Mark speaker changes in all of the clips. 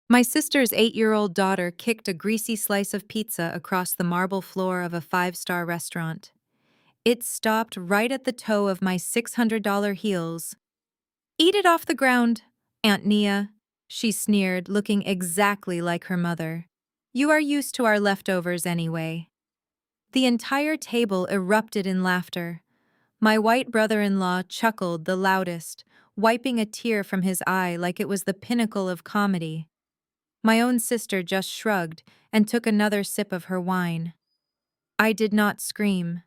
Speaker 1: My sister's 8-year-old daughter kicked a greasy slice of pizza across the marble floor of a five-star restaurant. It stopped right at the toe of my $600 heels. "Eat it off the ground, Aunt Nia," she sneered, looking exactly like her mother. "You are used to our leftovers anyway." The entire table erupted in laughter. My white brother-in-law chuckled the loudest, wiping a tear from his eye like it was the pinnacle of comedy. My own sister just shrugged and took another sip of her wine. I did not scream.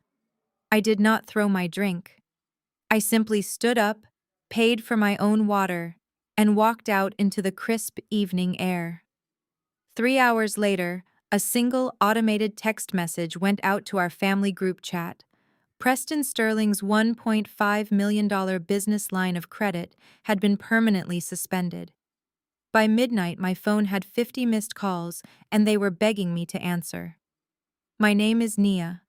Speaker 1: I did not throw my drink. I simply stood up, paid for my own water, and walked out into the crisp evening air. 3 hours later, a single automated text message went out to our family group chat. Preston Sterling's $1.5 million business line of credit had been permanently suspended. By midnight, my phone had 50 missed calls, and they were begging me to answer. My name is Nia.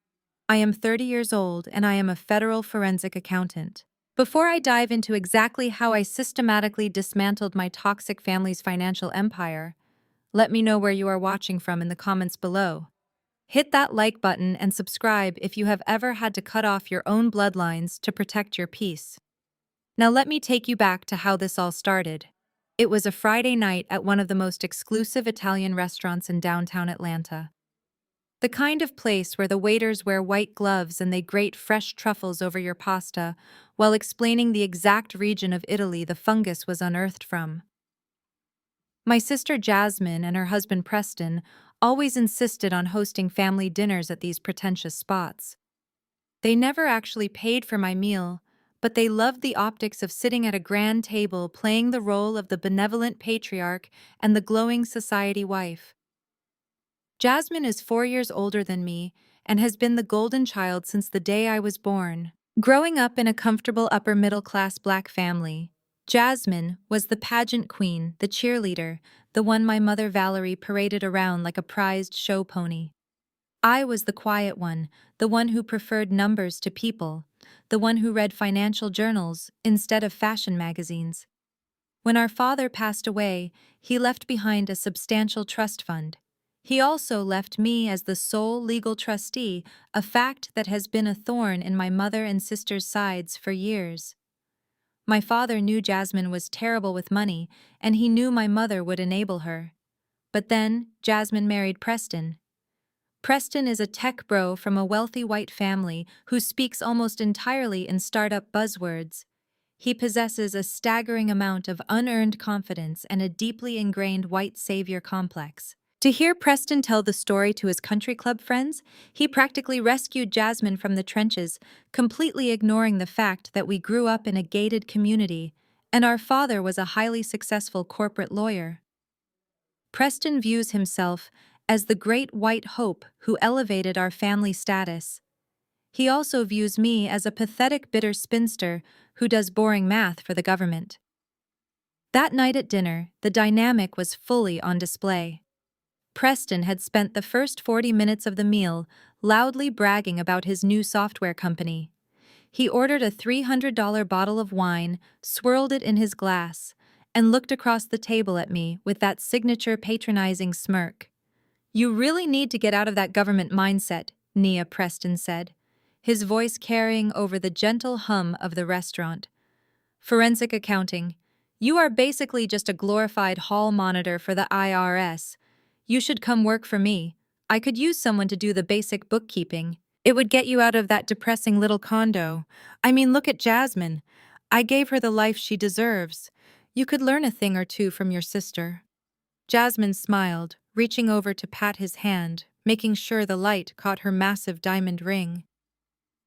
Speaker 1: I am 30 years old, and I am a federal forensic accountant. Before I dive into exactly how I systematically dismantled my toxic family's financial empire, let me know where you are watching from in the comments below. Hit that like button and subscribe if you have ever had to cut off your own bloodlines to protect your peace. Now let me take you back to how this all started. It was a Friday night at one of the most exclusive Italian restaurants in downtown Atlanta. The kind of place where the waiters wear white gloves and they grate fresh truffles over your pasta while explaining the exact region of Italy the fungus was unearthed from. My sister Jasmine and her husband Preston always insisted on hosting family dinners at these pretentious spots. They never actually paid for my meal, but they loved the optics of sitting at a grand table playing the role of the benevolent patriarch and the glowing society wife. Jasmine is 4 years older than me and has been the golden child since the day I was born. Growing up in a comfortable upper-middle-class Black family, Jasmine was the pageant queen, the cheerleader, the one my mother Valerie paraded around like a prized show pony. I was the quiet one, the one who preferred numbers to people, the one who read financial journals instead of fashion magazines. When our father passed away, he left behind a substantial trust fund. He also left me as the sole legal trustee, a fact that has been a thorn in my mother and sister's sides for years. My father knew Jasmine was terrible with money, and he knew my mother would enable her. But then, Jasmine married Preston. Preston is a tech bro from a wealthy white family who speaks almost entirely in startup buzzwords. He possesses a staggering amount of unearned confidence and a deeply ingrained white savior complex. To hear Preston tell the story to his country club friends, he practically rescued Jasmine from the trenches, completely ignoring the fact that we grew up in a gated community, and our father was a highly successful corporate lawyer. Preston views himself as the great white hope who elevated our family status. He also views me as a pathetic bitter spinster who does boring math for the government. That night at dinner, the dynamic was fully on display. Preston had spent the first 40 minutes of the meal loudly bragging about his new software company. He ordered a $300 bottle of wine, swirled it in his glass, and looked across the table at me with that signature patronizing smirk. "You really need to get out of that government mindset," Nia Preston said, his voice carrying over the gentle hum of the restaurant. "Forensic accounting. You are basically just a glorified hall monitor for the IRS. You should come work for me. I could use someone to do the basic bookkeeping. It would get you out of that depressing little condo. I mean, look at Jasmine. I gave her the life she deserves. You could learn a thing or two from your sister." Jasmine smiled, reaching over to pat his hand, making sure the light caught her massive diamond ring.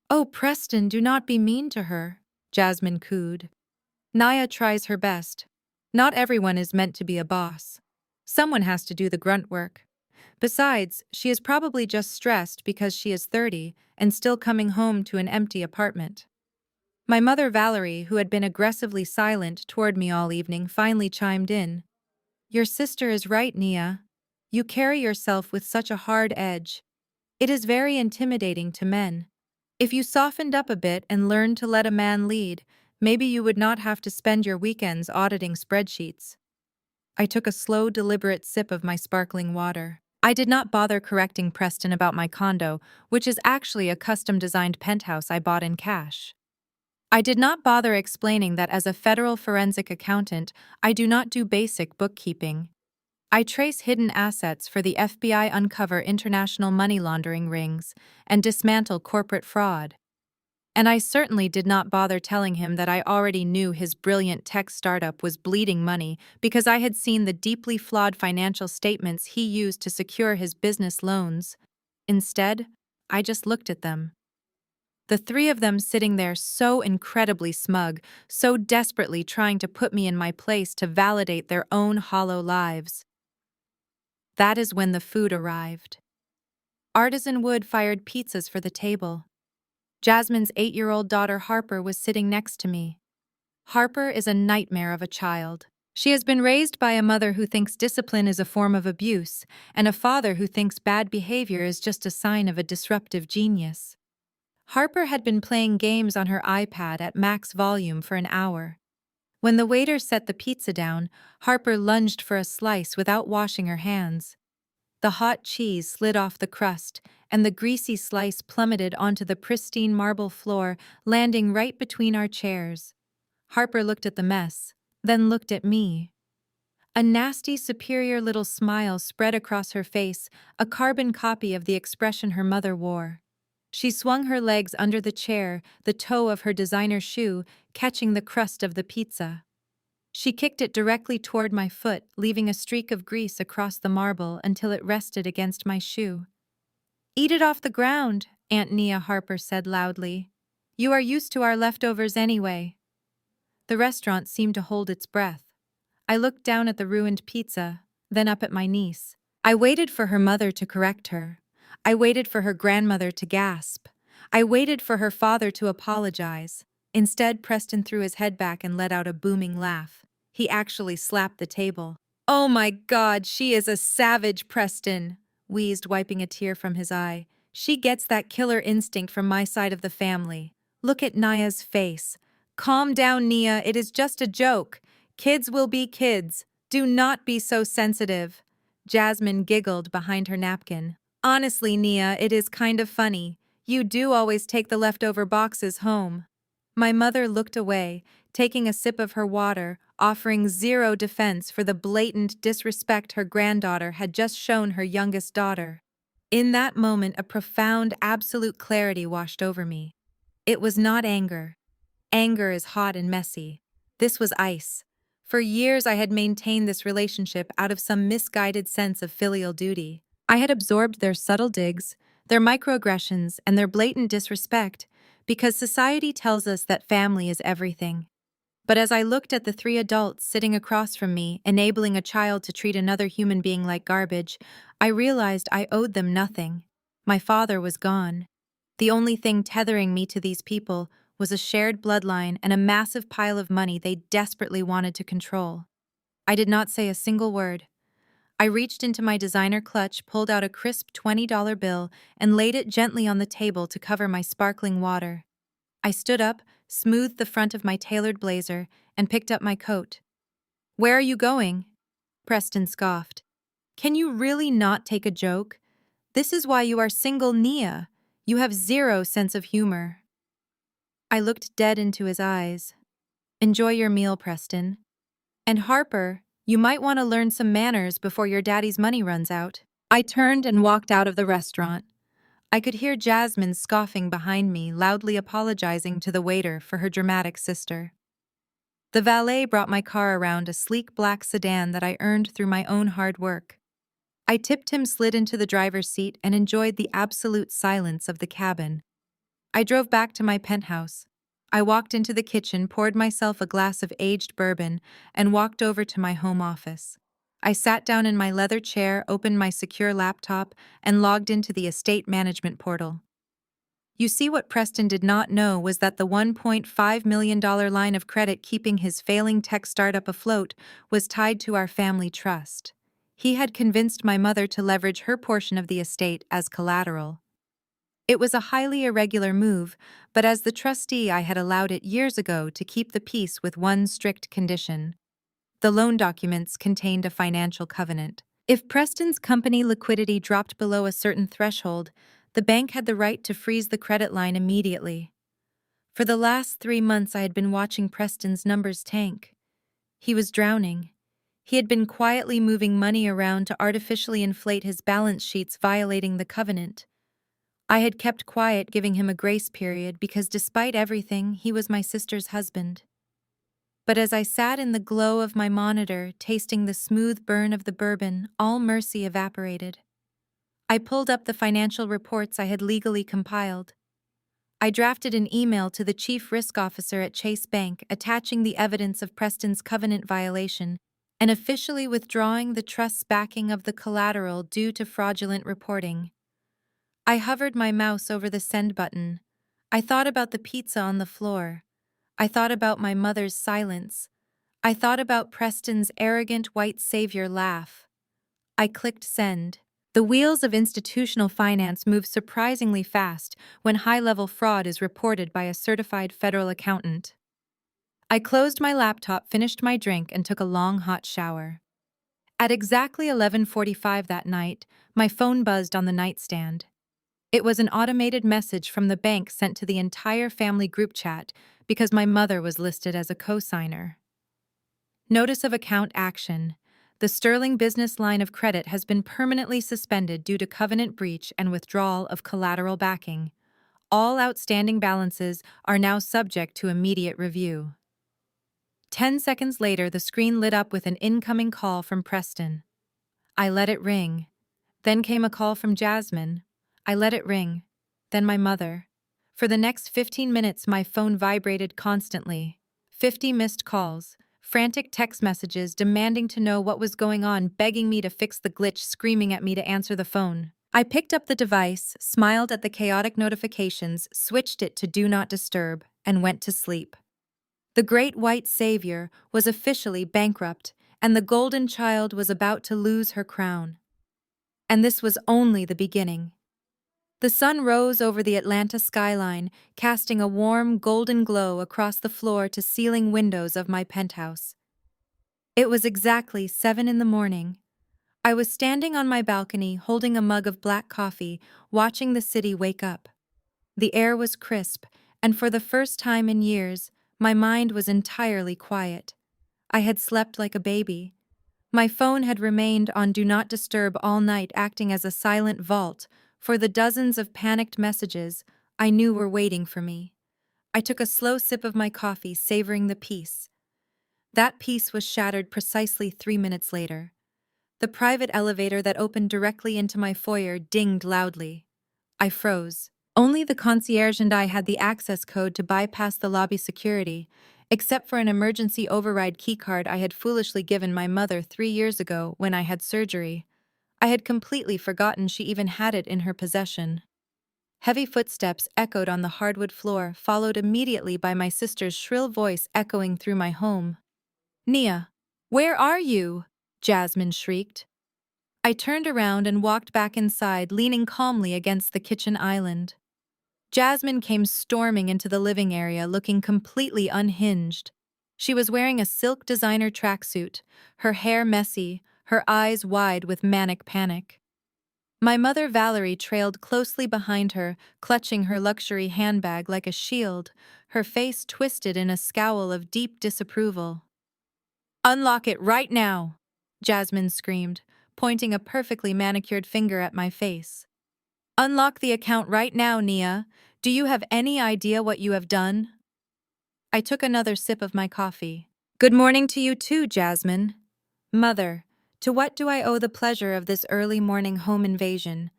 Speaker 1: "Oh, Preston, do not be mean to her," Jasmine cooed. "Nia tries her best. Not everyone is meant to be a boss. Someone has to do the grunt work. Besides, she is probably just stressed because she is 30 and still coming home to an empty apartment." My mother Valerie, who had been aggressively silent toward me all evening, finally chimed in. "Your sister is right, Nia. You carry yourself with such a hard edge. It is very intimidating to men. If you softened up a bit and learned to let a man lead, maybe you would not have to spend your weekends auditing spreadsheets." I took a slow, deliberate sip of my sparkling water. I did not bother correcting Preston about my condo, which is actually a custom-designed penthouse I bought in cash. I did not bother explaining that as a federal forensic accountant, I do not do basic bookkeeping. I trace hidden assets for the FBI, uncover international money laundering rings, and dismantle corporate fraud. And I certainly did not bother telling him that I already knew his brilliant tech startup was bleeding money because I had seen the deeply flawed financial statements he used to secure his business loans. Instead, I just looked at them. The three of them sitting there so incredibly smug, so desperately trying to put me in my place to validate their own hollow lives. That is when the food arrived. Artisan wood-fired pizzas for the table. Jasmine's 8-year-old daughter Harper was sitting next to me. Harper is a nightmare of a child. She has been raised by a mother who thinks discipline is a form of abuse, and a father who thinks bad behavior is just a sign of a disruptive genius. Harper had been playing games on her iPad at max volume for an hour. When the waiter set the pizza down, Harper lunged for a slice without washing her hands. The hot cheese slid off the crust, and the greasy slice plummeted onto the pristine marble floor, landing right between our chairs. Harper looked at the mess, then looked at me. A nasty, superior little smile spread across her face, a carbon copy of the expression her mother wore. She swung her legs under the chair, the toe of her designer shoe catching the crust of the pizza. She kicked it directly toward my foot, leaving a streak of grease across the marble until it rested against my shoe. "Eat it off the ground," Aunt Nia Harper said loudly. "You are used to our leftovers anyway." The restaurant seemed to hold its breath. I looked down at the ruined pizza, then up at my niece. I waited for her mother to correct her. I waited for her grandmother to gasp. I waited for her father to apologize. Instead, Preston threw his head back and let out a booming laugh. He actually slapped the table. "Oh my God, she is a savage, Preston," wheezed, wiping a tear from his eye. "She gets that killer instinct from my side of the family. Look at Nia's face. Calm down, Nia, it is just a joke. Kids will be kids. Do not be so sensitive." Jasmine giggled behind her napkin. "Honestly, Nia, it is kind of funny. You do always take the leftover boxes home." My mother looked away, taking a sip of her water, offering zero defense for the blatant disrespect her granddaughter had just shown her youngest daughter. In that moment, a profound, absolute clarity washed over me. It was not anger. Anger is hot and messy. This was ice. For years, I had maintained this relationship out of some misguided sense of filial duty. I had absorbed their subtle digs, their microaggressions, and their blatant disrespect, because society tells us that family is everything. But as I looked at the three adults sitting across from me, enabling a child to treat another human being like garbage, I realized I owed them nothing. My father was gone. The only thing tethering me to these people was a shared bloodline and a massive pile of money they desperately wanted to control. I did not say a single word. I reached into my designer clutch, pulled out a crisp $20 bill, and laid it gently on the table to cover my sparkling water. I stood up, smoothed the front of my tailored blazer, and picked up my coat. "Where are you going?" Preston scoffed. "Can you really not take a joke? This is why you are single, Nia. You have zero sense of humor." I looked dead into his eyes. "Enjoy your meal, Preston. And Harper, you might want to learn some manners before your daddy's money runs out." I turned and walked out of the restaurant. I could hear Jasmine scoffing behind me, loudly apologizing to the waiter for her dramatic sister. The valet brought my car around a sleek black sedan that I earned through my own hard work. I tipped him, slid into the driver's seat, and enjoyed the absolute silence of the cabin. I drove back to my penthouse. I walked into the kitchen, poured myself a glass of aged bourbon, and walked over to my home office. I sat down in my leather chair, opened my secure laptop, and logged into the estate management portal. You see, what Preston did not know was that the $1.5 million line of credit keeping his failing tech startup afloat was tied to our family trust. He had convinced my mother to leverage her portion of the estate as collateral. It was a highly irregular move, but as the trustee I had allowed it years ago to keep the peace with one strict condition. The loan documents contained a financial covenant. If Preston's company liquidity dropped below a certain threshold, the bank had the right to freeze the credit line immediately. For the last 3 months, I had been watching Preston's numbers tank. He was drowning. He had been quietly moving money around to artificially inflate his balance sheets, violating the covenant. I had kept quiet, giving him a grace period, because despite everything, he was my sister's husband. But as I sat in the glow of my monitor, tasting the smooth burn of the bourbon, all mercy evaporated. I pulled up the financial reports I had legally compiled. I drafted an email to the chief risk officer at Chase Bank attaching the evidence of Preston's covenant violation and officially withdrawing the trust's backing of the collateral due to fraudulent reporting. I hovered my mouse over the send button. I thought about the pizza on the floor. I thought about my mother's silence. I thought about Preston's arrogant white savior laugh. I clicked send. The wheels of institutional finance move surprisingly fast when high-level fraud is reported by a certified federal accountant. I closed my laptop, finished my drink, and took a long hot shower. At exactly 11:45 that night, my phone buzzed on the nightstand. It was an automated message from the bank sent to the entire family group chat because my mother was listed as a co-signer. Notice of account action. The Sterling business line of credit has been permanently suspended due to covenant breach and withdrawal of collateral backing. All outstanding balances are now subject to immediate review. 10 seconds later, the screen lit up with an incoming call from Preston. I let it ring. Then came a call from Jasmine. I let it ring. Then my mother. For the next 15 minutes, my phone vibrated constantly. 50 missed calls. Frantic text messages demanding to know what was going on, begging me to fix the glitch, screaming at me to answer the phone. I picked up the device, smiled at the chaotic notifications, switched it to Do Not Disturb, and went to sleep. The great white savior was officially bankrupt, and the golden child was about to lose her crown. And this was only the beginning. The sun rose over the Atlanta skyline, casting a warm, golden glow across the floor-to-ceiling windows of my penthouse. It was exactly 7 in the morning. I was standing on my balcony, holding a mug of black coffee, watching the city wake up. The air was crisp, and for the first time in years, my mind was entirely quiet. I had slept like a baby. My phone had remained on Do Not Disturb all night, acting as a silent vault for the dozens of panicked messages I knew were waiting for me. I took a slow sip of my coffee, savoring the peace. That peace was shattered precisely 3 minutes later. The private elevator that opened directly into my foyer dinged loudly. I froze. Only the concierge and I had the access code to bypass the lobby security, except for an emergency override keycard I had foolishly given my mother 3 years ago when I had surgery. I had completely forgotten she even had it in her possession. Heavy footsteps echoed on the hardwood floor, followed immediately by my sister's shrill voice echoing through my home. "Nia, where are you?" Jasmine shrieked. I turned around and walked back inside, leaning calmly against the kitchen island. Jasmine came storming into the living area, looking completely unhinged. She was wearing a silk designer tracksuit, her hair messy, her eyes wide with manic panic. My mother Valerie trailed closely behind her, clutching her luxury handbag like a shield, her face twisted in a scowl of deep disapproval. "Unlock it right now!" Jasmine screamed, pointing a perfectly manicured finger at my face. "Unlock the account right now, Nia. Do you have any idea what you have done?" I took another sip of my coffee. "Good morning to you too, Jasmine." "Mother, to what do I owe the pleasure of this early morning home invasion?"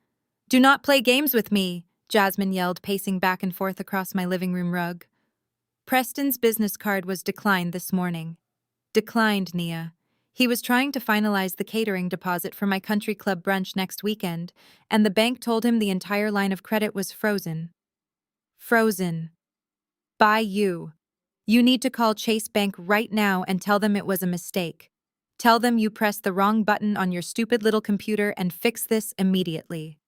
Speaker 1: "Do not play games with me," Jasmine yelled, pacing back and forth across my living room rug. "Preston's business card was declined this morning." "Declined, Nia. He was trying to finalize the catering deposit for my country club brunch next weekend, and the bank told him the entire line of credit was frozen." "Frozen. By you. You need to call Chase Bank right now and tell them it was a mistake. Tell them you pressed the wrong button on your stupid little computer and fix this immediately."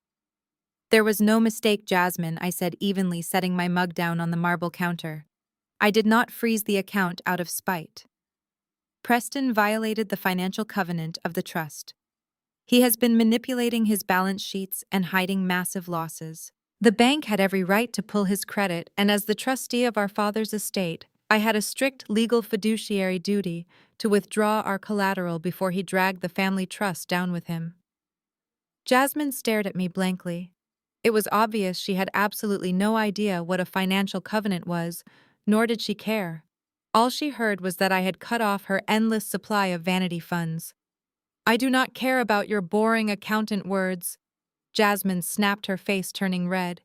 Speaker 1: "There was no mistake, Jasmine," I said evenly, setting my mug down on the marble counter. "I did not freeze the account out of spite." Preston violated the financial covenant of the trust. He has been manipulating his balance sheets and hiding massive losses. The bank had every right to pull his credit, and as the trustee of our father's estate, I had a strict legal fiduciary duty to withdraw our collateral before he dragged the family trust down with him. Jasmine stared at me blankly. It was obvious she had absolutely no idea what a financial covenant was, nor did she care. All she heard was that I had cut off her endless supply of vanity funds. "I do not care about your boring accountant words." Jasmine snapped, her face turning red.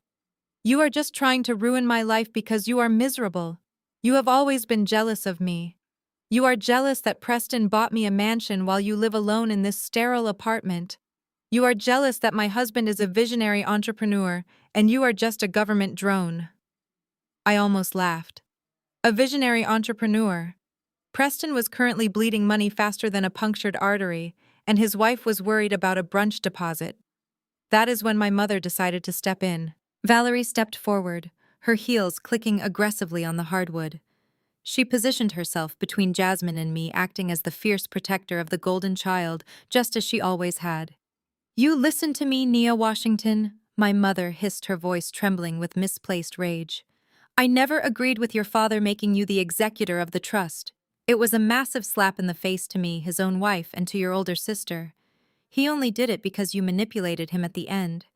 Speaker 1: "You are just trying to ruin my life because you are miserable. You have always been jealous of me. You are jealous that Preston bought me a mansion while you live alone in this sterile apartment. You are jealous that my husband is a visionary entrepreneur and you are just a government drone." I almost laughed. A visionary entrepreneur. Preston was currently bleeding money faster than a punctured artery, and his wife was worried about a brunch deposit. That is when my mother decided to step in. Valerie stepped forward, her heels clicking aggressively on the hardwood. She positioned herself between Jasmine and me, acting as the fierce protector of the golden child, just as she always had. "You listen to me, Nia Washington," my mother hissed, her voice trembling with misplaced rage. "I never agreed with your father making you the executor of the trust. It was a massive slap in the face to me, his own wife, and to your older sister. He only did it because you manipulated him at the end.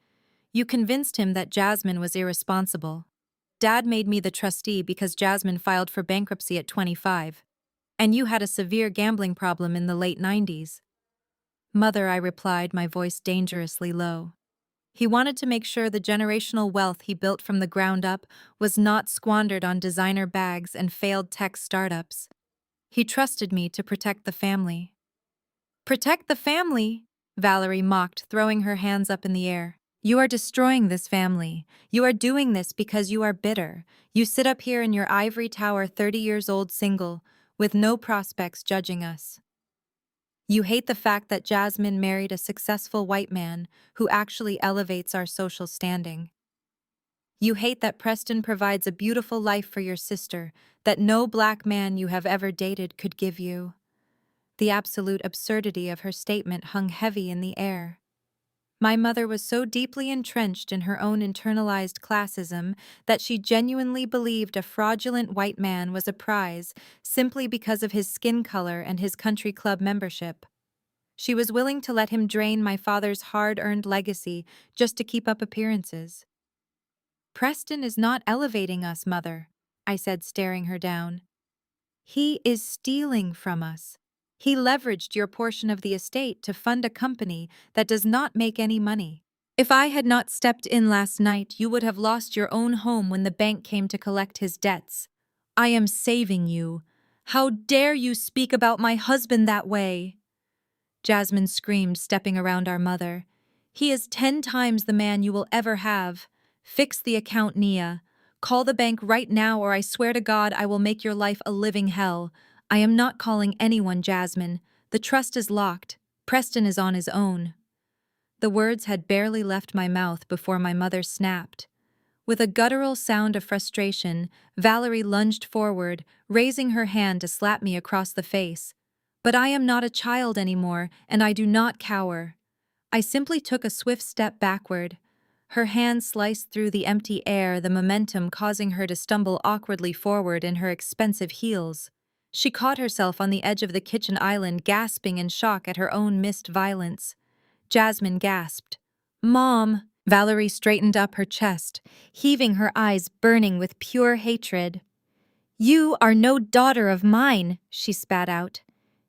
Speaker 1: You convinced him that Jasmine was irresponsible. Dad made me the trustee because Jasmine filed for bankruptcy at 25. And you had a severe gambling problem in the late 90s. "Mother," I replied, my voice dangerously low. "He wanted to make sure the generational wealth he built from the ground up was not squandered on designer bags and failed tech startups. He trusted me to protect the family." "Protect the family?" Valerie mocked, throwing her hands up in the air. "You are destroying this family. You are doing this because you are bitter. You sit up here in your ivory tower, 30 years old, single, with no prospects judging us. You hate the fact that Jasmine married a successful white man who actually elevates our social standing. You hate that Preston provides a beautiful life for your sister that no black man you have ever dated could give you." The absolute absurdity of her statement hung heavy in the air. My mother was so deeply entrenched in her own internalized classism that she genuinely believed a fraudulent white man was a prize simply because of his skin color and his country club membership. She was willing to let him drain my father's hard-earned legacy just to keep up appearances. "Preston is not elevating us, Mother," I said, staring her down. "He is stealing from us. He leveraged your portion of the estate to fund a company that does not make any money. If I had not stepped in last night, you would have lost your own home when the bank came to collect his debts. I am saving you. How dare you speak about my husband that way?" Jasmine screamed, stepping around our mother. "He is 10 times the man you will ever have. Fix the account, Nia. Call the bank right now, or I swear to God I will make your life a living hell. I am not calling anyone, Jasmine. The trust is locked. Preston is on his own." The words had barely left my mouth before my mother snapped. With a guttural sound of frustration, Valerie lunged forward, raising her hand to slap me across the face. But I am not a child anymore, and I do not cower. I simply took a swift step backward. Her hand sliced through the empty air, the momentum causing her to stumble awkwardly forward in her expensive heels. She caught herself on the edge of the kitchen island, gasping in shock at her own missed violence. Jasmine gasped. "Mom!" Valerie straightened up her chest, heaving, her eyes burning with pure hatred. "You are no daughter of mine," she spat out.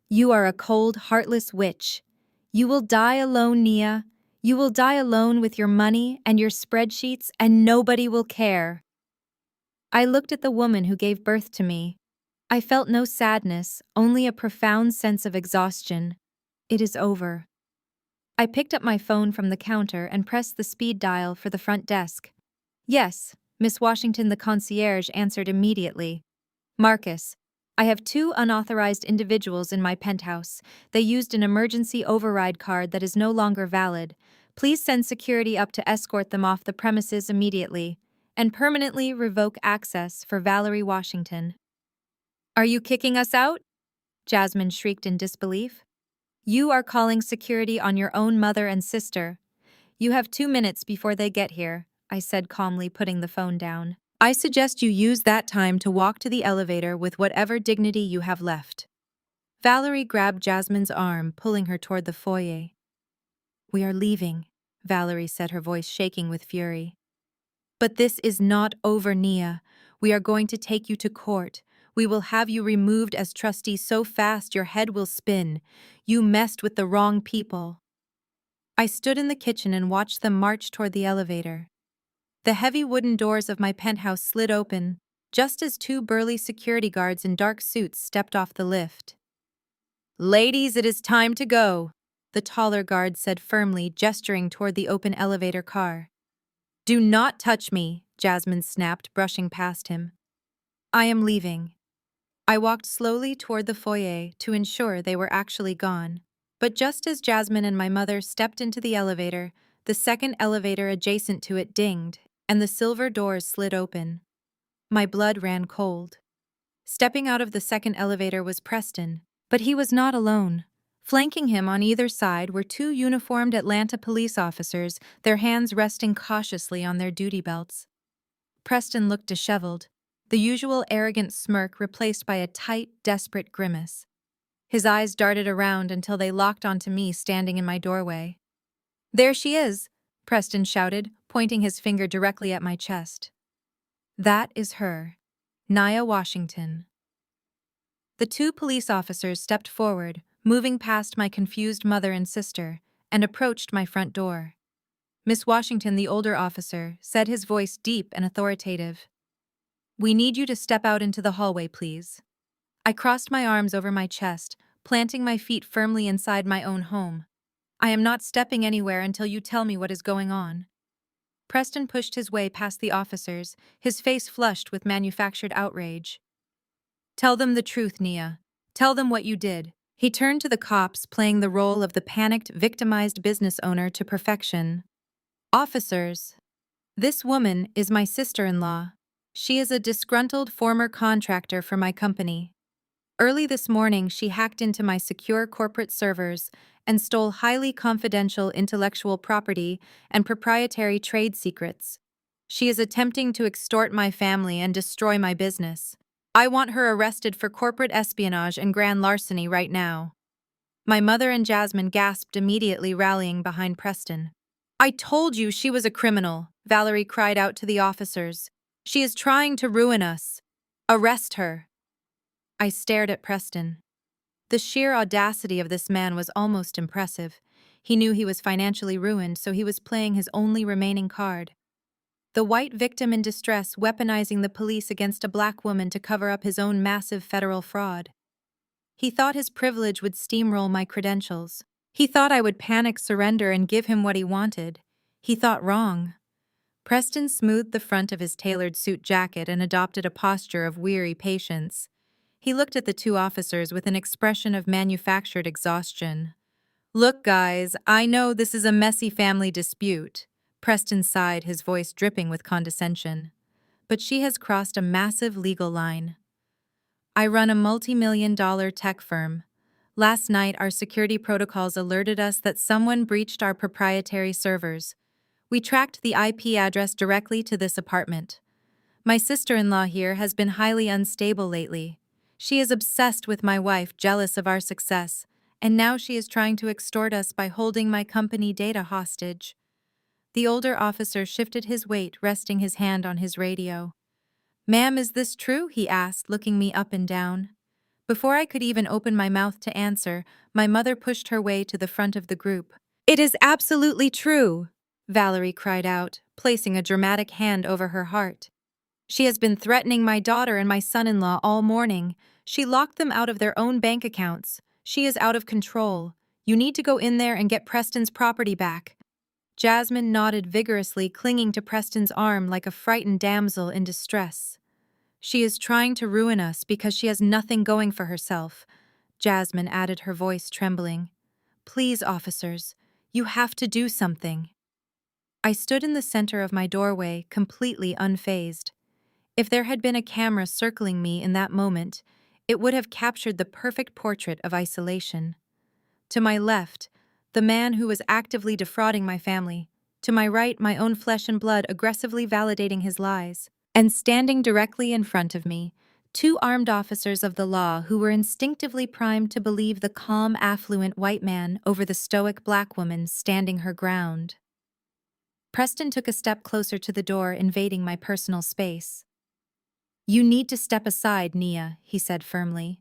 Speaker 1: "You are a cold, heartless witch. You will die alone, Nia. You will die alone with your money and your spreadsheets, and nobody will care." I looked at the woman who gave birth to me. I felt no sadness, only a profound sense of exhaustion. It is over. I picked up my phone from the counter and pressed the speed dial for the front desk. "Yes," Miss Washington, the concierge, answered immediately. "Marcus, I have 2 unauthorized individuals in my penthouse. They used an emergency override card that is no longer valid. Please send security up to escort them off the premises immediately and permanently revoke access for Valerie Washington." "Are you kicking us out?" Jasmine shrieked in disbelief. You are calling security on your own mother and sister. You have 2 minutes before they get here, I said calmly, putting the phone down. I suggest you use that time to walk to the elevator with whatever dignity you have left. Valerie grabbed Jasmine's arm, pulling her toward the foyer. We are leaving, Valerie said, her voice shaking with fury. But this is not over, Nia. We are going to take you to court. We will have you removed as trustee so fast your head will spin. You messed with the wrong people. I stood in the kitchen and watched them march toward the elevator. The heavy wooden doors of my penthouse slid open, just as two burly security guards in dark suits stepped off the lift. Ladies, it is time to go, the taller guard said firmly, gesturing toward the open elevator car. Do not touch me, Jasmine snapped, brushing past him. I am leaving. I walked slowly toward the foyer to ensure they were actually gone. But just as Jasmine and my mother stepped into the elevator, the second elevator adjacent to it dinged, and the silver doors slid open. My blood ran cold. Stepping out of the second elevator was Preston, but he was not alone. Flanking him on either side were two uniformed Atlanta police officers, their hands resting cautiously on their duty belts. Preston looked disheveled, the usual arrogant smirk replaced by a tight, desperate grimace. His eyes darted around until they locked onto me standing in my doorway. There she is, Preston shouted, pointing his finger directly at my chest. That is her, Nia Washington. The two police officers stepped forward, moving past my confused mother and sister, and approached my front door. Miss Washington, the older officer, said, his voice deep and authoritative. We need you to step out into the hallway, please. I crossed my arms over my chest, planting my feet firmly inside my own home. I am not stepping anywhere until you tell me what is going on. Preston pushed his way past the officers, his face flushed with manufactured outrage. Tell them the truth, Nia. Tell them what you did. He turned to the cops, playing the role of the panicked, victimized business owner to perfection. Officers, this woman is my sister-in-law. She is a disgruntled former contractor for my company. Early this morning, she hacked into my secure corporate servers and stole highly confidential intellectual property and proprietary trade secrets. She is attempting to extort my family and destroy my business. I want her arrested for corporate espionage and grand larceny right now. My mother and Jasmine gasped, immediately rallying behind Preston. I told you she was a criminal, Valerie cried out to the officers. She is trying to ruin us. Arrest her. I stared at Preston. The sheer audacity of this man was almost impressive. He knew he was financially ruined, so he was playing his only remaining card. The white victim in distress weaponizing the police against a black woman to cover up his own massive federal fraud. He thought his privilege would steamroll my credentials. He thought I would panic, surrender, and give him what he wanted. He thought wrong. Preston smoothed the front of his tailored suit jacket and adopted a posture of weary patience. He looked at the two officers with an expression of manufactured exhaustion. Look, guys, I know this is a messy family dispute. Preston sighed, his voice dripping with condescension. But she has crossed a massive legal line. I run a multi-million-dollar tech firm. Last night, our security protocols alerted us that someone breached our proprietary servers. We tracked the IP address directly to this apartment. My sister-in-law here has been highly unstable lately. She is obsessed with my wife, jealous of our success, and now she is trying to extort us by holding my company data hostage. The older officer shifted his weight, resting his hand on his radio. Ma'am, is this true? He asked, looking me up and down. Before I could even open my mouth to answer, my mother pushed her way to the front of the group. It is absolutely true, Valerie cried out, placing a dramatic hand over her heart. She has been threatening my daughter and my son-in-law all morning. She locked them out of their own bank accounts. She is out of control. You need to go in there and get Preston's property back. Jasmine nodded vigorously, clinging to Preston's arm like a frightened damsel in distress. She is trying to ruin us because she has nothing going for herself, Jasmine added, her voice trembling. Please, officers, you have to do something. I stood in the center of my doorway, completely unfazed. If there had been a camera circling me in that moment, It would have captured the perfect portrait of isolation. To my left, the man who was actively defrauding my family. To my right, my own flesh and blood aggressively validating his lies. And standing directly in front of me, two armed officers of the law who were instinctively primed to believe the calm, affluent white man over the stoic black woman standing her ground. Preston took a step closer to the door, invading my personal space. "You need to step aside, Nia," he said firmly.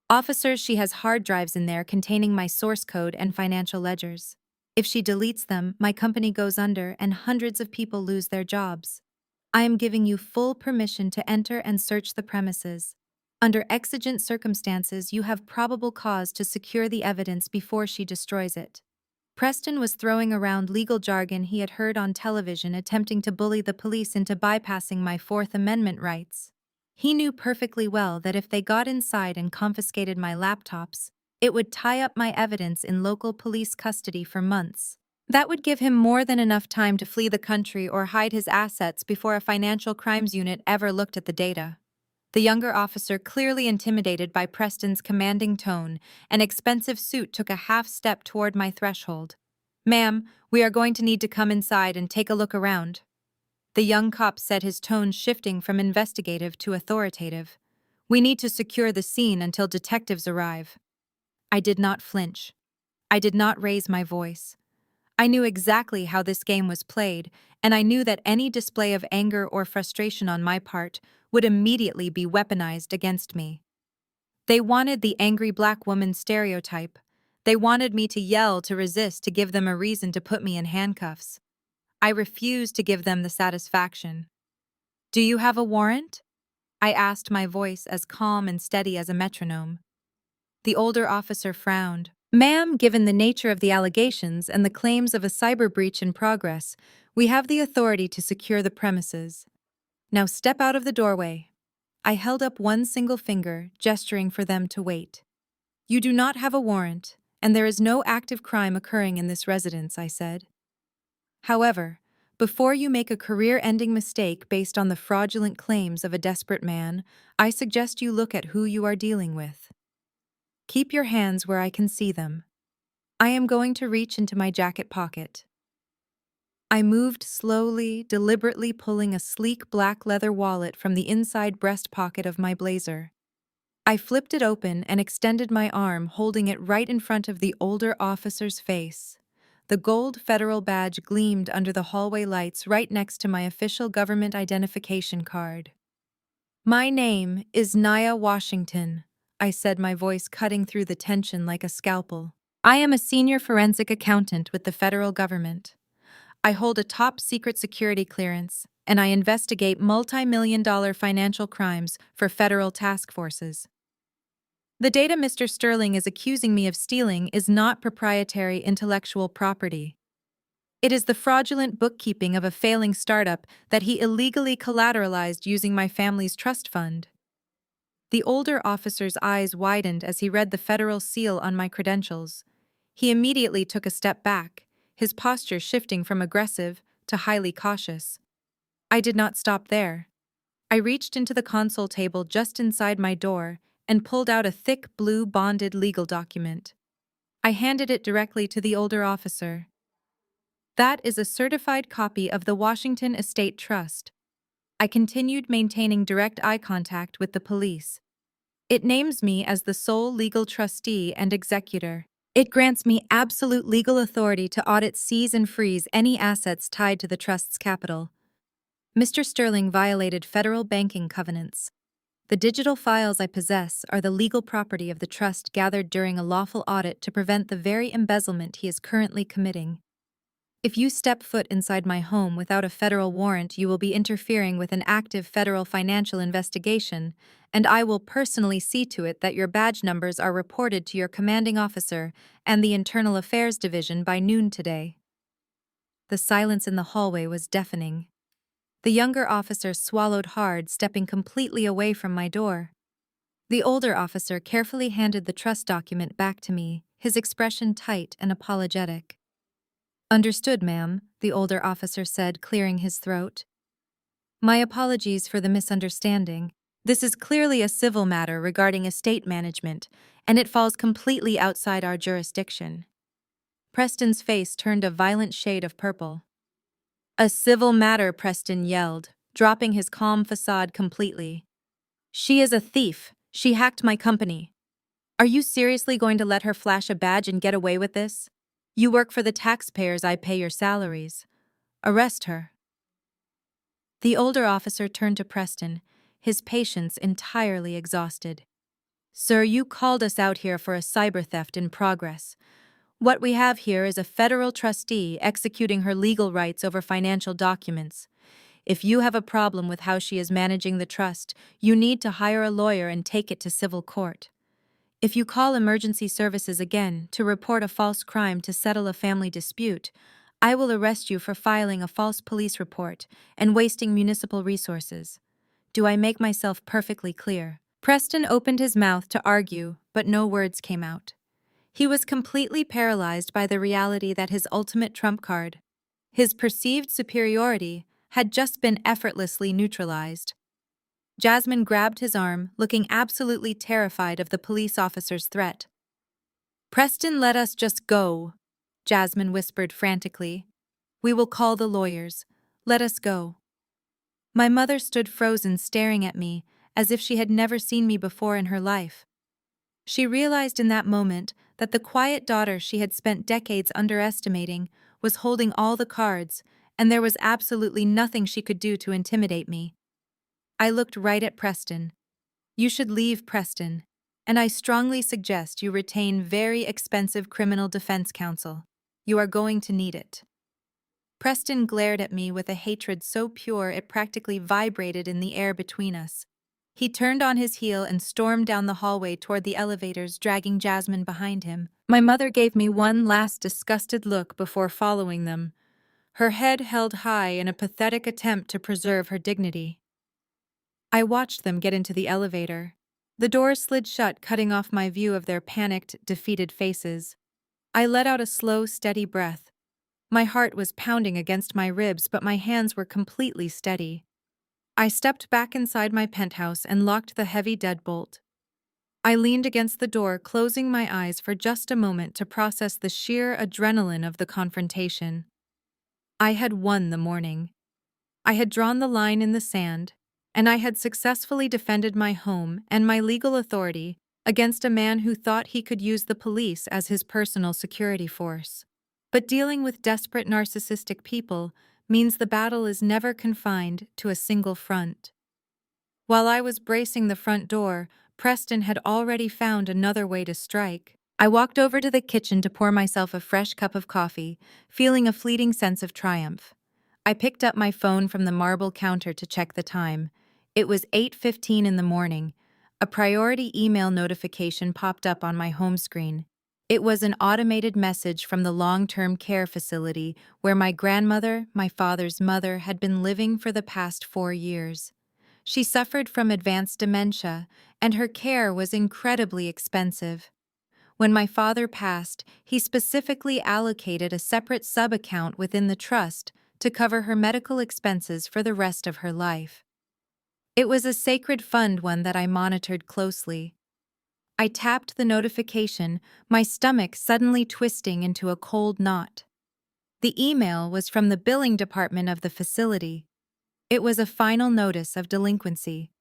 Speaker 1: "Officers, she has hard drives in there containing my source code and financial ledgers. If she deletes them, my company goes under and hundreds of people lose their jobs. I am giving you full permission to enter and search the premises. Under exigent circumstances, you have probable cause to secure the evidence before she destroys it." Preston was throwing around legal jargon he had heard on television, attempting to bully the police into bypassing my Fourth Amendment rights. He knew perfectly well that if they got inside and confiscated my laptops, it would tie up my evidence in local police custody for months. That would give him more than enough time to flee the country or hide his assets before a financial crimes unit ever looked at the data. The younger officer, clearly intimidated by Preston's commanding tone and expensive suit, took a half step toward my threshold. "Ma'am, we are going to need to come inside and take a look around." The young cop said, his tone shifting from investigative to authoritative. "We need to secure the scene until detectives arrive." I did not flinch. I did not raise my voice. I knew exactly how this game was played, and I knew that any display of anger or frustration on my part would immediately be weaponized against me. They wanted the angry black woman stereotype. They wanted me to yell, to resist, to give them a reason to put me in handcuffs. I refused to give them the satisfaction. "Do you have a warrant?" I asked, my voice as calm and steady as a metronome. The older officer frowned. "Ma'am, given the nature of the allegations and the claims of a cyber breach in progress, we have the authority to secure the premises. Now step out of the doorway." I held up one single finger, gesturing for them to wait. "You do not have a warrant, and there is no active crime occurring in this residence," I said. "However, before you make a career-ending mistake based on the fraudulent claims of a desperate man, I suggest you look at who you are dealing with. Keep your hands where I can see them." I am going to reach into my jacket pocket. I moved slowly, deliberately pulling a sleek black leather wallet from the inside breast pocket of my blazer. I flipped it open and extended my arm, holding it right in front of the older officer's face. The gold federal badge gleamed under the hallway lights right next to my official government identification card. "My name is Nia Washington," I said, my voice cutting through the tension like a scalpel. "I am a senior forensic accountant with the federal government. I hold a top-secret security clearance, and I investigate multi-million-dollar financial crimes for federal task forces. The data Mr. Sterling is accusing me of stealing is not proprietary intellectual property. It is the fraudulent bookkeeping of a failing startup that he illegally collateralized using my family's trust fund." The older officer's eyes widened as he read the federal seal on my credentials. He immediately took a step back, his posture shifting from aggressive to highly cautious. I did not stop there. I reached into the console table just inside my door and pulled out a thick blue bonded legal document. I handed it directly to the older officer. "That is a certified copy of the Washington Estate Trust." I continued, maintaining direct eye contact with the police. "It names me as the sole legal trustee and executor. It grants me absolute legal authority to audit, seize, and freeze any assets tied to the trust's capital." Mr. Sterling violated federal banking covenants. "The digital files I possess are the legal property of the trust, gathered during a lawful audit to prevent the very embezzlement he is currently committing. If you step foot inside my home without a federal warrant, you will be interfering with an active federal financial investigation, and I will personally see to it that your badge numbers are reported to your commanding officer and the Internal Affairs Division by noon today." The silence in the hallway was deafening. The younger officer swallowed hard, stepping completely away from my door. The older officer carefully handed the trust document back to me, his expression tight and apologetic. "Understood, ma'am," the older officer said, clearing his throat. "My apologies for the misunderstanding. This is clearly a civil matter regarding estate management, and it falls completely outside our jurisdiction. Preston's face turned a violent shade of purple. A civil matter, Preston yelled, dropping his calm facade completely. She is a thief. She hacked my company. Are you seriously going to let her flash a badge and get away with this? You work for the taxpayers I pay your salaries. Arrest her. The older officer turned to Preston, his patience entirely exhausted. Sir, you called us out here for a cyber theft in progress. What we have here is a federal trustee executing her legal rights over financial documents. If you have a problem with how she is managing the trust, you need to hire a lawyer and take it to civil court. If you call emergency services again to report a false crime to settle a family dispute, I will arrest you for filing a false police report and wasting municipal resources. Do I make myself perfectly clear? Preston opened his mouth to argue, but no words came out. He was completely paralyzed by the reality that his ultimate trump card, his perceived superiority, had just been effortlessly neutralized. Jasmine grabbed his arm, looking absolutely terrified of the police officer's threat. Preston, let us just go, Jasmine whispered frantically. We will call the lawyers. Let us go. My mother stood frozen, staring at me, as if she had never seen me before in her life. She realized in that moment that the quiet daughter she had spent decades underestimating was holding all the cards, and there was absolutely nothing she could do to intimidate me. I looked right at Preston. You should leave, Preston, and I strongly suggest you retain very expensive criminal defense counsel. You are going to need it. Preston glared at me with a hatred so pure it practically vibrated in the air between us. He turned on his heel and stormed down the hallway toward the elevators, dragging Jasmine behind him. My mother gave me one last disgusted look before following them, her head held high in a pathetic attempt to preserve her dignity. I watched them get into the elevator. The doors slid shut, cutting off my view of their panicked, defeated faces. I let out a slow, steady breath. My heart was pounding against my ribs, but my hands were completely steady. I stepped back inside my penthouse and locked the heavy deadbolt. I leaned against the door, closing my eyes for just a moment to process the sheer adrenaline of the confrontation. I had won the morning. I had drawn the line in the sand, and I had successfully defended my home and my legal authority against a man who thought he could use the police as his personal security force. But dealing with desperate narcissistic people means the battle is never confined to a single front. While I was bracing the front door, Preston had already found another way to strike. I walked over to the kitchen to pour myself a fresh cup of coffee, feeling a fleeting sense of triumph. I picked up my phone from the marble counter to check the time. It was 8:15 in the morning. A priority email notification popped up on my home screen. It was an automated message from the long-term care facility where my grandmother, my father's mother, had been living for the past 4 years. She suffered from advanced dementia, and her care was incredibly expensive. When my father passed, he specifically allocated a separate sub-account within the trust to cover her medical expenses for the rest of her life. It was a sacred fund, one that I monitored closely. I tapped the notification, my stomach suddenly twisting into a cold knot. The email was from the billing department of the facility. It was a final notice of delinquency.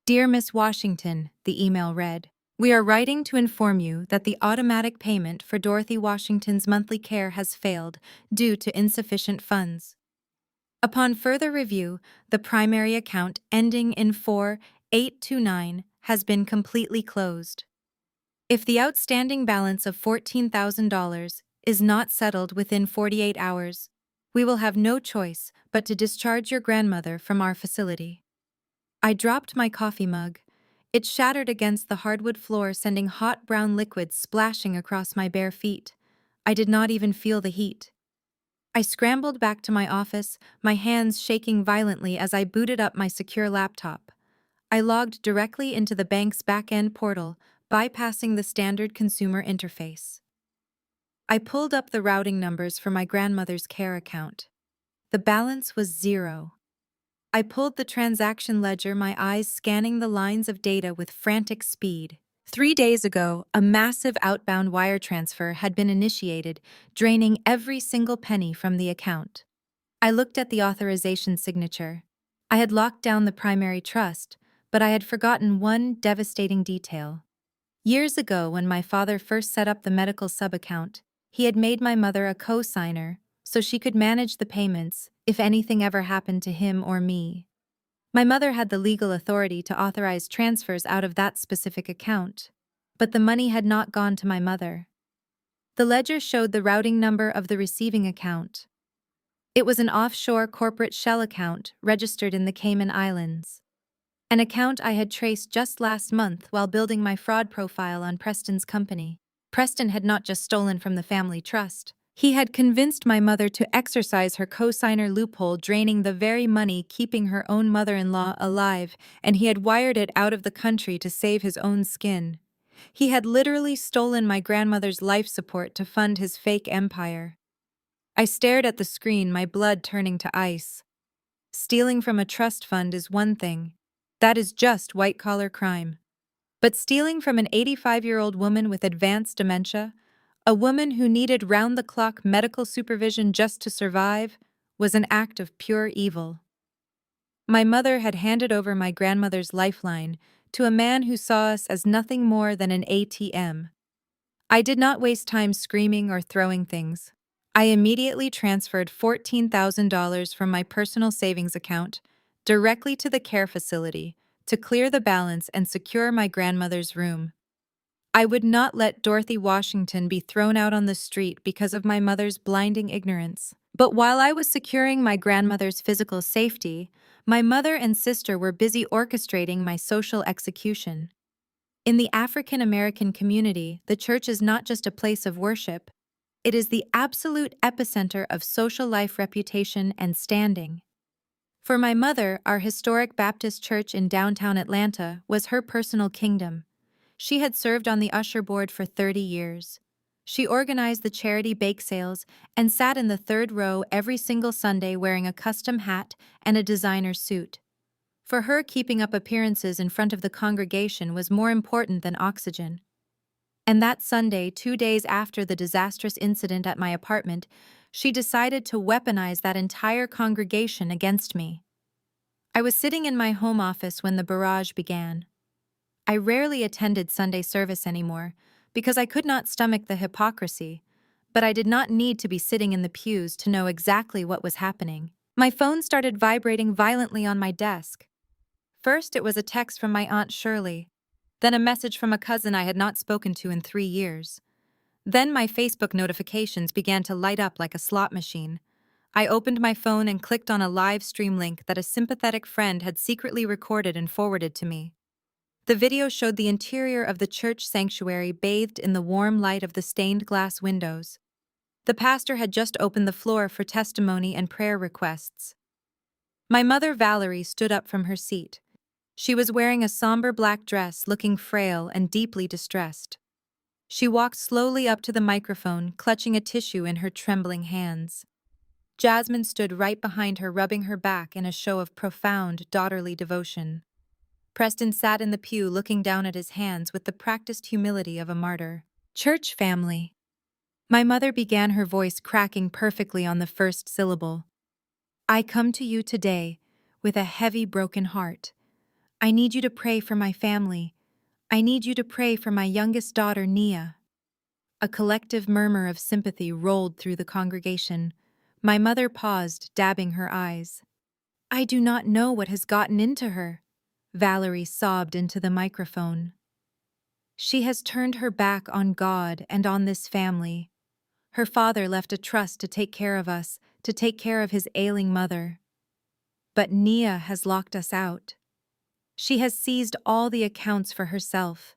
Speaker 1: Dear Miss Washington, the email read, we are writing to inform you that the automatic payment for Dorothy Washington's monthly care has failed due to insufficient funds. Upon further review, the primary account ending in 4829 has been completely closed. If the outstanding balance of $14,000 is not settled within 48 hours, we will have no choice but to discharge your grandmother from our facility. I dropped my coffee mug. It shattered against the hardwood floor, sending hot brown liquid splashing across my bare feet. I did not even feel the heat. I scrambled back to my office, my hands shaking violently as I booted up my secure laptop. I logged directly into the bank's back-end portal, bypassing the standard consumer interface. I pulled up the routing numbers for my grandmother's care account. The balance was 0. I pulled the transaction ledger, my eyes scanning the lines of data with frantic speed. 3 days ago, a massive outbound wire transfer had been initiated, draining every single penny from the account. I looked at the authorization signature. I had locked down the primary trust, but I had forgotten one devastating detail. Years ago, when my father first set up the medical sub-account, he had made my mother a co-signer so she could manage the payments if anything ever happened to him or me. My mother had the legal authority to authorize transfers out of that specific account, but the money had not gone to my mother. The ledger showed the routing number of the receiving account. It was an offshore corporate shell account registered in the Cayman Islands. An account I had traced just last month while building my fraud profile on Preston's company. Preston had not just stolen from the family trust. He had convinced my mother to exercise her co-signer loophole, draining the very money keeping her own mother-in-law alive, and he had wired it out of the country to save his own skin. He had literally stolen my grandmother's life support to fund his fake empire. I stared at the screen, my blood turning to ice. Stealing from a trust fund is one thing. That is just white-collar crime. But stealing from an 85-year-old woman with advanced dementia, a woman who needed round-the-clock medical supervision just to survive, was an act of pure evil. My mother had handed over my grandmother's lifeline to a man who saw us as nothing more than an ATM. I did not waste time screaming or throwing things. I immediately transferred $14,000 from my personal savings account directly to the care facility to clear the balance and secure my grandmother's room. I would not let Dorothy Washington be thrown out on the street because of my mother's blinding ignorance. But while I was securing my grandmother's physical safety, my mother and sister were busy orchestrating my social execution. In the African American community, the church is not just a place of worship, it is the absolute epicenter of social life, reputation, and standing. For my mother, our historic Baptist church in downtown Atlanta was her personal kingdom. She had served on the usher board for 30 years. She organized the charity bake sales and sat in the third row every single Sunday wearing a custom hat and a designer suit. For her, keeping up appearances in front of the congregation was more important than oxygen. And that Sunday, 2 days after the disastrous incident at my apartment, she decided to weaponize that entire congregation against me. I was sitting in my home office when the barrage began. I rarely attended Sunday service anymore because I could not stomach the hypocrisy, but I did not need to be sitting in the pews to know exactly what was happening. My phone started vibrating violently on my desk. First, it was a text from my Aunt Shirley, then a message from a cousin I had not spoken to in 3 years. Then my Facebook notifications began to light up like a slot machine. I opened my phone and clicked on a live stream link that a sympathetic friend had secretly recorded and forwarded to me. The video showed the interior of the church sanctuary bathed in the warm light of the stained glass windows. The pastor had just opened the floor for testimony and prayer requests. My mother, Valerie, stood up from her seat. She was wearing a somber black dress, looking frail and deeply distressed. She walked slowly up to the microphone, clutching a tissue in her trembling hands. Jasmine stood right behind her, rubbing her back in a show of profound, daughterly devotion. Preston sat in the pew, looking down at his hands with the practiced humility of a martyr. Church family. My mother began, her voice cracking perfectly on the first syllable. I come to you today with a heavy, broken heart. I need you to pray for my family. I need you to pray for my youngest daughter, Nia. A collective murmur of sympathy rolled through the congregation. My mother paused, dabbing her eyes. I do not know what has gotten into her, Valerie sobbed into the microphone. She has turned her back on God and on this family. Her father left a trust to take care of us, to take care of his ailing mother. But Nia has locked us out. She has seized all the accounts for herself.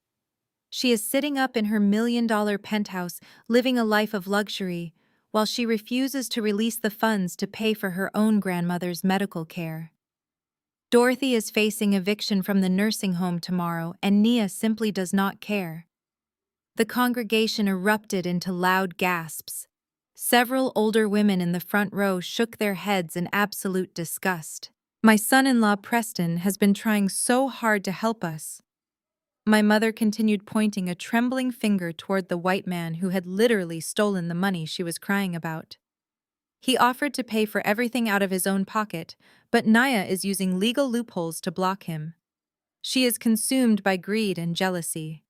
Speaker 1: She is sitting up in her $1 million penthouse, living a life of luxury, while she refuses to release the funds to pay for her own grandmother's medical care. Dorothy is facing eviction from the nursing home tomorrow, and Nia simply does not care. The congregation erupted into loud gasps. Several older women in the front row shook their heads in absolute disgust. My son-in-law Preston has been trying so hard to help us. My mother continued pointing a trembling finger toward the white man who had literally stolen the money she was crying about. He offered to pay for everything out of his own pocket, but Naya is using legal loopholes to block him. She is consumed by greed and jealousy.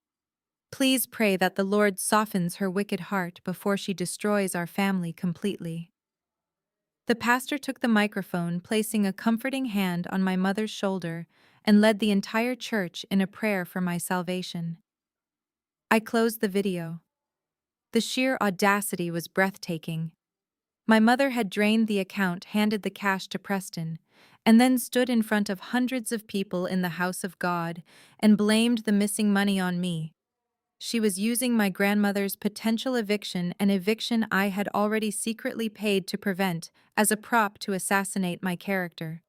Speaker 1: Please pray that the Lord softens her wicked heart before she destroys our family completely. The pastor took the microphone, placing a comforting hand on my mother's shoulder, and led the entire church in a prayer for my salvation. I closed the video. The sheer audacity was breathtaking. My mother had drained the account, handed the cash to Preston, and then stood in front of hundreds of people in the house of God and blamed the missing money on me. She was using my grandmother's potential eviction, an eviction I had already secretly paid to prevent, as a prop to assassinate my character.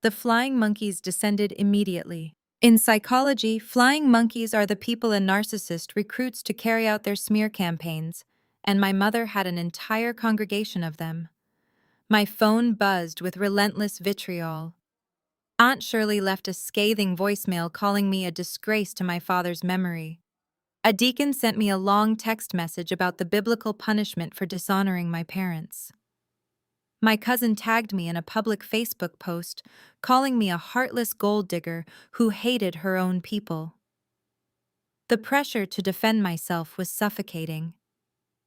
Speaker 1: The flying monkeys descended immediately. In psychology, flying monkeys are the people a narcissist recruits to carry out their smear campaigns, and my mother had an entire congregation of them. My phone buzzed with relentless vitriol. Aunt Shirley left a scathing voicemail calling me a disgrace to my father's memory. A deacon sent me a long text message about the biblical punishment for dishonoring my parents. My cousin tagged me in a public Facebook post, calling me a heartless gold digger who hated her own people. The pressure to defend myself was suffocating.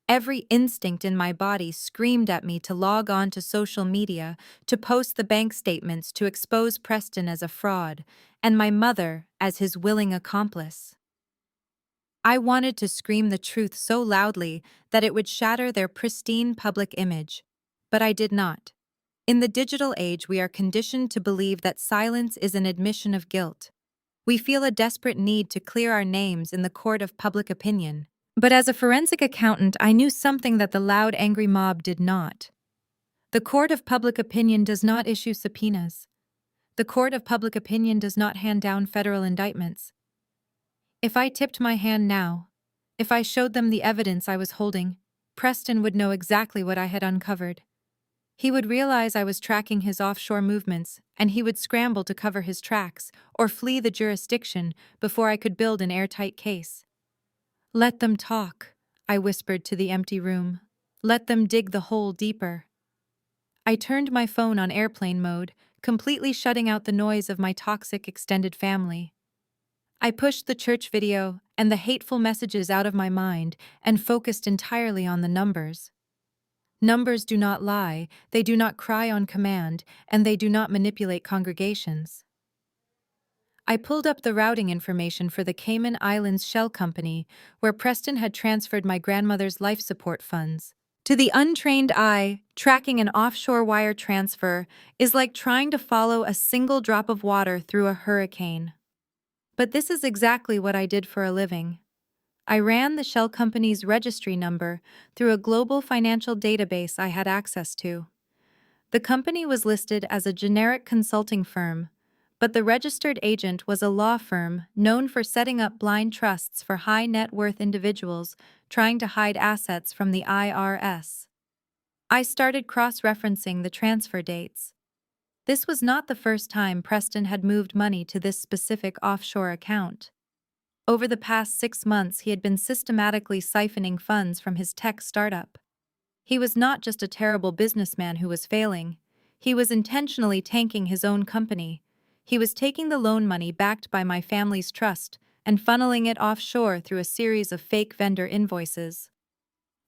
Speaker 1: Every instinct in my body screamed at me to log on to social media, to post the bank statements, to expose Preston as a fraud, and my mother as his willing accomplice. I wanted to scream the truth so loudly that it would shatter their pristine public image, but I did not. In the digital age, we are conditioned to believe that silence is an admission of guilt. We feel a desperate need to clear our names in the court of public opinion. But as a forensic accountant, I knew something that the loud, angry mob did not. The court of public opinion does not issue subpoenas. The court of public opinion does not hand down federal indictments. If I tipped my hand now, if I showed them the evidence I was holding, Preston would know exactly what I had uncovered. He would realize I was tracking his offshore movements, and he would scramble to cover his tracks or flee the jurisdiction before I could build an airtight case. Let them talk, I whispered to the empty room. Let them dig the hole deeper. I turned my phone on airplane mode, completely shutting out the noise of my toxic extended family. I pushed the church video and the hateful messages out of my mind and focused entirely on the numbers. Numbers do not lie, they do not cry on command, and they do not manipulate congregations. I pulled up the routing information for the Cayman Islands Shell Company, where Preston had transferred my grandmother's life support funds. To the untrained eye, tracking an offshore wire transfer is like trying to follow a single drop of water through a hurricane. But this is exactly what I did for a living. I ran the Shell Company's registry number through a global financial database I had access to. The company was listed as a generic consulting firm, but the registered agent was a law firm known for setting up blind trusts for high net worth individuals trying to hide assets from the IRS. I started cross-referencing the transfer dates. This was not the first time Preston had moved money to this specific offshore account. Over the past 6 months, he had been systematically siphoning funds from his tech startup. He was not just a terrible businessman who was failing. He was intentionally tanking his own company. He was taking the loan money backed by my family's trust and funneling it offshore through a series of fake vendor invoices.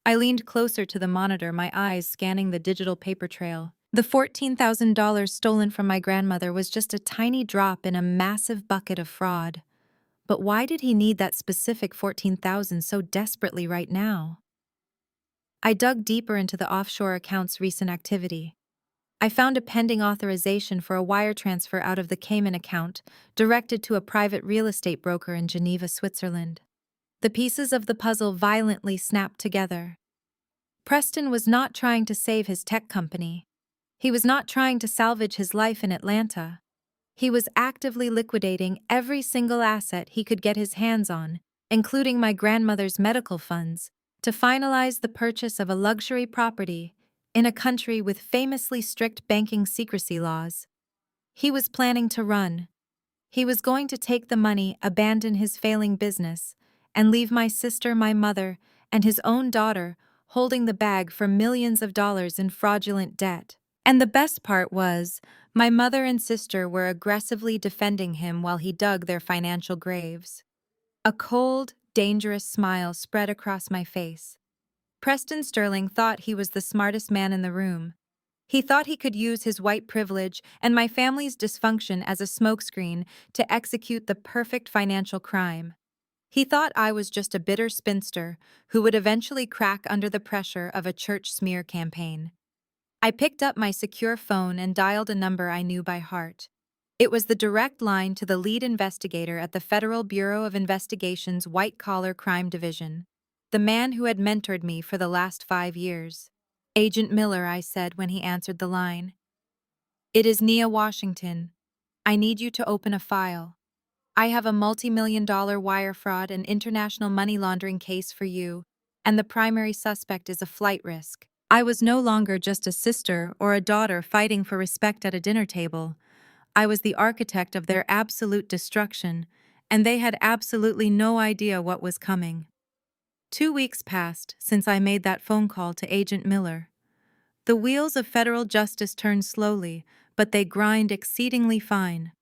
Speaker 1: I leaned closer to the monitor, my eyes scanning the digital paper trail. The $14,000 stolen from my grandmother was just a tiny drop in a massive bucket of fraud. But why did he need that specific $14,000 so desperately right now? I dug deeper into the offshore account's recent activity. I found a pending authorization for a wire transfer out of the Cayman account, directed to a private real estate broker in Geneva, Switzerland. The pieces of the puzzle violently snapped together. Preston was not trying to save his tech company. He was not trying to salvage his life in Atlanta. He was actively liquidating every single asset he could get his hands on, including my grandmother's medical funds, to finalize the purchase of a luxury property in a country with famously strict banking secrecy laws. He was planning to run. He was going to take the money, abandon his failing business, and leave my sister, my mother, and his own daughter holding the bag for millions of dollars in fraudulent debt. And the best part was, my mother and sister were aggressively defending him while he dug their financial graves. A cold, dangerous smile spread across my face. Preston Sterling thought he was the smartest man in the room. He thought he could use his white privilege and my family's dysfunction as a smokescreen to execute the perfect financial crime. He thought I was just a bitter spinster who would eventually crack under the pressure of a church smear campaign. I picked up my secure phone and dialed a number I knew by heart. It was the direct line to the lead investigator at the Federal Bureau of Investigation's White-Collar Crime Division, the man who had mentored me for the last 5 years. "Agent Miller," I said when he answered the line. "It is Nia Washington. I need you to open a file. I have a multi-million-dollar wire fraud and international money laundering case for you, and the primary suspect is a flight risk." I was no longer just a sister or a daughter fighting for respect at a dinner table. I was the architect of their absolute destruction, and they had absolutely no idea what was coming. 2 weeks passed since I made that phone call to Agent Miller. The wheels of federal justice turn slowly, but they grind exceedingly fine.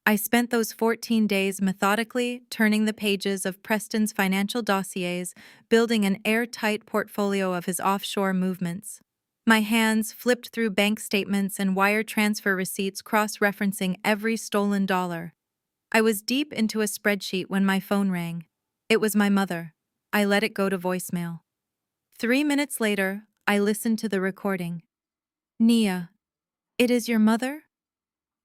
Speaker 1: I spent those 14 days methodically turning the pages of Preston's financial dossiers, building an airtight portfolio of his offshore movements. My hands flipped through bank statements and wire transfer receipts, cross-referencing every stolen dollar. I was deep into a spreadsheet when my phone rang. It was my mother. I let it go to voicemail. 3 minutes later, I listened to the recording. "Nia, it is your mother?"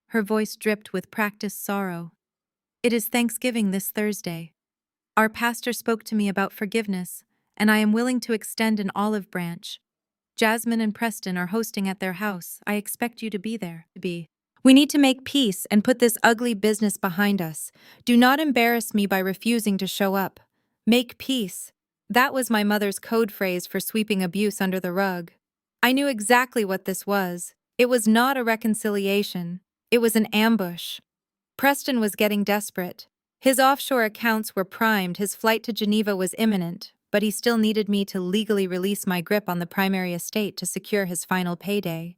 Speaker 1: Her voice dripped with practiced sorrow. "It is Thanksgiving this Thursday. Our pastor spoke to me about forgiveness, and I am willing to extend an olive branch. Jasmine and Preston are hosting at their house. I expect you to be there. We need to make peace and put this ugly business behind us. Do not embarrass me by refusing to show up. Make peace." That was my mother's code phrase for sweeping abuse under the rug. I knew exactly what this was. It was not a reconciliation. It was an ambush. Preston was getting desperate. His offshore accounts were primed, his flight to Geneva was imminent, but he still needed me to legally release my grip on the primary estate to secure his final payday.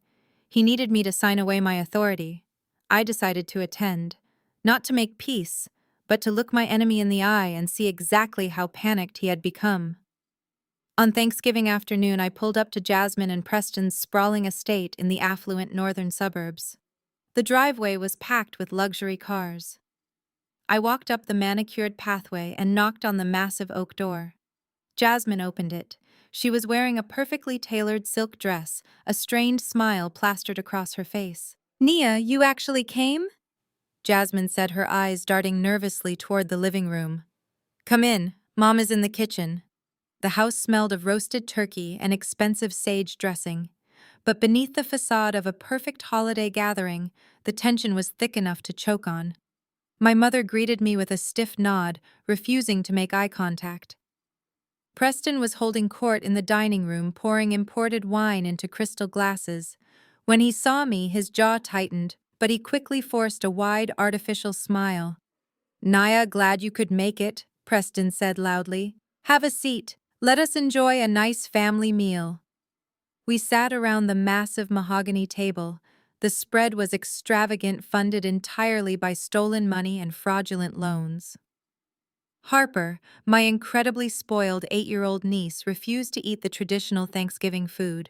Speaker 1: He needed me to sign away my authority. I decided to attend, not to make peace, but to look my enemy in the eye and see exactly how panicked he had become. On Thanksgiving afternoon, I pulled up to Jasmine and Preston's sprawling estate in the affluent northern suburbs. The driveway was packed with luxury cars. I walked up the manicured pathway and knocked on the massive oak door. Jasmine opened it. She was wearing a perfectly tailored silk dress, a strained smile plastered across her face. "Nia, you actually came?" Jasmine said, her eyes darting nervously toward the living room. "Come in. Mom is in the kitchen." The house smelled of roasted turkey and expensive sage dressing. But beneath the facade of a perfect holiday gathering, the tension was thick enough to choke on. My mother greeted me with a stiff nod, refusing to make eye contact. Preston was holding court in the dining room, pouring imported wine into crystal glasses. When he saw me, his jaw tightened, but he quickly forced a wide, artificial smile. "Nia, glad you could make it," Preston said loudly. "Have a seat. Let us enjoy a nice family meal." We sat around the massive mahogany table. The spread was extravagant, funded entirely by stolen money and fraudulent loans. Harper, my incredibly spoiled 8-year-old niece, refused to eat the traditional Thanksgiving food.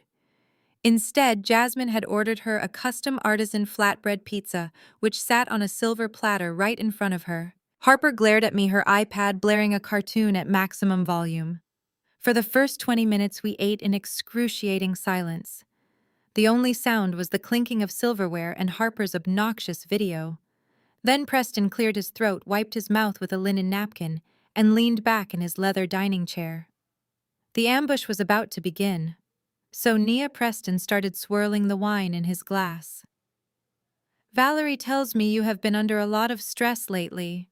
Speaker 1: Instead, Jasmine had ordered her a custom artisan flatbread pizza, which sat on a silver platter right in front of her. Harper glared at me, her iPad blaring a cartoon at maximum volume. For the first 20 minutes, we ate in excruciating silence. The only sound was the clinking of silverware and Harper's obnoxious video. Then Preston cleared his throat, wiped his mouth with a linen napkin, and leaned back in his leather dining chair. The ambush was about to begin, so Nia Preston started swirling the wine in his glass. "Valerie tells me you have been under a lot of stress lately.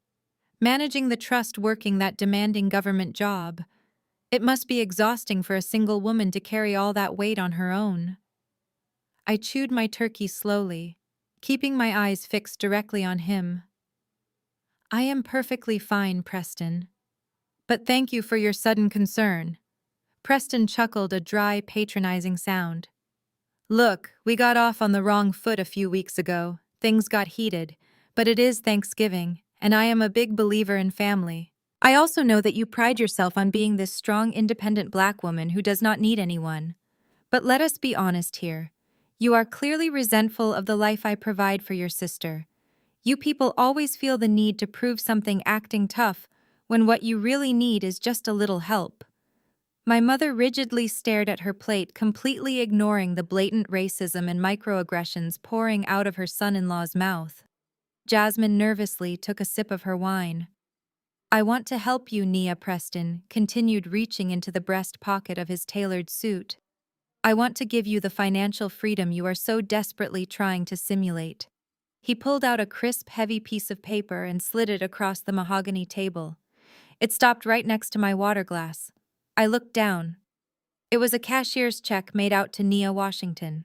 Speaker 1: Managing the trust, working that demanding government job. It must be exhausting for a single woman to carry all that weight on her own." I chewed my turkey slowly. keeping my eyes fixed directly on him. I am perfectly fine, Preston. But thank you for your sudden concern. Preston chuckled a dry, patronizing sound. Look, we got off on the wrong foot a few weeks ago. Things got heated, but it is Thanksgiving, and I am a big believer in family. I also know that you pride yourself on being this strong, independent black woman who does not need anyone. But let us be honest here. You are clearly resentful of the life I provide for your sister. You people always feel the need to prove something acting tough when what you really need is just a little help. My mother rigidly stared at her plate, completely ignoring the blatant racism and microaggressions pouring out of her son-in-law's mouth. Jasmine nervously took a sip of her wine. I want to help you, Nia. Preston continued, reaching into the breast pocket of his tailored suit. I want to give you the financial freedom you are so desperately trying to simulate. He pulled out a crisp, heavy piece of paper and slid it across the mahogany table. It stopped right next to my water glass. I looked down. It was a cashier's check made out to Nia Washington.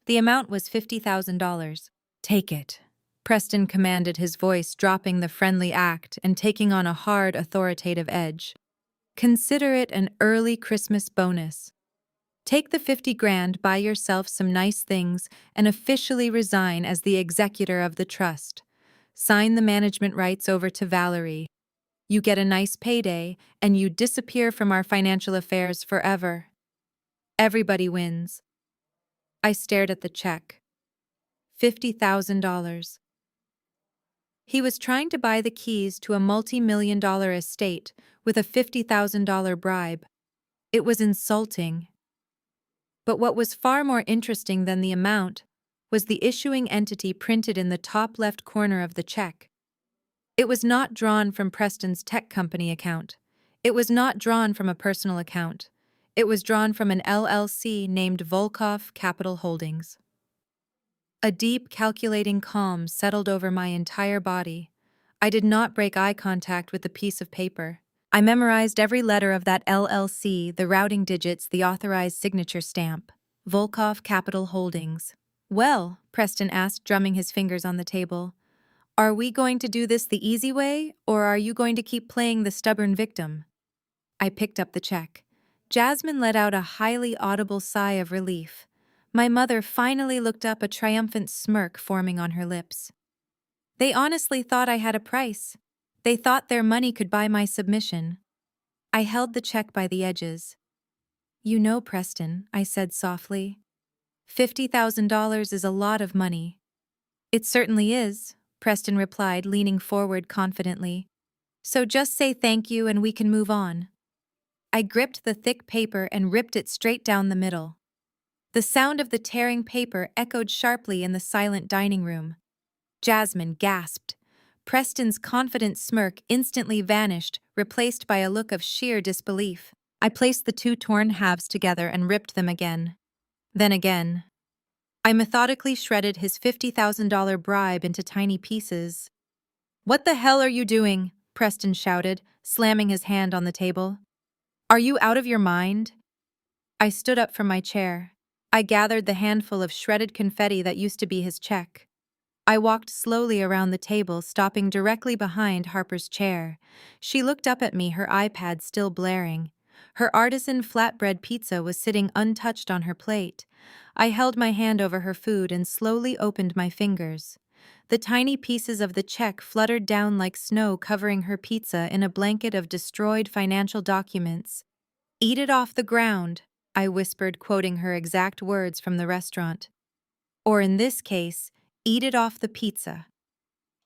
Speaker 1: The amount was $50,000. Take it, Preston commanded, his voice dropping the friendly act and taking on a hard, authoritative edge. Consider it an early Christmas bonus. Take the 50 grand, buy yourself some nice things, and officially resign as the executor of the trust. Sign the management rights over to Valerie. You get a nice payday, and you disappear from our financial affairs forever. Everybody wins. I stared at the check. $50,000. He was trying to buy the keys to a multi-million-dollar estate with a $50,000 bribe. It was insulting. But what was far more interesting than the amount was the issuing entity printed in the top left corner of the check. It was not drawn from Preston's tech company account. It was not drawn from a personal account. It was drawn from an LLC named Volkov Capital Holdings. A deep, calculating calm settled over my entire body. I did not break eye contact with the piece of paper. I memorized every letter of that LLC, the routing digits, the authorized signature stamp. Volkov Capital Holdings. Well, Preston asked, drumming his fingers on the table, are we going to do this the easy way, or are you going to keep playing the stubborn victim? I picked up the check. Jasmine let out a highly audible sigh of relief. My mother finally looked up, a triumphant smirk forming on her lips. They honestly thought I had a price. They thought their money could buy my submission. I held the check by the edges. You know, Preston, I said softly. $50,000 is a lot of money. It certainly is, Preston replied, leaning forward confidently. So just say thank you and we can move on. I gripped the thick paper and ripped it straight down the middle. The sound of the tearing paper echoed sharply in the silent dining room. Jasmine gasped. Preston's confident smirk instantly vanished, replaced by a look of sheer disbelief. I placed the two torn halves together and ripped them again. Then again. I methodically shredded his $50,000 bribe into tiny pieces. What the hell are you doing? Preston shouted, slamming his hand on the table. Are you out of your mind? I stood up from my chair. I gathered the handful of shredded confetti that used to be his check. I walked slowly around the table, stopping directly behind Harper's chair. She looked up at me, her iPad still blaring. Her artisan flatbread pizza was sitting untouched on her plate. I held my hand over her food and slowly opened my fingers. The tiny pieces of the check fluttered down like snow, covering her pizza in a blanket of destroyed financial documents. Eat it off the ground, I whispered, quoting her exact words from the restaurant. Or in this case, eat it off the pizza.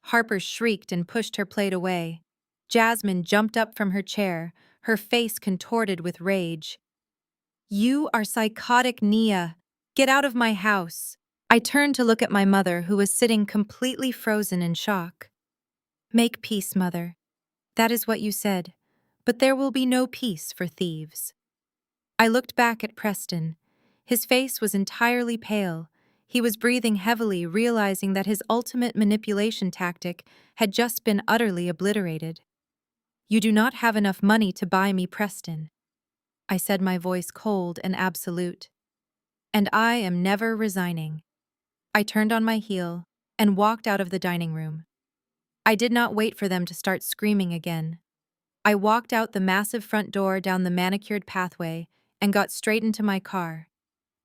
Speaker 1: Harper shrieked and pushed her plate away. Jasmine jumped up from her chair, her face contorted with rage. You are psychotic, Nia. Get out of my house. I turned to look at my mother, who was sitting completely frozen in shock. Make peace, Mother. That is what you said. But there will be no peace for thieves. I looked back at Preston. His face was entirely pale. He was breathing heavily, realizing that his ultimate manipulation tactic had just been utterly obliterated. You do not have enough money to buy me, Preston. I said, my voice cold and absolute. And I am never resigning. I turned on my heel, and walked out of the dining room. I did not wait for them to start screaming again. I walked out the massive front door down the manicured pathway and got straight into my car.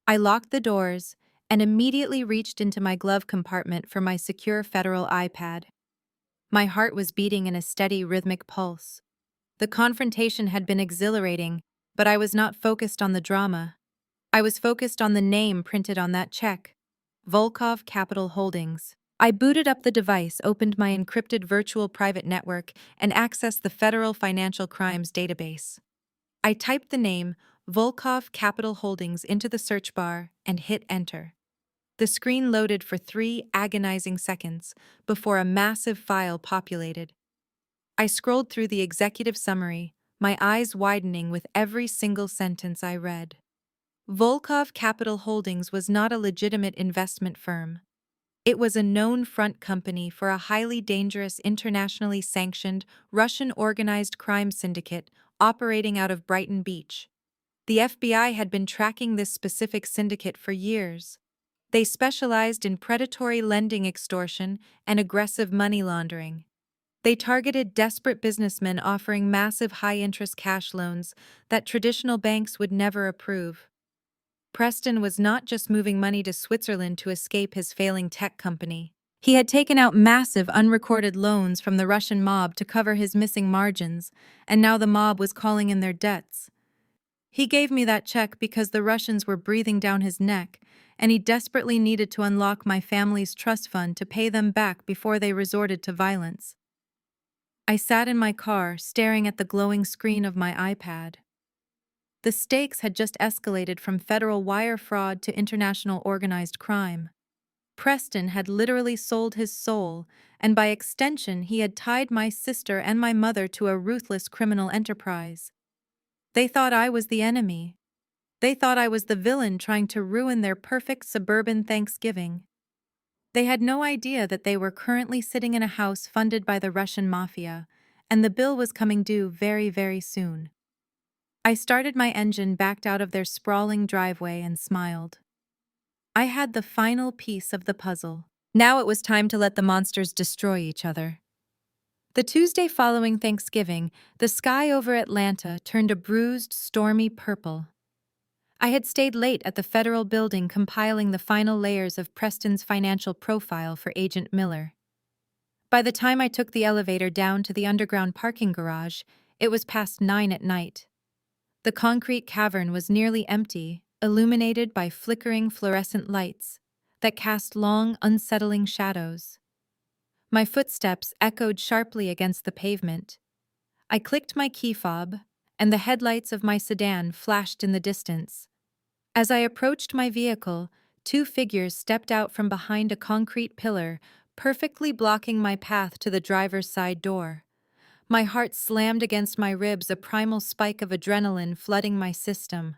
Speaker 1: I locked the doors and immediately reached into my glove compartment for my secure federal iPad. My heart was beating in a steady rhythmic pulse. The confrontation had been exhilarating, but I was not focused on the drama. I was focused on the name printed on that check. Volkov Capital Holdings. I booted up the device, opened my encrypted virtual private network, and accessed the Federal Financial Crimes database. I typed the name Volkov Capital Holdings into the search bar and hit enter. The screen loaded for 3 agonizing seconds before a massive file populated. I scrolled through the executive summary, my eyes widening with every single sentence I read. Volkov Capital Holdings was not a legitimate investment firm. It was a known front company for a highly dangerous internationally sanctioned Russian organized crime syndicate operating out of Brighton Beach. The FBI had been tracking this specific syndicate for years. They specialized in predatory lending extortion and aggressive money laundering. They targeted desperate businessmen offering massive high-interest cash loans that traditional banks would never approve. Preston was not just moving money to Switzerland to escape his failing tech company. He had taken out massive unrecorded loans from the Russian mob to cover his missing margins, and now the mob was calling in their debts. He gave me that check because the Russians were breathing down his neck, and he desperately needed to unlock my family's trust fund to pay them back before they resorted to violence. I sat in my car, staring at the glowing screen of my iPad. The stakes had just escalated from federal wire fraud to international organized crime. Preston had literally sold his soul, and by extension, he had tied my sister and my mother to a ruthless criminal enterprise. They thought I was the enemy. They thought I was the villain trying to ruin their perfect suburban Thanksgiving. They had no idea that they were currently sitting in a house funded by the Russian mafia, and the bill was coming due very, very soon. I started my engine, backed out of their sprawling driveway, and smiled. I had the final piece of the puzzle. Now it was time to let the monsters destroy each other. The Tuesday following Thanksgiving, the sky over Atlanta turned a bruised, stormy purple. I had stayed late at the federal building compiling the final layers of Preston's financial profile for Agent Miller. By the time I took the elevator down to the underground parking garage, it was past 9 at night. The concrete cavern was nearly empty, illuminated by flickering fluorescent lights that cast long, unsettling shadows. My footsteps echoed sharply against the pavement. I clicked my key fob, and the headlights of my sedan flashed in the distance. As I approached my vehicle, 2 figures stepped out from behind a concrete pillar, perfectly blocking my path to the driver's side door. My heart slammed against my ribs, a primal spike of adrenaline flooding my system.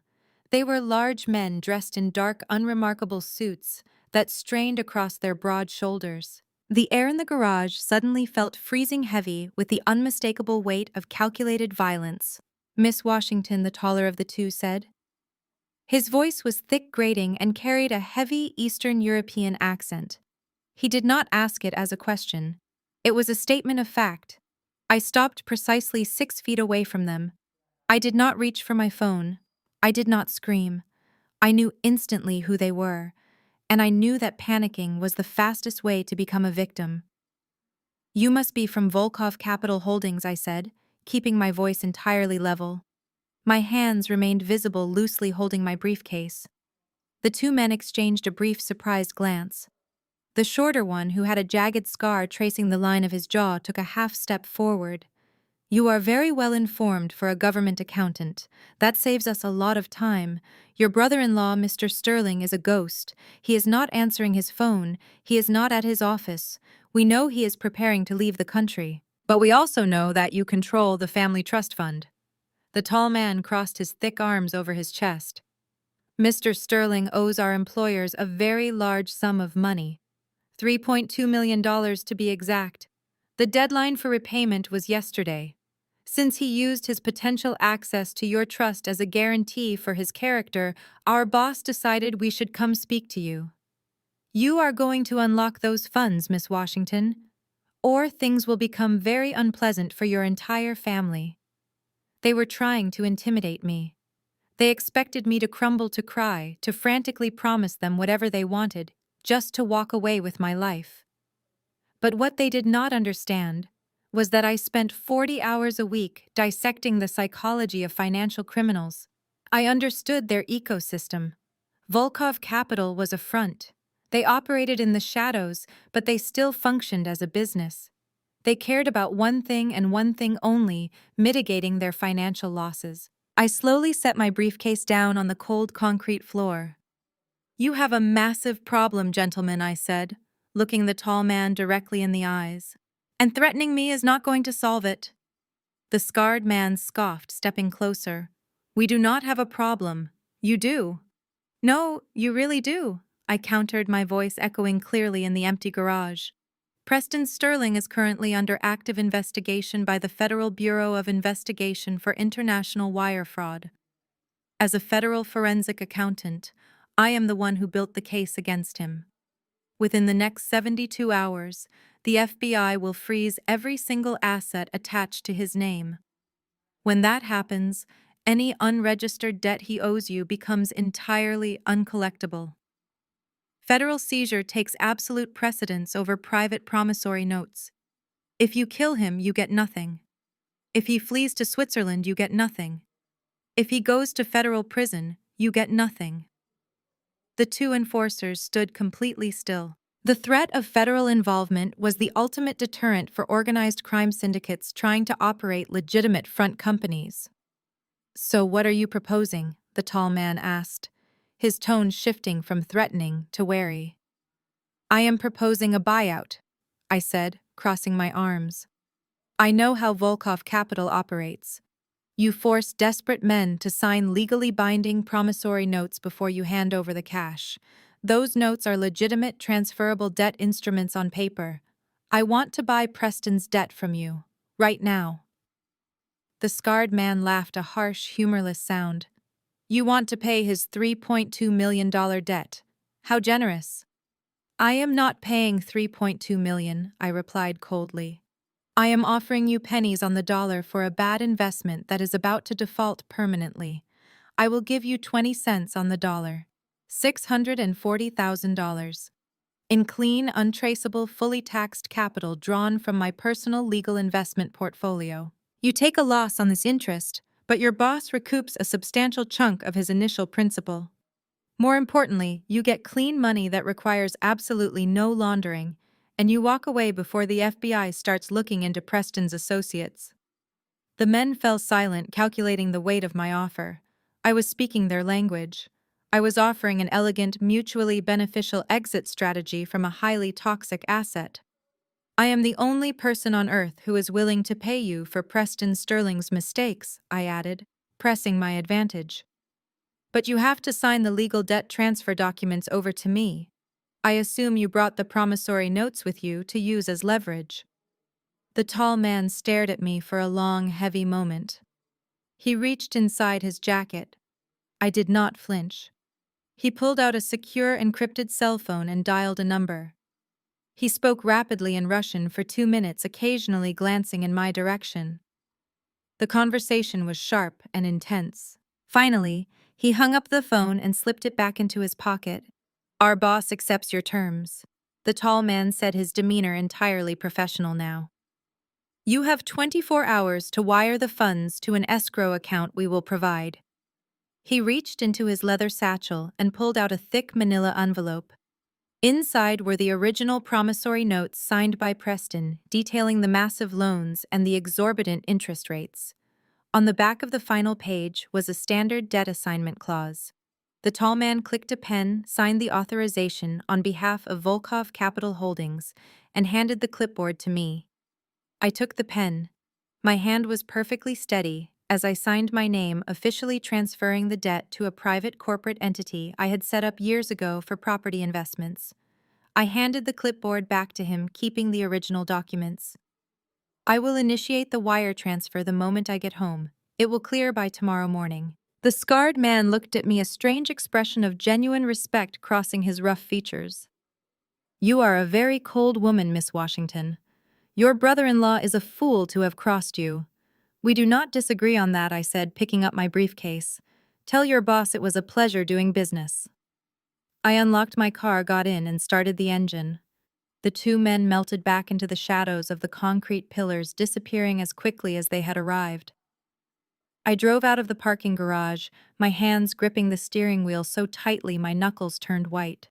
Speaker 1: They were large men dressed in dark, unremarkable suits that strained across their broad shoulders. The air in the garage suddenly felt freezing heavy with the unmistakable weight of calculated violence. "Miss Washington," the taller of the two said. His voice was thick, grating, and carried a heavy Eastern European accent. He did not ask it as a question. It was a statement of fact. I stopped precisely 6 feet away from them. I did not reach for my phone. I did not scream. I knew instantly who they were, and I knew that panicking was the fastest way to become a victim. "You must be from Volkov Capital Holdings," I said, keeping my voice entirely level. My hands remained visible, loosely holding my briefcase. The 2 men exchanged a brief, surprised glance. The shorter one, who had a jagged scar tracing the line of his jaw, took a half-step forward. "You are very well informed for a government accountant. That saves us a lot of time. Your brother-in-law, Mr. Sterling, is a ghost. He is not answering his phone. He is not at his office. We know he is preparing to leave the country. But we also know that you control the family trust fund." The tall man crossed his thick arms over his chest. "Mr. Sterling owes our employers a very large sum of money. $3.2 million to be exact. The deadline for repayment was yesterday. Since he used his potential access to your trust as a guarantee for his character, our boss decided we should come speak to you." You are going to unlock those funds, Miss Washington, or things will become very unpleasant for your entire family. They were trying to intimidate me. They expected me to crumble to cry, to frantically promise them whatever they wanted, just to walk away with my life. But what they did not understand was that I spent 40 hours a week dissecting the psychology of financial criminals. I understood their ecosystem. Volkov Capital was a front. They operated in the shadows, but they still functioned as a business. They cared about one thing and one thing only, mitigating their financial losses. I slowly set my briefcase down on the cold concrete floor. "You have a massive problem, gentlemen," I said, looking the tall man directly in the eyes. "And threatening me is not going to solve it." The scarred man scoffed, stepping closer. "We do not have a problem. You do." "No, you really do," I countered, my voice echoing clearly in the empty garage. "Preston Sterling is currently under active investigation by the Federal Bureau of Investigation for International Wire Fraud. As a federal forensic accountant, I am the one who built the case against him. Within the next 72 hours, the FBI will freeze every single asset attached to his name. When that happens, any unregistered debt he owes you becomes entirely uncollectible. Federal seizure takes absolute precedence over private promissory notes. If you kill him, you get nothing. If he flees to Switzerland, you get nothing. If he goes to federal prison, you get nothing." The two enforcers stood completely still. The threat of federal involvement was the ultimate deterrent for organized crime syndicates trying to operate legitimate front companies. "So what are you proposing?" the tall man asked, his tone shifting from threatening to wary. "I am proposing a buyout," I said, crossing my arms. "I know how Volkov Capital operates. You force desperate men to sign legally binding promissory notes before you hand over the cash. Those notes are legitimate transferable debt instruments on paper. I want to buy Preston's debt from you, right now." The scarred man laughed, a harsh, humorless sound. "You want to pay his $3.2 million debt. How generous." "I am not paying $3.2 million," I replied coldly. "I am offering you pennies on the dollar for a bad investment that is about to default permanently. I will give you 20 cents on the dollar. $640,000. In clean, untraceable, fully taxed capital drawn from my personal legal investment portfolio. You take a loss on this interest, but your boss recoups a substantial chunk of his initial principal. More importantly, you get clean money that requires absolutely no laundering, and you walk away before the FBI starts looking into Preston's associates." The men fell silent, calculating the weight of my offer. I was speaking their language. I was offering an elegant, mutually beneficial exit strategy from a highly toxic asset. "I am the only person on earth who is willing to pay you for Preston Sterling's mistakes," I added, pressing my advantage. "But you have to sign the legal debt transfer documents over to me. I assume you brought the promissory notes with you to use as leverage." The tall man stared at me for a long, heavy moment. He reached inside his jacket. I did not flinch. He pulled out a secure, encrypted cell phone and dialed a number. He spoke rapidly in Russian for 2 minutes, occasionally glancing in my direction. The conversation was sharp and intense. Finally, he hung up the phone and slipped it back into his pocket. "Our boss accepts your terms," the tall man said, his demeanor entirely professional now. "You have 24 hours to wire the funds to an escrow account we will provide." He reached into his leather satchel and pulled out a thick manila envelope. Inside were the original promissory notes signed by Preston, detailing the massive loans and the exorbitant interest rates. On the back of the final page was a standard debt assignment clause. The tall man clicked a pen, signed the authorization on behalf of Volkov Capital Holdings, and handed the clipboard to me. I took the pen. My hand was perfectly steady as I signed my name, officially transferring the debt to a private corporate entity I had set up years ago for property investments. I handed the clipboard back to him, keeping the original documents. "I will initiate the wire transfer the moment I get home. It will clear by tomorrow morning." The scarred man looked at me, a strange expression of genuine respect crossing his rough features. You are a very cold woman, Miss Washington. Your brother-in-law is a fool to have crossed you. We do not disagree on that, I said, picking up my briefcase. Tell your boss it was a pleasure doing business. I unlocked my car, got in, and started the engine. The two men melted back into the shadows of the concrete pillars, disappearing as quickly as they had arrived. I drove out of the parking garage, my hands gripping the steering wheel so tightly my knuckles turned white.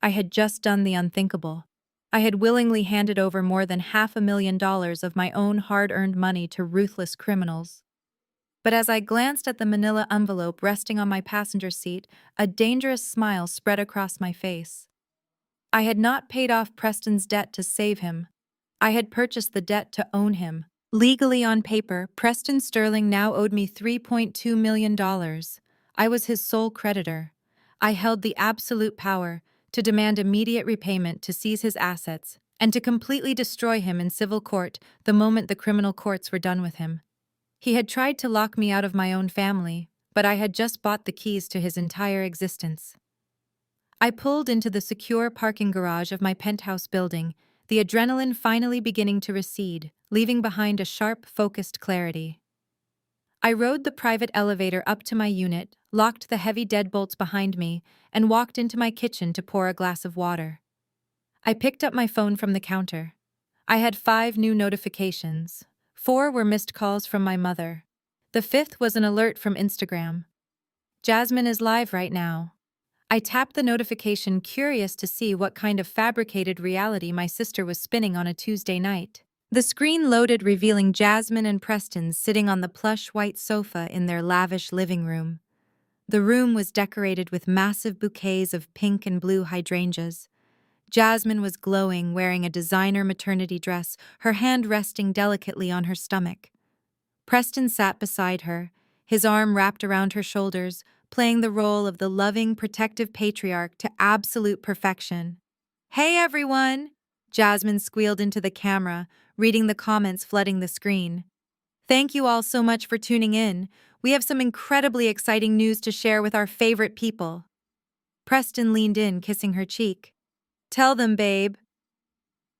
Speaker 1: I had just done the unthinkable. I had willingly handed over more than $500,000 of my own hard-earned money to ruthless criminals. But as I glanced at the manila envelope resting on my passenger seat, a dangerous smile spread across my face. I had not paid off Preston's debt to save him. I had purchased the debt to own him. Legally on paper, Preston Sterling now owed me $3.2 million. I was his sole creditor. I held the absolute power to demand immediate repayment, to seize his assets, and to completely destroy him in civil court the moment the criminal courts were done with him. He had tried to lock me out of my own family, but I had just bought the keys to his entire existence. I pulled into the secure parking garage of my penthouse building, the adrenaline finally beginning to recede, leaving behind a sharp, focused clarity. I rode the private elevator up to my unit, locked the heavy deadbolts behind me, and walked into my kitchen to pour a glass of water. I picked up my phone from the counter. I had 5 new notifications. 4 were missed calls from my mother. The 5th was an alert from Instagram. Jasmine is live right now. I tapped the notification, curious to see what kind of fabricated reality my sister was spinning on a Tuesday night. The screen loaded, revealing Jasmine and Preston sitting on the plush white sofa in their lavish living room. The room was decorated with massive bouquets of pink and blue hydrangeas. Jasmine was glowing, wearing a designer maternity dress, her hand resting delicately on her stomach. Preston sat beside her, his arm wrapped around her shoulders, playing the role of the loving, protective patriarch to absolute perfection. "Hey, everyone!" Jasmine squealed into the camera, reading the comments flooding the screen. "Thank you all so much for tuning in. We have some incredibly exciting news to share with our favorite people." Preston leaned in, kissing her cheek. "Tell them, babe."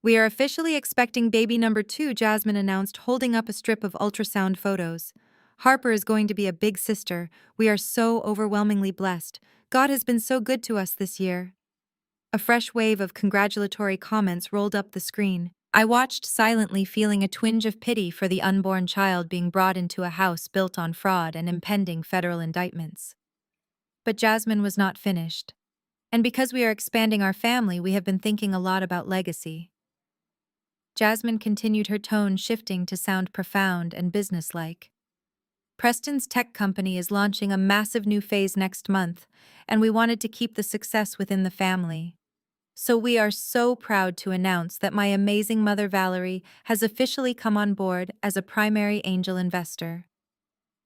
Speaker 1: "We are officially expecting baby number 2, Jasmine announced, holding up a strip of ultrasound photos. "Harper is going to be a big sister. We are so overwhelmingly blessed. God has been so good to us this year." A fresh wave of congratulatory comments rolled up the screen. I watched silently, feeling a twinge of pity for the unborn child being brought into a house built on fraud and impending federal indictments. But Jasmine was not finished. "And because we are expanding our family, we have been thinking a lot about legacy." Jasmine continued, her tone shifting to sound profound and businesslike. "Preston's tech company is launching a massive new phase next month, and we wanted to keep the success within the family. So we are so proud to announce that my amazing mother Valerie has officially come on board as a primary angel investor."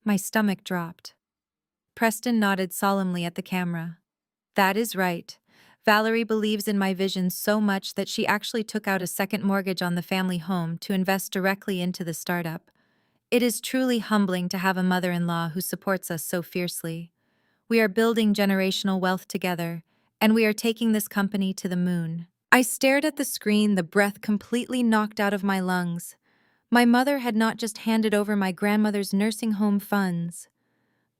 Speaker 1: My stomach dropped. Preston nodded solemnly at the camera. "That is right. Valerie believes in my vision so much that she actually took out a second mortgage on the family home to invest directly into the startup. It is truly humbling to have a mother-in-law who supports us so fiercely. We are building generational wealth together, and we are taking this company to the moon." I stared at the screen, the breath completely knocked out of my lungs. My mother had not just handed over my grandmother's nursing home funds.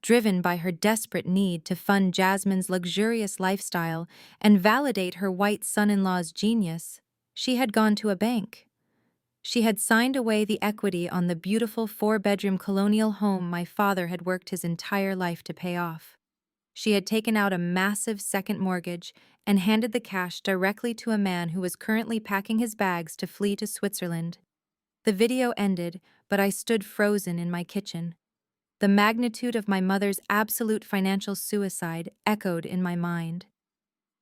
Speaker 1: Driven by her desperate need to fund Jasmine's luxurious lifestyle and validate her white son-in-law's genius, she had gone to a bank. She had signed away the equity on the beautiful 4-bedroom colonial home my father had worked his entire life to pay off. She had taken out a massive second mortgage and handed the cash directly to a man who was currently packing his bags to flee to Switzerland. The video ended, but I stood frozen in my kitchen. The magnitude of my mother's absolute financial suicide echoed in my mind.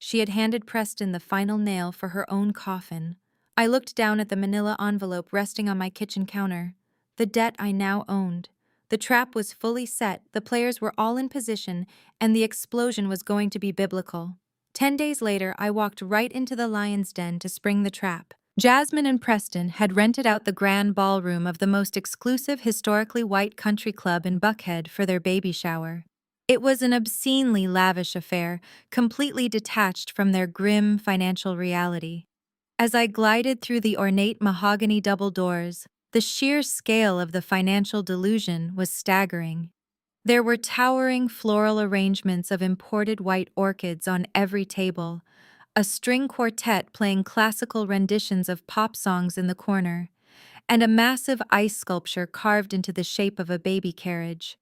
Speaker 1: She had handed Preston the final nail for her own coffin. I looked down at the manila envelope resting on my kitchen counter. The debt I now owned. The trap was fully set, the players were all in position, and the explosion was going to be biblical. 10 days later, I walked right into the lion's den to spring the trap. Jasmine and Preston had rented out the grand ballroom of the most exclusive historically white country club in Buckhead for their baby shower. It was an obscenely lavish affair, completely detached from their grim financial reality. As I glided through the ornate mahogany double doors, the sheer scale of the financial delusion was staggering. There were towering floral arrangements of imported white orchids on every table, a string quartet playing classical renditions of pop songs in the corner, and a massive ice sculpture carved into the shape of a baby carriage.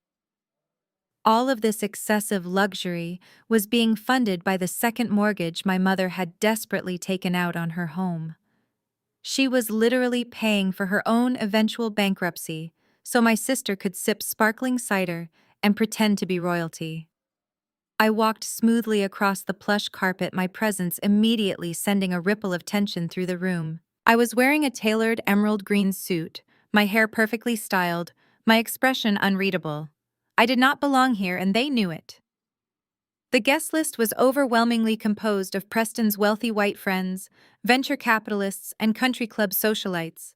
Speaker 1: All of this excessive luxury was being funded by the second mortgage my mother had desperately taken out on her home. She was literally paying for her own eventual bankruptcy so my sister could sip sparkling cider and pretend to be royalty. I walked smoothly across the plush carpet, my presence immediately sending a ripple of tension through the room. I was wearing a tailored emerald green suit, my hair perfectly styled, my expression unreadable. I did not belong here and they knew it. The guest list was overwhelmingly composed of Preston's wealthy white friends, venture capitalists, and country club socialites.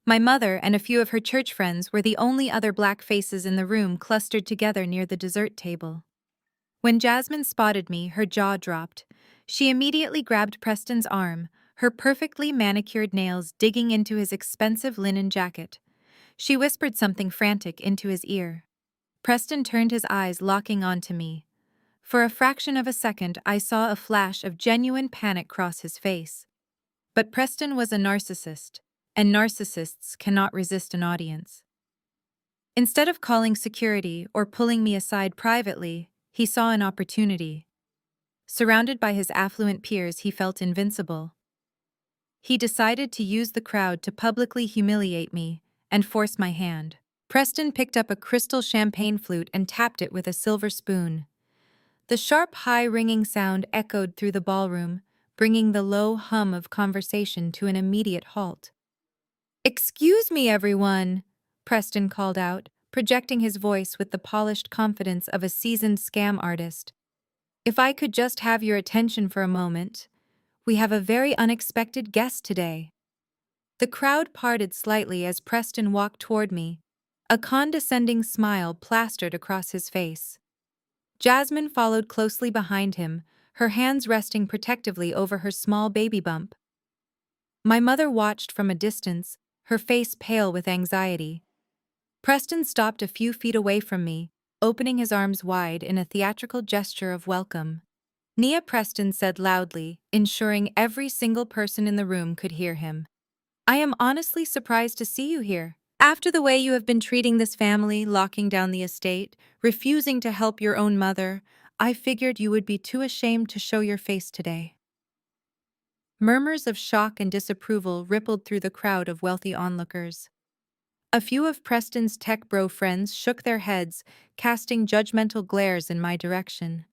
Speaker 1: My mother and a few of her church friends were the only other black faces in the room, clustered together near the dessert table. When Jasmine spotted me, her jaw dropped. She immediately grabbed Preston's arm, her perfectly manicured nails digging into his expensive linen jacket. She whispered something frantic into his ear. Preston turned his eyes, locking onto me. For a fraction of a second, I saw a flash of genuine panic cross his face. But Preston was a narcissist, and narcissists cannot resist an audience. Instead of calling security or pulling me aside privately, he saw an opportunity. Surrounded by his affluent peers, he felt invincible. He decided to use the crowd to publicly humiliate me and force my hand. Preston picked up a crystal champagne flute and tapped it with a silver spoon. The sharp, high-ringing sound echoed through the ballroom, bringing the low hum of conversation to an immediate halt. "Excuse me, everyone," Preston called out, projecting his voice with the polished confidence of a seasoned scam artist. "If I could just have your attention for a moment. We have a very unexpected guest today." The crowd parted slightly as Preston walked toward me, a condescending smile plastered across his face. Jasmine followed closely behind him, her hands resting protectively over her small baby bump. My mother watched from a distance, her face pale with anxiety. Preston stopped a few feet away from me, opening his arms wide in a theatrical gesture of welcome. "Nia," Preston said loudly, ensuring every single person in the room could hear him. "I am honestly surprised to see you here. After the way you have been treating this family, locking down the estate, refusing to help your own mother, I figured you would be too ashamed to show your face today." Murmurs of shock and disapproval rippled through the crowd of wealthy onlookers. A few of Preston's tech bro friends shook their heads, casting judgmental glares in my direction.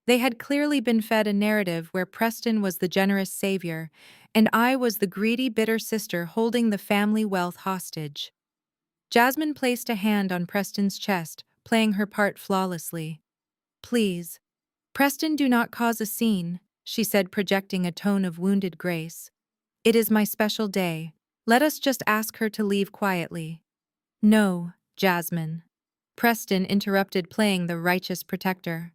Speaker 1: They had clearly been fed a narrative where Preston was the generous savior, and I was the greedy, bitter sister holding the family wealth hostage. Jasmine placed a hand on Preston's chest, playing her part flawlessly. "Please, Preston, do not cause a scene," she said, projecting a tone of wounded grace. "It is my special day. Let us just ask her to leave quietly." "No, Jasmine," Preston interrupted, playing the righteous protector.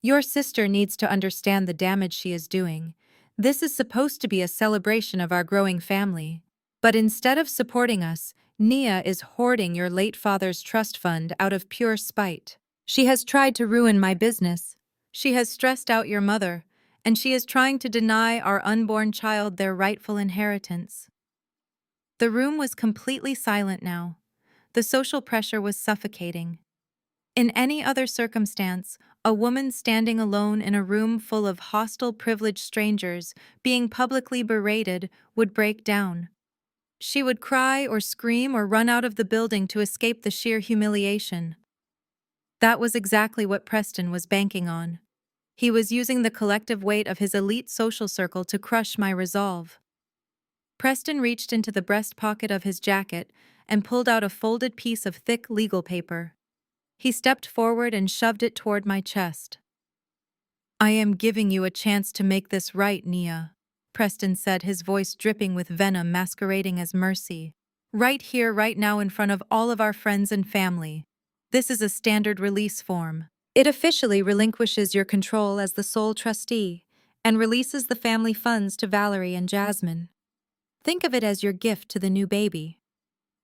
Speaker 1: "Your sister needs to understand the damage she is doing. This is supposed to be a celebration of our growing family. But instead of supporting us, Nia is hoarding your late father's trust fund out of pure spite. She has tried to ruin my business. She has stressed out your mother, and she is trying to deny our unborn child their rightful inheritance." The room was completely silent now. The social pressure was suffocating. In any other circumstance, a woman standing alone in a room full of hostile, privileged strangers being publicly berated would break down. She would cry or scream or run out of the building to escape the sheer humiliation. That was exactly what Preston was banking on. He was using the collective weight of his elite social circle to crush my resolve. Preston reached into the breast pocket of his jacket and pulled out a folded piece of thick legal paper. He stepped forward and shoved it toward my chest. "I am giving you a chance to make this right, Nia," Preston said, his voice dripping with venom masquerading as mercy. "Right here, right now, in front of all of our friends and family. This is a standard release form. It officially relinquishes your control as the sole trustee, and releases the family funds to Valerie and Jasmine. Think of it as your gift to the new baby.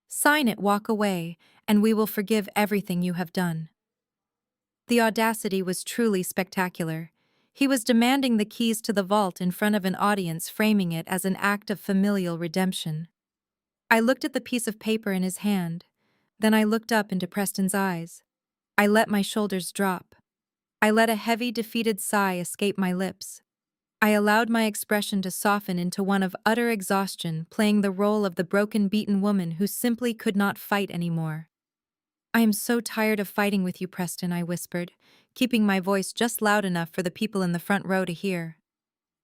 Speaker 1: Sign it, walk away, and we will forgive everything you have done. The audacity was truly spectacular. He was demanding the keys to the vault in front of an audience, framing it as an act of familial redemption. I looked at the piece of paper in his hand. Then I looked up into Preston's eyes. I let my shoulders drop. I let a heavy, defeated sigh escape my lips. I allowed my expression to soften into one of utter exhaustion, playing the role of the broken, beaten woman who simply could not fight anymore. "I am so tired of fighting with you, Preston," I whispered, keeping my voice just loud enough for the people in the front row to hear.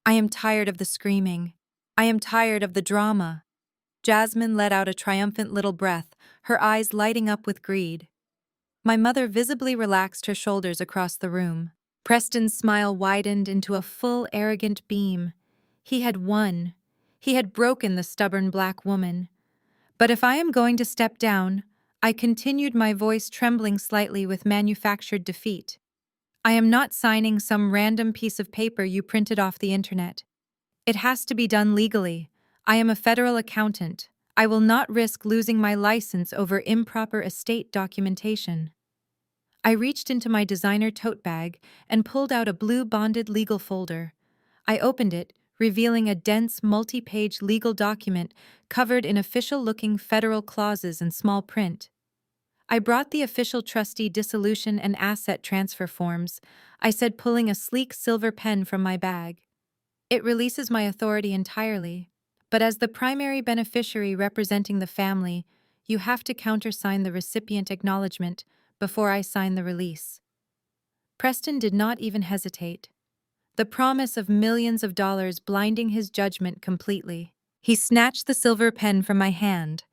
Speaker 1: "I am tired of the screaming. I am tired of the drama." Jasmine let out a triumphant little breath, her eyes lighting up with greed. My mother visibly relaxed her shoulders across the room. Preston's smile widened into a full, arrogant beam. He had won. He had broken the stubborn black woman. "But if I am going to step down," I continued, my voice trembling slightly with manufactured defeat, "I am not signing some random piece of paper you printed off the internet. It has to be done legally. I am a federal accountant. I will not risk losing my license over improper estate documentation." I reached into my designer tote bag and pulled out a blue bonded legal folder. I opened it, revealing a dense, multi-page legal document covered in official-looking federal clauses in small print. I brought the official trustee dissolution and asset transfer forms, I said, pulling a sleek silver pen from my bag. "It releases my authority entirely, but as the primary beneficiary representing the family, you have to countersign the recipient acknowledgement before I sign the release." Preston did not even hesitate, the promise of millions of dollars blinding his judgment completely. He snatched the silver pen from my hand.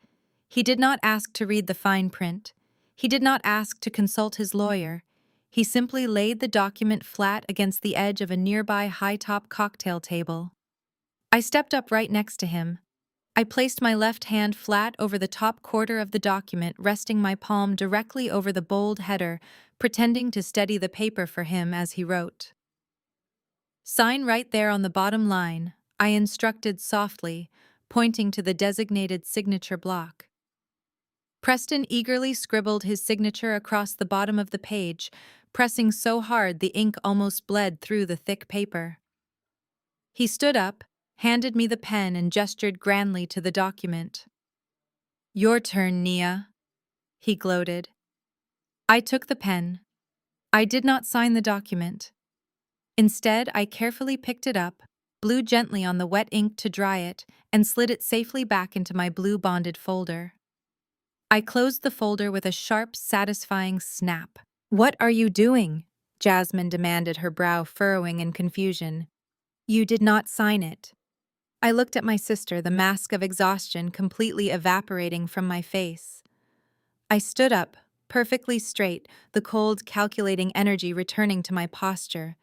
Speaker 1: He did not ask to read the fine print. He did not ask to consult his lawyer. He simply laid the document flat against the edge of a nearby high-top cocktail table. I stepped up right next to him. I placed my left hand flat over the top quarter of the document, resting my palm directly over the bold header, pretending to steady the paper for him as he wrote. "Sign right there on the bottom line," I instructed softly, pointing to the designated signature block. Preston eagerly scribbled his signature across the bottom of the page, pressing so hard the ink almost bled through the thick paper. He stood up, handed me the pen, and gestured grandly to the document. "Your turn, Nia," he gloated. I took the pen. I did not sign the document. Instead, I carefully picked it up, blew gently on the wet ink to dry it, and slid it safely back into my blue bonded folder. I closed the folder with a sharp, satisfying snap. "What are you doing?" Jasmine demanded, her brow furrowing in confusion. "You did not sign it." I looked at my sister, the mask of exhaustion completely evaporating from my face. I stood up, perfectly straight, the cold, calculating energy returning to my posture.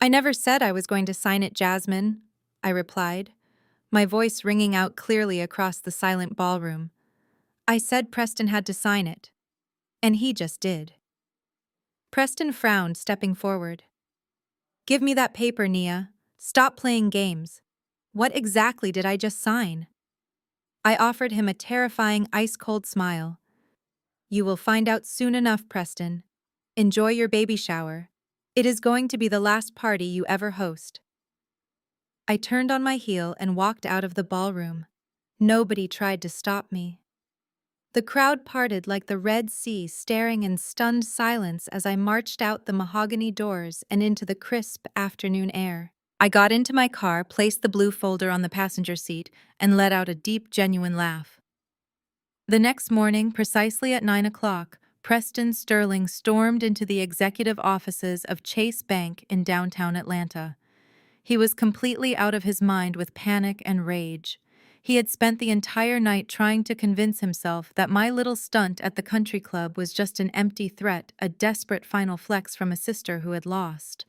Speaker 1: "I never said I was going to sign it, Jasmine," I replied, my voice ringing out clearly across the silent ballroom. "I said Preston had to sign it. And he just did." Preston frowned, stepping forward. "Give me that paper, Nia. Stop playing games. What exactly did I just sign?" I offered him a terrifying, ice-cold smile. "You will find out soon enough, Preston. Enjoy your baby shower. It is going to be the last party you ever host." I turned on my heel and walked out of the ballroom. Nobody tried to stop me. The crowd parted like the Red Sea, staring in stunned silence as I marched out the mahogany doors and into the crisp afternoon air. I got into my car, placed the blue folder on the passenger seat, and let out a deep, genuine laugh. The next morning, precisely at 9 o'clock, Preston Sterling stormed into the executive offices of Chase Bank in downtown Atlanta. He was completely out of his mind with panic and rage. He had spent the entire night trying to convince himself that my little stunt at the country club was just an empty threat, a desperate final flex from a sister who had lost.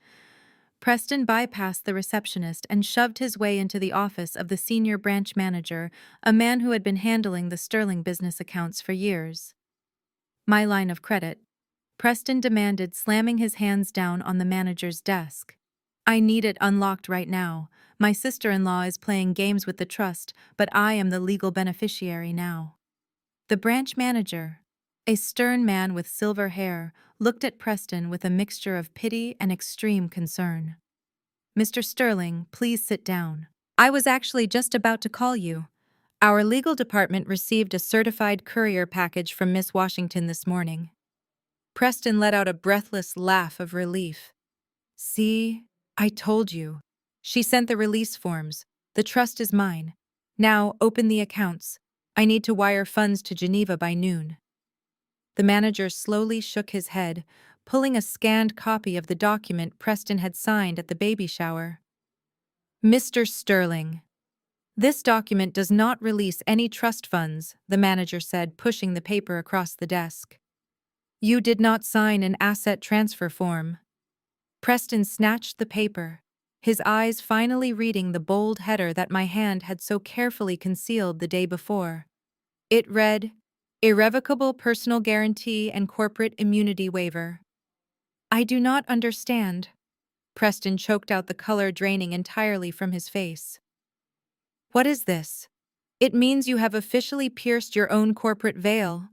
Speaker 1: Preston bypassed the receptionist and shoved his way into the office of the senior branch manager, a man who had been handling the Sterling business accounts for years. "My line of credit," Preston demanded, slamming his hands down on the manager's desk. I need it unlocked right now. My sister-in-law is playing games with the trust, but I am the legal beneficiary now. The branch manager, a stern man with silver hair, looked at Preston with a mixture of pity and extreme concern. Mr. Sterling, please sit down. I was actually just about to call you. Our legal department received a certified courier package from Miss Washington this morning. Preston let out a breathless laugh of relief. See, I told you. She sent the release forms. The trust is mine. Now, open the accounts. I need to wire funds to Geneva by noon. The manager slowly shook his head, pulling a scanned copy of the document Preston had signed at the baby shower. Mr. Sterling, this document does not release any trust funds, the manager said, pushing the paper across the desk. You did not sign an asset transfer form. Preston snatched the paper, his eyes finally reading the bold header that my hand had so carefully concealed the day before. It read, Irrevocable Personal Guarantee and Corporate Immunity Waiver. I do not understand. Preston choked out, the color draining entirely from his face. What is this? It means you have officially pierced your own corporate veil,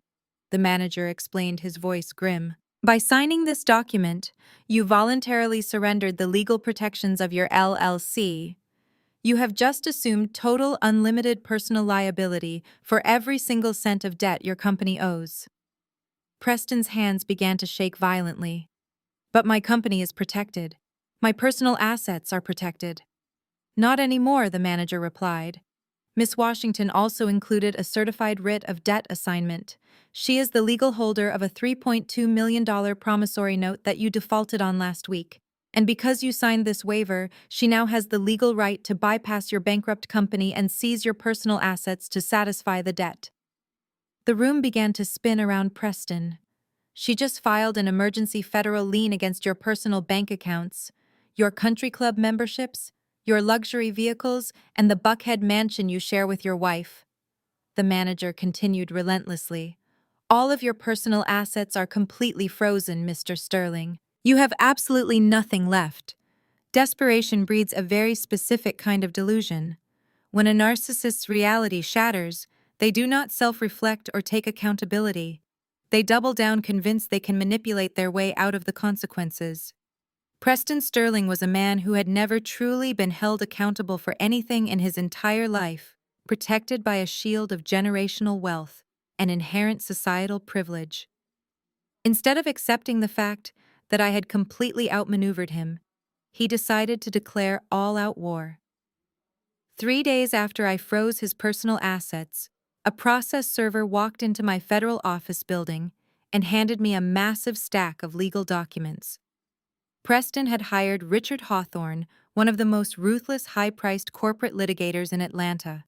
Speaker 1: the manager explained, his voice grim. By signing this document, you voluntarily surrendered the legal protections of your LLC. You have just assumed total unlimited personal liability for every single cent of debt your company owes. Preston's hands began to shake violently. But my company is protected. My personal assets are protected. Not anymore, the manager replied. Miss Washington also included a certified writ of debt assignment. She is the legal holder of a $3.2 million promissory note that you defaulted on last week. And because you signed this waiver, she now has the legal right to bypass your bankrupt company and seize your personal assets to satisfy the debt. The room began to spin around Preston. She just filed an emergency federal lien against your personal bank accounts, your country club memberships, your luxury vehicles, and the Buckhead mansion you share with your wife. The manager continued relentlessly. All of your personal assets are completely frozen, Mr. Sterling. You have absolutely nothing left. Desperation breeds a very specific kind of delusion. When a narcissist's reality shatters, they do not self-reflect or take accountability. They double down, convinced they can manipulate their way out of the consequences. Preston Sterling was a man who had never truly been held accountable for anything in his entire life, protected by a shield of generational wealth and inherent societal privilege. Instead of accepting the fact that I had completely outmaneuvered him, he decided to declare all-out war. 3 days after I froze his personal assets, a process server walked into my federal office building and handed me a massive stack of legal documents. Preston had hired Richard Hawthorne, one of the most ruthless, high-priced corporate litigators in Atlanta.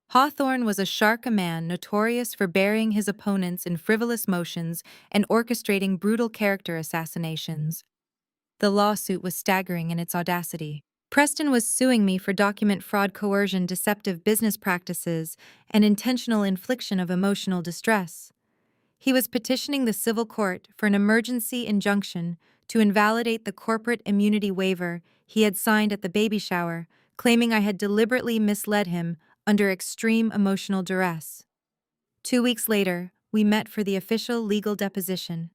Speaker 1: Hawthorne was a shark, a man notorious for burying his opponents in frivolous motions and orchestrating brutal character assassinations. The lawsuit was staggering in its audacity. Preston was suing me for document fraud, coercion, deceptive business practices, and intentional infliction of emotional distress. He was petitioning the civil court for an emergency injunction to invalidate the corporate immunity waiver he had signed at the baby shower, claiming I had deliberately misled him under extreme emotional duress. 2 weeks later, we met for the official legal deposition.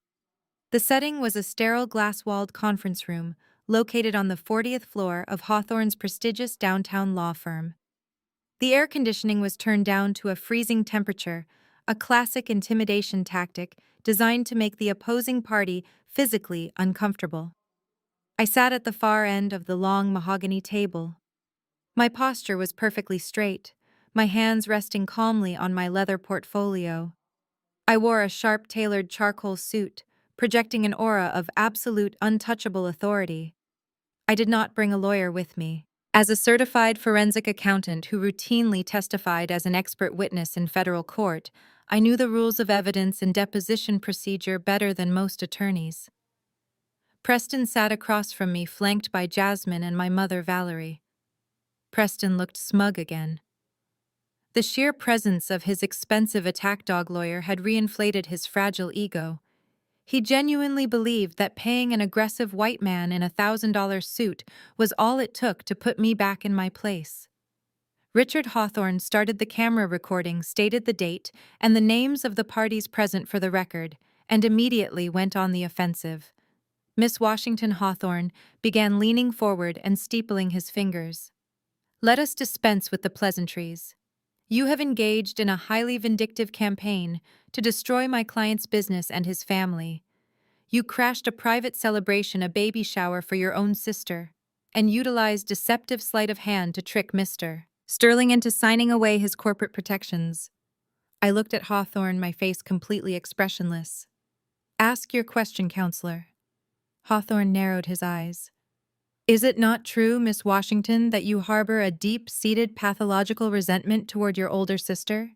Speaker 1: The setting was a sterile glass-walled conference room located on the 40th floor of Hawthorne's prestigious downtown law firm. The air conditioning was turned down to a freezing temperature, a classic intimidation tactic designed to make the opposing party physically uncomfortable. I sat at the far end of the long mahogany table. My posture was perfectly straight, my hands resting calmly on my leather portfolio. I wore a sharp-tailored charcoal suit, projecting an aura of absolute untouchable authority. I did not bring a lawyer with me. As a certified forensic accountant who routinely testified as an expert witness in federal court, I knew the rules of evidence and deposition procedure better than most attorneys. Preston sat across from me, flanked by Jasmine and my mother, Valerie. Preston looked smug again. The sheer presence of his expensive attack dog lawyer had reinflated his fragile ego. He genuinely believed that paying an aggressive white man in $1,000 suit was all it took to put me back in my place. Richard Hawthorne started the camera recording, stated the date, and the names of the parties present for the record, and immediately went on the offensive. Miss Washington Hawthorne began leaning forward and steepling his fingers. Let us dispense with the pleasantries. You have engaged in a highly vindictive campaign to destroy my client's business and his family. You crashed a private celebration, a baby shower for your own sister, and utilized deceptive sleight of hand to trick Mr. Sterling into signing away his corporate protections. I looked at Hawthorne, my face completely expressionless. Ask your question, counselor. Hawthorne narrowed his eyes. Is it not true, Miss Washington, that you harbor a deep-seated pathological resentment toward your older sister?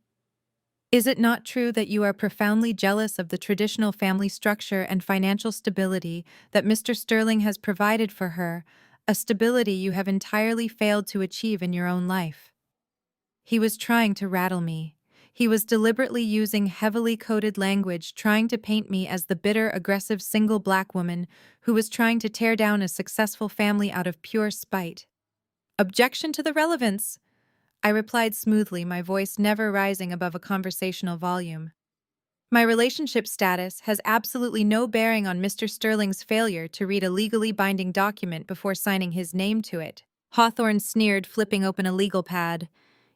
Speaker 1: Is it not true that you are profoundly jealous of the traditional family structure and financial stability that Mr. Sterling has provided for her, a stability you have entirely failed to achieve in your own life? He was trying to rattle me. He was deliberately using heavily coded language, trying to paint me as the bitter, aggressive single black woman who was trying to tear down a successful family out of pure spite. Objection to the relevance, I replied smoothly, my voice never rising above a conversational volume. My relationship status has absolutely no bearing on Mr. Sterling's failure to read a legally binding document before signing his name to it. Hawthorne sneered, flipping open a legal pad.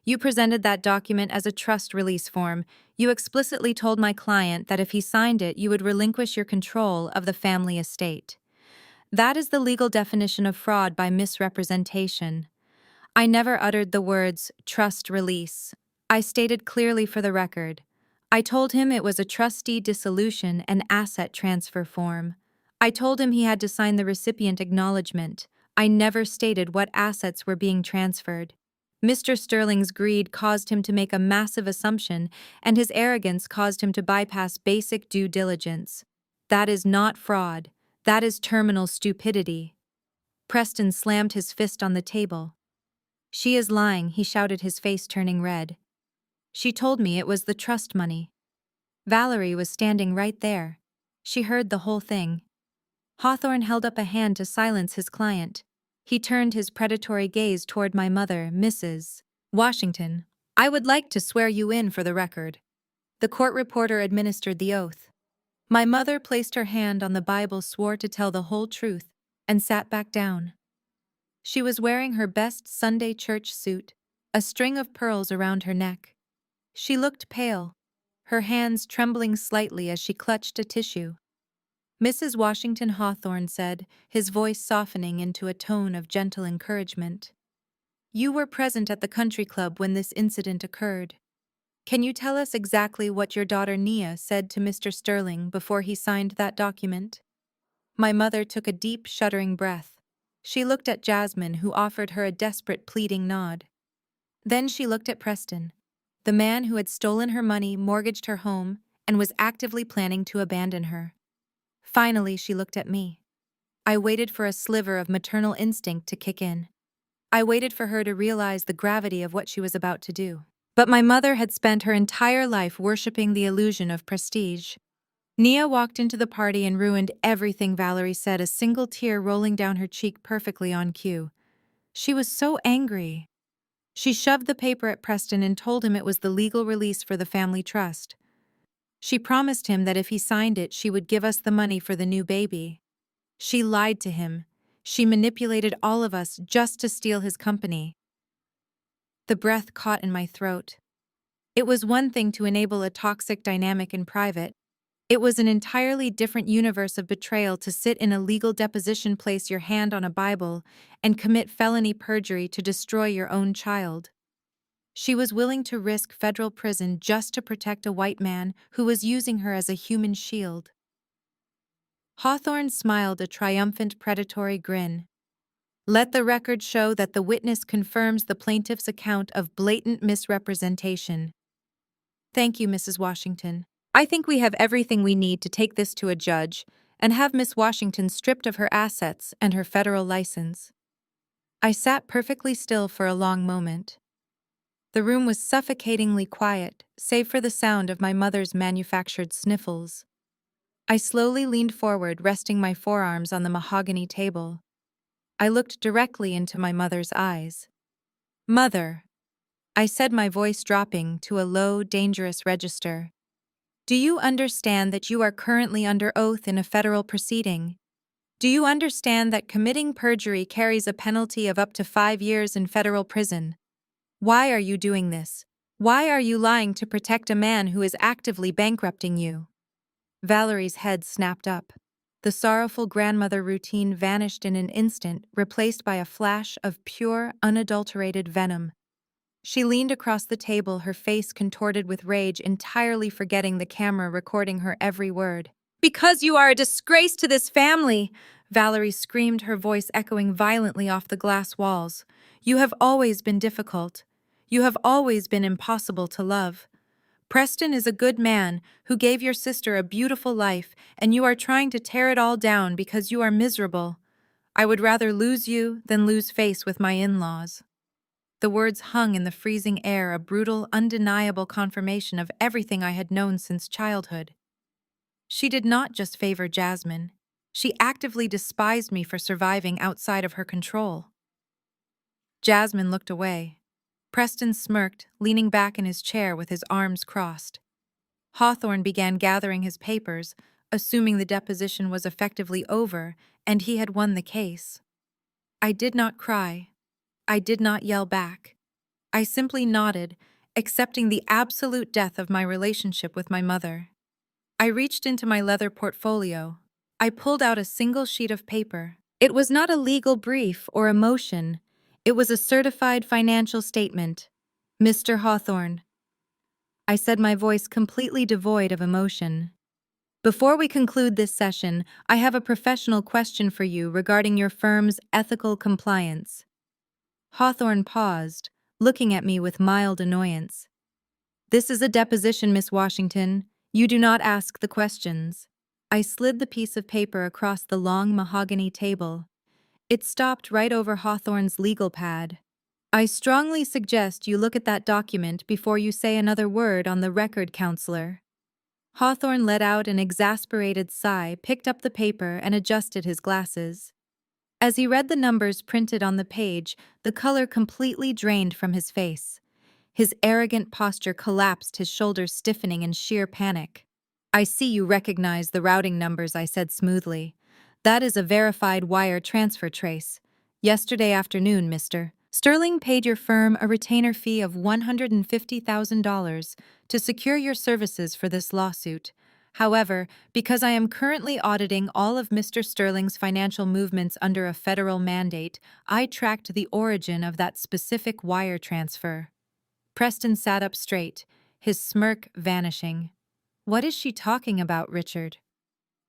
Speaker 1: You presented that document as a trust release form. You explicitly told my client that if he signed it, you would relinquish your control of the family estate. That is the legal definition of fraud by misrepresentation. I never uttered the words trust release. I stated clearly for the record. I told him it was a trustee dissolution and asset transfer form. I told him he had to sign the recipient acknowledgement. I never stated what assets were being transferred. Mr. Sterling's greed caused him to make a massive assumption, and his arrogance caused him to bypass basic due diligence. That is not fraud. That is terminal stupidity. Preston slammed his fist on the table. She is lying, he shouted, his face turning red. She told me it was the trust money. Valerie was standing right there. She heard the whole thing. Hawthorne held up a hand to silence his client. He turned his predatory gaze toward my mother, Mrs. Washington. I would like to swear you in for the record. The court reporter administered the oath. My mother placed her hand on the Bible, swore to tell the whole truth, and sat back down. She was wearing her best Sunday church suit, a string of pearls around her neck. She looked pale, her hands trembling slightly as she clutched a tissue. Mrs. Washington Hawthorne said, his voice softening into a tone of gentle encouragement. You were present at the country club when this incident occurred. Can you tell us exactly what your daughter Nia said to Mr. Sterling before he signed that document? My mother took a deep, shuddering breath. She looked at Jasmine, who offered her a desperate, pleading nod. Then she looked at Preston, the man who had stolen her money, mortgaged her home, and was actively planning to abandon her. Finally, she looked at me. I waited for a sliver of maternal instinct to kick in. I waited for her to realize the gravity of what she was about to do. But my mother had spent her entire life worshipping the illusion of prestige. Nia walked into the party and ruined everything, Valerie said, a single tear rolling down her cheek perfectly on cue. She was so angry. She shoved the paper at Preston and told him it was the legal release for the family trust. She promised him that if he signed it, she would give us the money for the new baby. She lied to him. She manipulated all of us just to steal his company. The breath caught in my throat. It was one thing to enable a toxic dynamic in private. It was an entirely different universe of betrayal to sit in a legal deposition, place your hand on a Bible, and commit felony perjury to destroy your own child. She was willing to risk federal prison just to protect a white man who was using her as a human shield. Hawthorne smiled a triumphant, predatory grin. Let the record show that the witness confirms the plaintiff's account of blatant misrepresentation. Thank you, Mrs. Washington. I think we have everything we need to take this to a judge and have Miss Washington stripped of her assets and her federal license. I sat perfectly still for a long moment. The room was suffocatingly quiet, save for the sound of my mother's manufactured sniffles. I slowly leaned forward, resting my forearms on the mahogany table. I looked directly into my mother's eyes. "Mother," I said, my voice dropping to a low, dangerous register. "Do you understand that you are currently under oath in a federal proceeding? Do you understand that committing perjury carries a penalty of up to 5 years in federal prison? Why are you doing this? Why are you lying to protect a man who is actively bankrupting you?" Valerie's head snapped up. The sorrowful grandmother routine vanished in an instant, replaced by a flash of pure, unadulterated venom. She leaned across the table, her face contorted with rage, entirely forgetting the camera recording her every word. "Because you are a disgrace to this family!" Valerie screamed, her voice echoing violently off the glass walls. "You have always been difficult. You have always been impossible to love. Preston is a good man who gave your sister a beautiful life, and you are trying to tear it all down because you are miserable. I would rather lose you than lose face with my in-laws." The words hung in the freezing air, a brutal, undeniable confirmation of everything I had known since childhood. She did not just favor Jasmine. She actively despised me for surviving outside of her control. Jasmine looked away. Preston smirked, leaning back in his chair with his arms crossed. Hawthorne began gathering his papers, assuming the deposition was effectively over and he had won the case. I did not cry. I did not yell back. I simply nodded, accepting the absolute death of my relationship with my mother. I reached into my leather portfolio. I pulled out a single sheet of paper. It was not a legal brief or a motion. It was a certified financial statement. "Mr. Hawthorne," I said, my voice completely devoid of emotion, "before we conclude this session, I have a professional question for you regarding your firm's ethical compliance." Hawthorne paused, looking at me with mild annoyance. "This is a deposition, Miss Washington. You do not ask the questions." I slid the piece of paper across the long mahogany table. It stopped right over Hawthorne's legal pad. "I strongly suggest you look at that document before you say another word on the record, counselor." Hawthorne let out an exasperated sigh, picked up the paper, and adjusted his glasses. As he read the numbers printed on the page, the color completely drained from his face. His arrogant posture collapsed, his shoulders stiffening in sheer panic. "I see you recognize the routing numbers," I said smoothly. "That is a verified wire transfer trace. Yesterday afternoon, Mr. Sterling paid your firm a retainer fee of $150,000 to secure your services for this lawsuit. However, because I am currently auditing all of Mr. Sterling's financial movements under a federal mandate, I tracked the origin of that specific wire transfer." Preston sat up straight, his smirk vanishing. "What is she talking about, Richard?"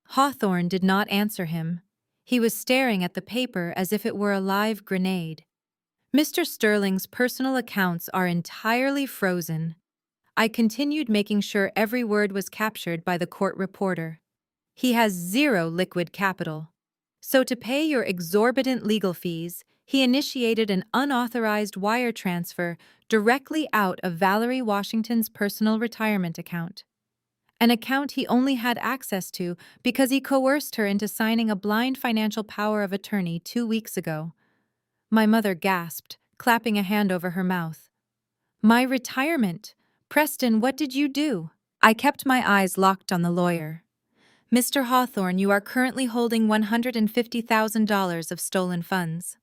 Speaker 1: Hawthorne did not answer him. He was staring at the paper as if it were a live grenade. "Mr. Sterling's personal accounts are entirely frozen." I continued, making sure every word was captured by the court reporter. "He has zero liquid capital. So to pay your exorbitant legal fees, he initiated an unauthorized wire transfer directly out of Valerie Washington's personal retirement account. An account he only had access to because he coerced her into signing a blind financial power of attorney 2 weeks ago." My mother gasped, clapping a hand over her mouth. "My retirement? Preston, what did you do?" I kept my eyes locked on the lawyer. "Mr. Hawthorne, you are currently holding $150,000 of stolen funds.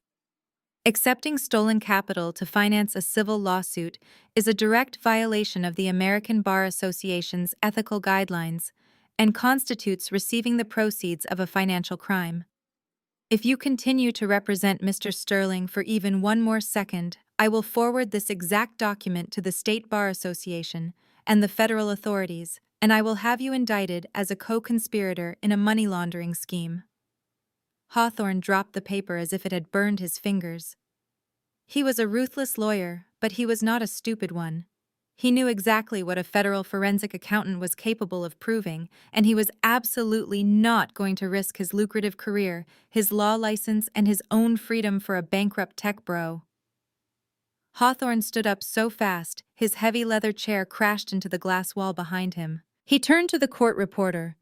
Speaker 1: Accepting stolen capital to finance a civil lawsuit is a direct violation of the American Bar Association's ethical guidelines and constitutes receiving the proceeds of a financial crime. If you continue to represent Mr. Sterling for even one more second, I will forward this exact document to the State Bar Association and the federal authorities, and I will have you indicted as a co-conspirator in a money laundering scheme." Hawthorne dropped the paper as if it had burned his fingers. He was a ruthless lawyer, but he was not a stupid one. He knew exactly what a federal forensic accountant was capable of proving, and he was absolutely not going to risk his lucrative career, his law license, and his own freedom for a bankrupt tech bro. Hawthorne stood up so fast, his heavy leather chair crashed into the glass wall behind him. He turned to the court reporter.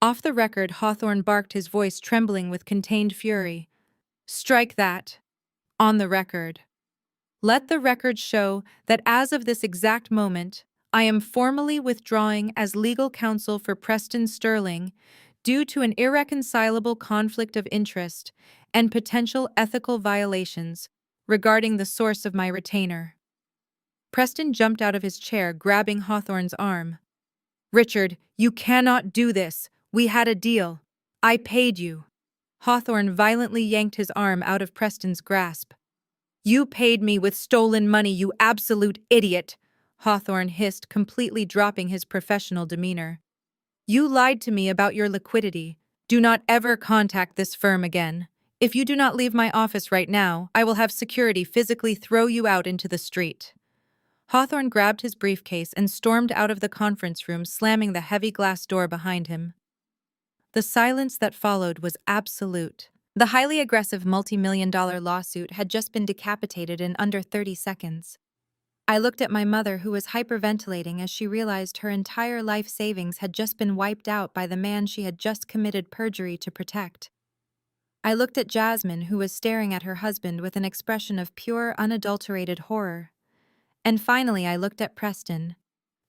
Speaker 1: Off the record, Hawthorne barked, his voice trembling with contained fury. Strike that. On the record. Let the record show that as of this exact moment, I am formally withdrawing as legal counsel for Preston Sterling due to an irreconcilable conflict of interest and potential ethical violations regarding the source of my retainer. Preston jumped out of his chair, grabbing Hawthorne's arm. Richard, you cannot do this. We had a deal. I paid you. Hawthorne violently yanked his arm out of Preston's grasp. You paid me with stolen money, you absolute idiot, Hawthorne hissed, completely dropping his professional demeanor. You lied to me about your liquidity. Do not ever contact this firm again. If you do not leave my office right now, I will have security physically throw you out into the street. Hawthorne grabbed his briefcase and stormed out of the conference room, slamming the heavy glass door behind him. The silence that followed was absolute. The highly aggressive multi-million-dollar lawsuit had just been decapitated in under 30 seconds. I looked at my mother, who was hyperventilating as she realized her entire life savings had just been wiped out by the man she had just committed perjury to protect. I looked at Jasmine, who was staring at her husband with an expression of pure, unadulterated horror. And finally, I looked at Preston.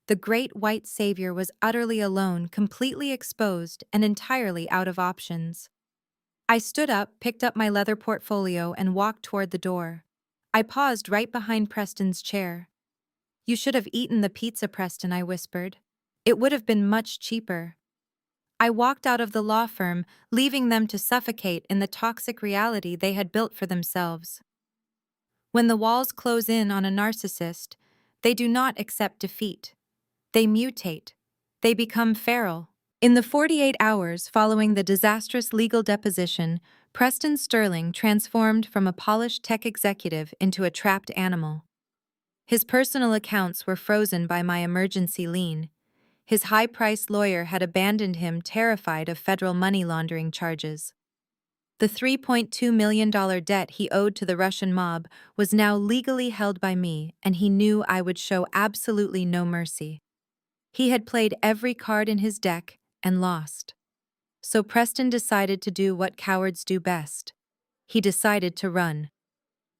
Speaker 1: The great white savior was utterly alone, completely exposed, and entirely out of options. I stood up, picked up my leather portfolio, and walked toward the door. I paused right behind Preston's chair. You should have eaten the pizza, Preston, I whispered. It would have been much cheaper. I walked out of the law firm, leaving them to suffocate in the toxic reality they had built for themselves. When the walls close in on a narcissist, they do not accept defeat. They mutate. They become feral. In the 48 hours following the disastrous legal deposition, Preston Sterling transformed from a polished tech executive into a trapped animal. His personal accounts were frozen by my emergency lien. His high-priced lawyer had abandoned him, terrified of federal money laundering charges. The $3.2 million debt he owed to the Russian mob was now legally held by me, and he knew I would show absolutely no mercy. He had played every card in his deck and lost. So Preston decided to do what cowards do best. He decided to run.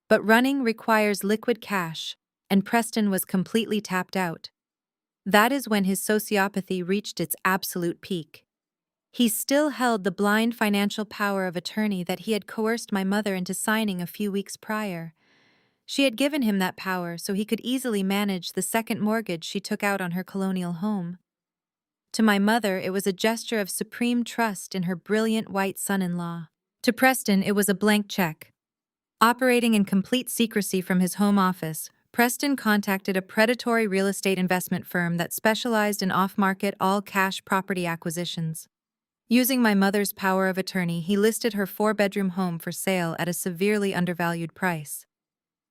Speaker 1: But running requires liquid cash, and Preston was completely tapped out. That is when his sociopathy reached its absolute peak. He still held the blind financial power of attorney that he had coerced my mother into signing a few weeks prior. She had given him that power so he could easily manage the second mortgage she took out on her colonial home. To my mother, it was a gesture of supreme trust in her brilliant white son-in-law. To Preston, it was a blank check. Operating in complete secrecy from his home office, Preston contacted a predatory real estate investment firm that specialized in off-market, all-cash property acquisitions. Using my mother's power of attorney, he listed her 4-bedroom home for sale at a severely undervalued price.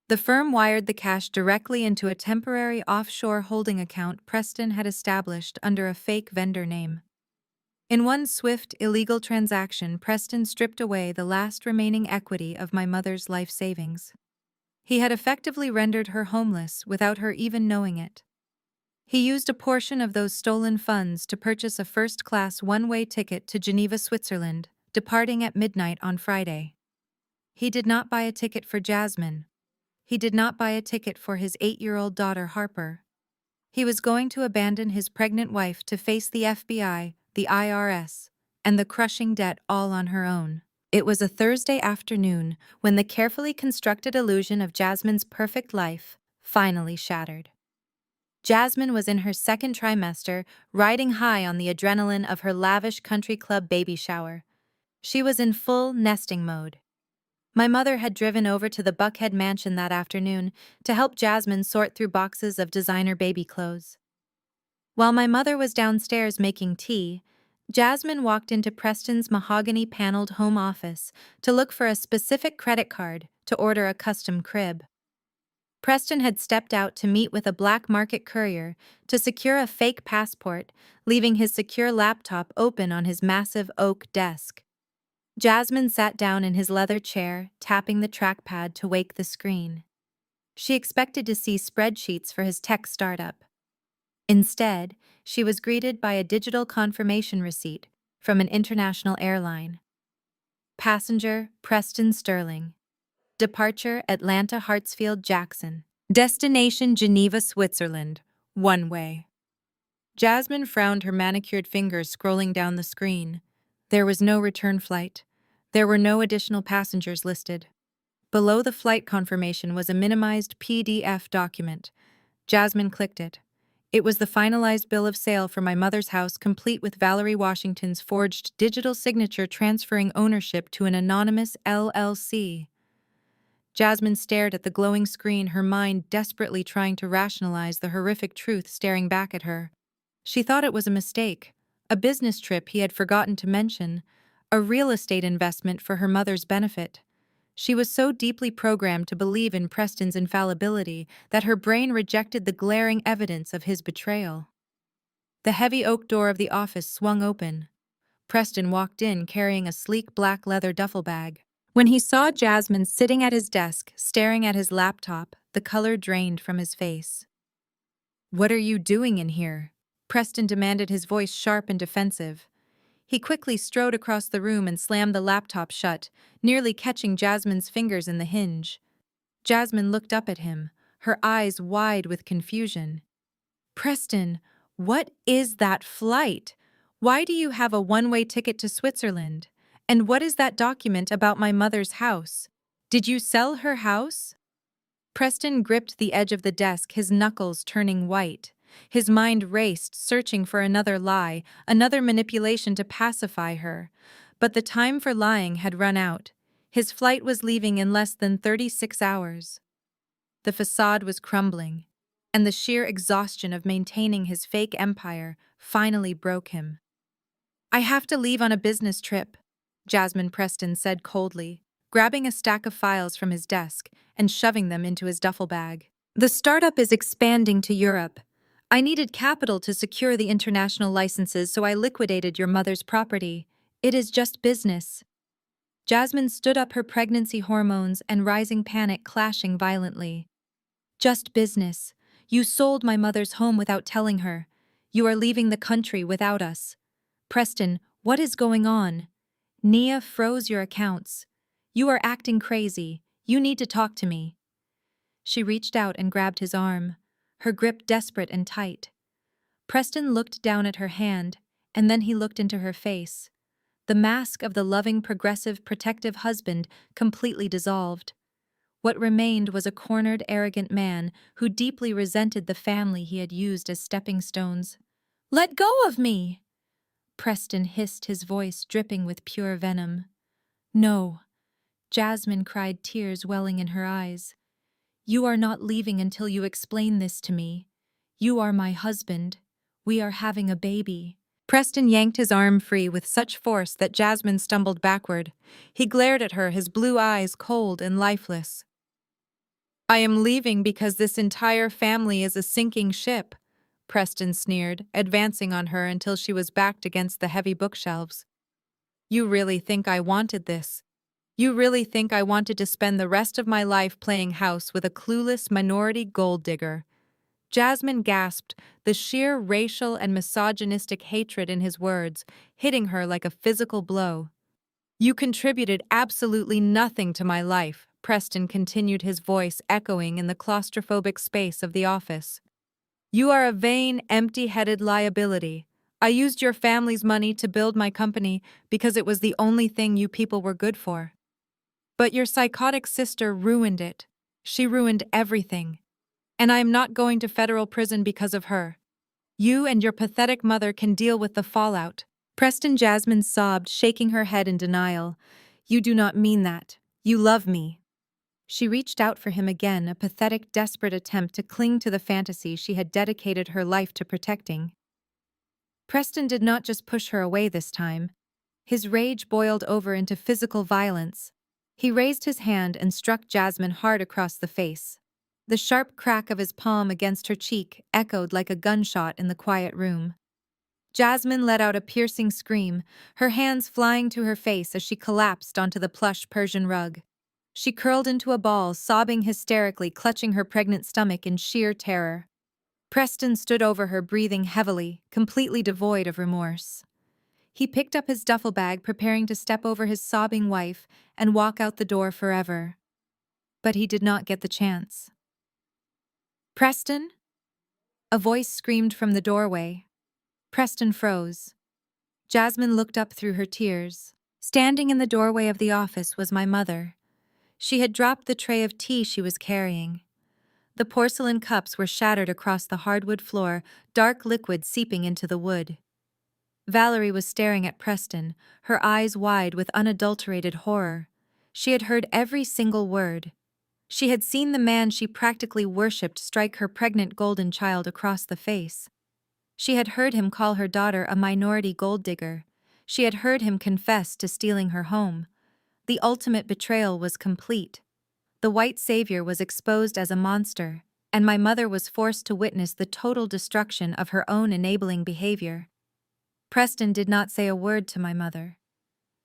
Speaker 1: The firm wired the cash directly into a temporary offshore holding account Preston had established under a fake vendor name. In one swift, illegal transaction, Preston stripped away the last remaining equity of my mother's life savings. He had effectively rendered her homeless without her even knowing it. He used a portion of those stolen funds to purchase a first-class one-way ticket to Geneva, Switzerland, departing at midnight on Friday. He did not buy a ticket for Jasmine. He did not buy a ticket for his 8-year-old daughter, Harper. He was going to abandon his pregnant wife to face the FBI, the IRS, and the crushing debt all on her own. It was a Thursday afternoon when the carefully constructed illusion of Jasmine's perfect life finally shattered. Jasmine was in her second trimester, riding high on the adrenaline of her lavish country club baby shower. She was in full nesting mode. My mother had driven over to the Buckhead mansion that afternoon to help Jasmine sort through boxes of designer baby clothes. While my mother was downstairs making tea, Jasmine walked into Preston's mahogany-paneled home office to look for a specific credit card to order a custom crib. Preston had stepped out to meet with a black market courier to secure a fake passport, leaving his secure laptop open on his massive oak desk. Jasmine sat down in his leather chair, tapping the trackpad to wake the screen. She expected to see spreadsheets for his tech startup. Instead, she was greeted by a digital confirmation receipt from an international airline. Passenger, Preston Sterling. Departure, Atlanta Hartsfield Jackson. Destination, Geneva, Switzerland. One way. Jasmine frowned, her manicured fingers scrolling down the screen. There was no return flight. There were no additional passengers listed. Below the flight confirmation was a minimized PDF document. Jasmine clicked it. It was the finalized bill of sale for my mother's house, complete with Valerie Washington's forged digital signature transferring ownership to an anonymous LLC. Jasmine stared at the glowing screen, her mind desperately trying to rationalize the horrific truth staring back at her. She thought it was a mistake, a business trip he had forgotten to mention, a real estate investment for her mother's benefit. She was so deeply programmed to believe in Preston's infallibility that her brain rejected the glaring evidence of his betrayal. The heavy oak door of the office swung open. Preston walked in carrying a sleek black leather duffel bag. When he saw Jasmine sitting at his desk, staring at his laptop, the color drained from his face. "What are you doing in here?" Preston demanded, his voice sharp and defensive. He quickly strode across the room and slammed the laptop shut, nearly catching Jasmine's fingers in the hinge. Jasmine looked up at him, her eyes wide with confusion. "Preston, what is that flight? Why do you have a one-way ticket to Switzerland? And what is that document about my mother's house? Did you sell her house?" Preston gripped the edge of the desk, his knuckles turning white. His mind raced, searching for another lie, another manipulation to pacify her. But the time for lying had run out. His flight was leaving in less than 36 hours. The facade was crumbling, and the sheer exhaustion of maintaining his fake empire finally broke him. "I have to leave on a business trip," Jasmine Preston said coldly, grabbing a stack of files from his desk and shoving them into his duffel bag. "The startup is expanding to Europe. I needed capital to secure the international licenses, so I liquidated your mother's property. It is just business." Jasmine stood up, her pregnancy hormones and rising panic clashing violently. "Just business. You sold my mother's home without telling her. You are leaving the country without us. Preston, what is going on? Nia froze your accounts. You are acting crazy. You need to talk to me." She reached out and grabbed his arm, her grip desperate and tight. Preston looked down at her hand, and then he looked into her face. The mask of the loving, progressive, protective husband completely dissolved. What remained was a cornered, arrogant man who deeply resented the family he had used as stepping stones. "Let go of me!" Preston hissed, his voice dripping with pure venom. "No," Jasmine cried, tears welling in her eyes. "You are not leaving until you explain this to me. You are my husband. We are having a baby." Preston yanked his arm free with such force that Jasmine stumbled backward. He glared at her, his blue eyes cold and lifeless. "I am leaving because this entire family is a sinking ship," Preston sneered, advancing on her until she was backed against the heavy bookshelves. "You really think I wanted this? You really think I wanted to spend the rest of my life playing house with a clueless minority gold digger?" Jasmine gasped, the sheer racial and misogynistic hatred in his words hitting her like a physical blow. "You contributed absolutely nothing to my life," Preston continued, his voice echoing in the claustrophobic space of the office. "You are a vain, empty-headed liability. I used your family's money to build my company because it was the only thing you people were good for. But your psychotic sister ruined it. She ruined everything. And I am not going to federal prison because of her. You and your pathetic mother can deal with the fallout." Jasmine sobbed, shaking her head in denial. "You do not mean that. You love me." She reached out for him again, a pathetic, desperate attempt to cling to the fantasy she had dedicated her life to protecting. Preston did not just push her away this time. His rage boiled over into physical violence. He raised his hand and struck Jasmine hard across the face. The sharp crack of his palm against her cheek echoed like a gunshot in the quiet room. Jasmine let out a piercing scream, her hands flying to her face as she collapsed onto the plush Persian rug. She curled into a ball, sobbing hysterically, clutching her pregnant stomach in sheer terror. Preston stood over her, breathing heavily, completely devoid of remorse. He picked up his duffel bag, preparing to step over his sobbing wife and walk out the door forever. But he did not get the chance. "Preston?" A voice screamed from the doorway. Preston froze. Jasmine looked up through her tears. Standing in the doorway of the office was my mother. She had dropped the tray of tea she was carrying. The porcelain cups were shattered across the hardwood floor, dark liquid seeping into the wood. Valerie was staring at Preston, her eyes wide with unadulterated horror. She had heard every single word. She had seen the man she practically worshipped strike her pregnant golden child across the face. She had heard him call her daughter a minority gold digger. She had heard him confess to stealing her home. The ultimate betrayal was complete. The white savior was exposed as a monster, and my mother was forced to witness the total destruction of her own enabling behavior. Preston did not say a word to my mother.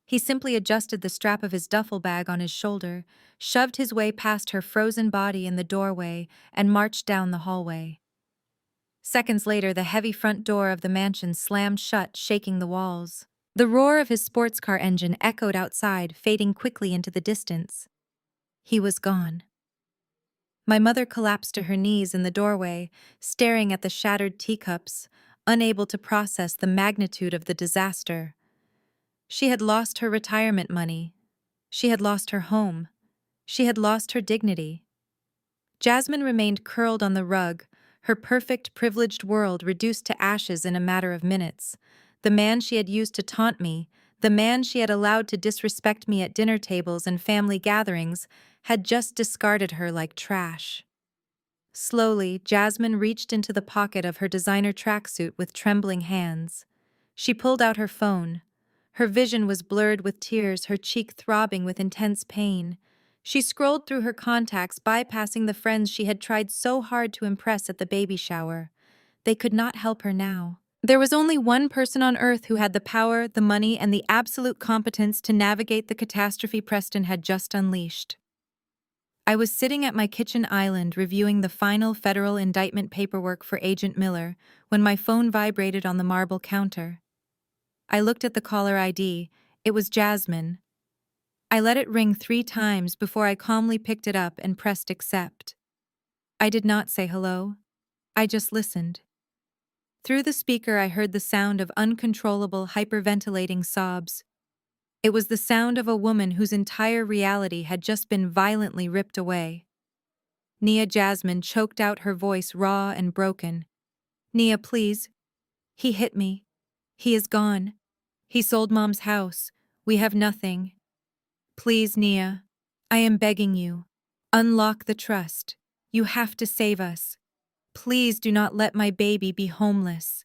Speaker 1: He simply adjusted the strap of his duffel bag on his shoulder, shoved his way past her frozen body in the doorway, and marched down the hallway. Seconds later, the heavy front door of the mansion slammed shut, shaking the walls. The roar of his sports car engine echoed outside, fading quickly into the distance. He was gone. My mother collapsed to her knees in the doorway, staring at the shattered teacups, unable to process the magnitude of the disaster. She had lost her retirement money. She had lost her home. She had lost her dignity. Jasmine remained curled on the rug, her perfect, privileged world reduced to ashes in a matter of minutes. The man she had used to taunt me, the man she had allowed to disrespect me at dinner tables and family gatherings, had just discarded her like trash. Slowly, Jasmine reached into the pocket of her designer tracksuit with trembling hands. She pulled out her phone. Her vision was blurred with tears, her cheek throbbing with intense pain. She scrolled through her contacts, bypassing the friends she had tried so hard to impress at the baby shower. They could not help her now. There was only one person on Earth who had the power, the money, and the absolute competence to navigate the catastrophe Preston had just unleashed. I was sitting at my kitchen island reviewing the final federal indictment paperwork for Agent Miller when my phone vibrated on the marble counter. I looked at the caller ID. It was Jasmine. I let it ring 3 times before I calmly picked it up and pressed accept. I did not say hello. I just listened. Through the speaker, I heard the sound of uncontrollable, hyperventilating sobs. It was the sound of a woman whose entire reality had just been violently ripped away. Nia Jasmine choked out, her voice raw and broken. "Nia, please. He hit me. He is gone. He sold Mom's house. We have nothing. Please, Nia. I am begging you. Unlock the trust. You have to save us. Please do not let my baby be homeless."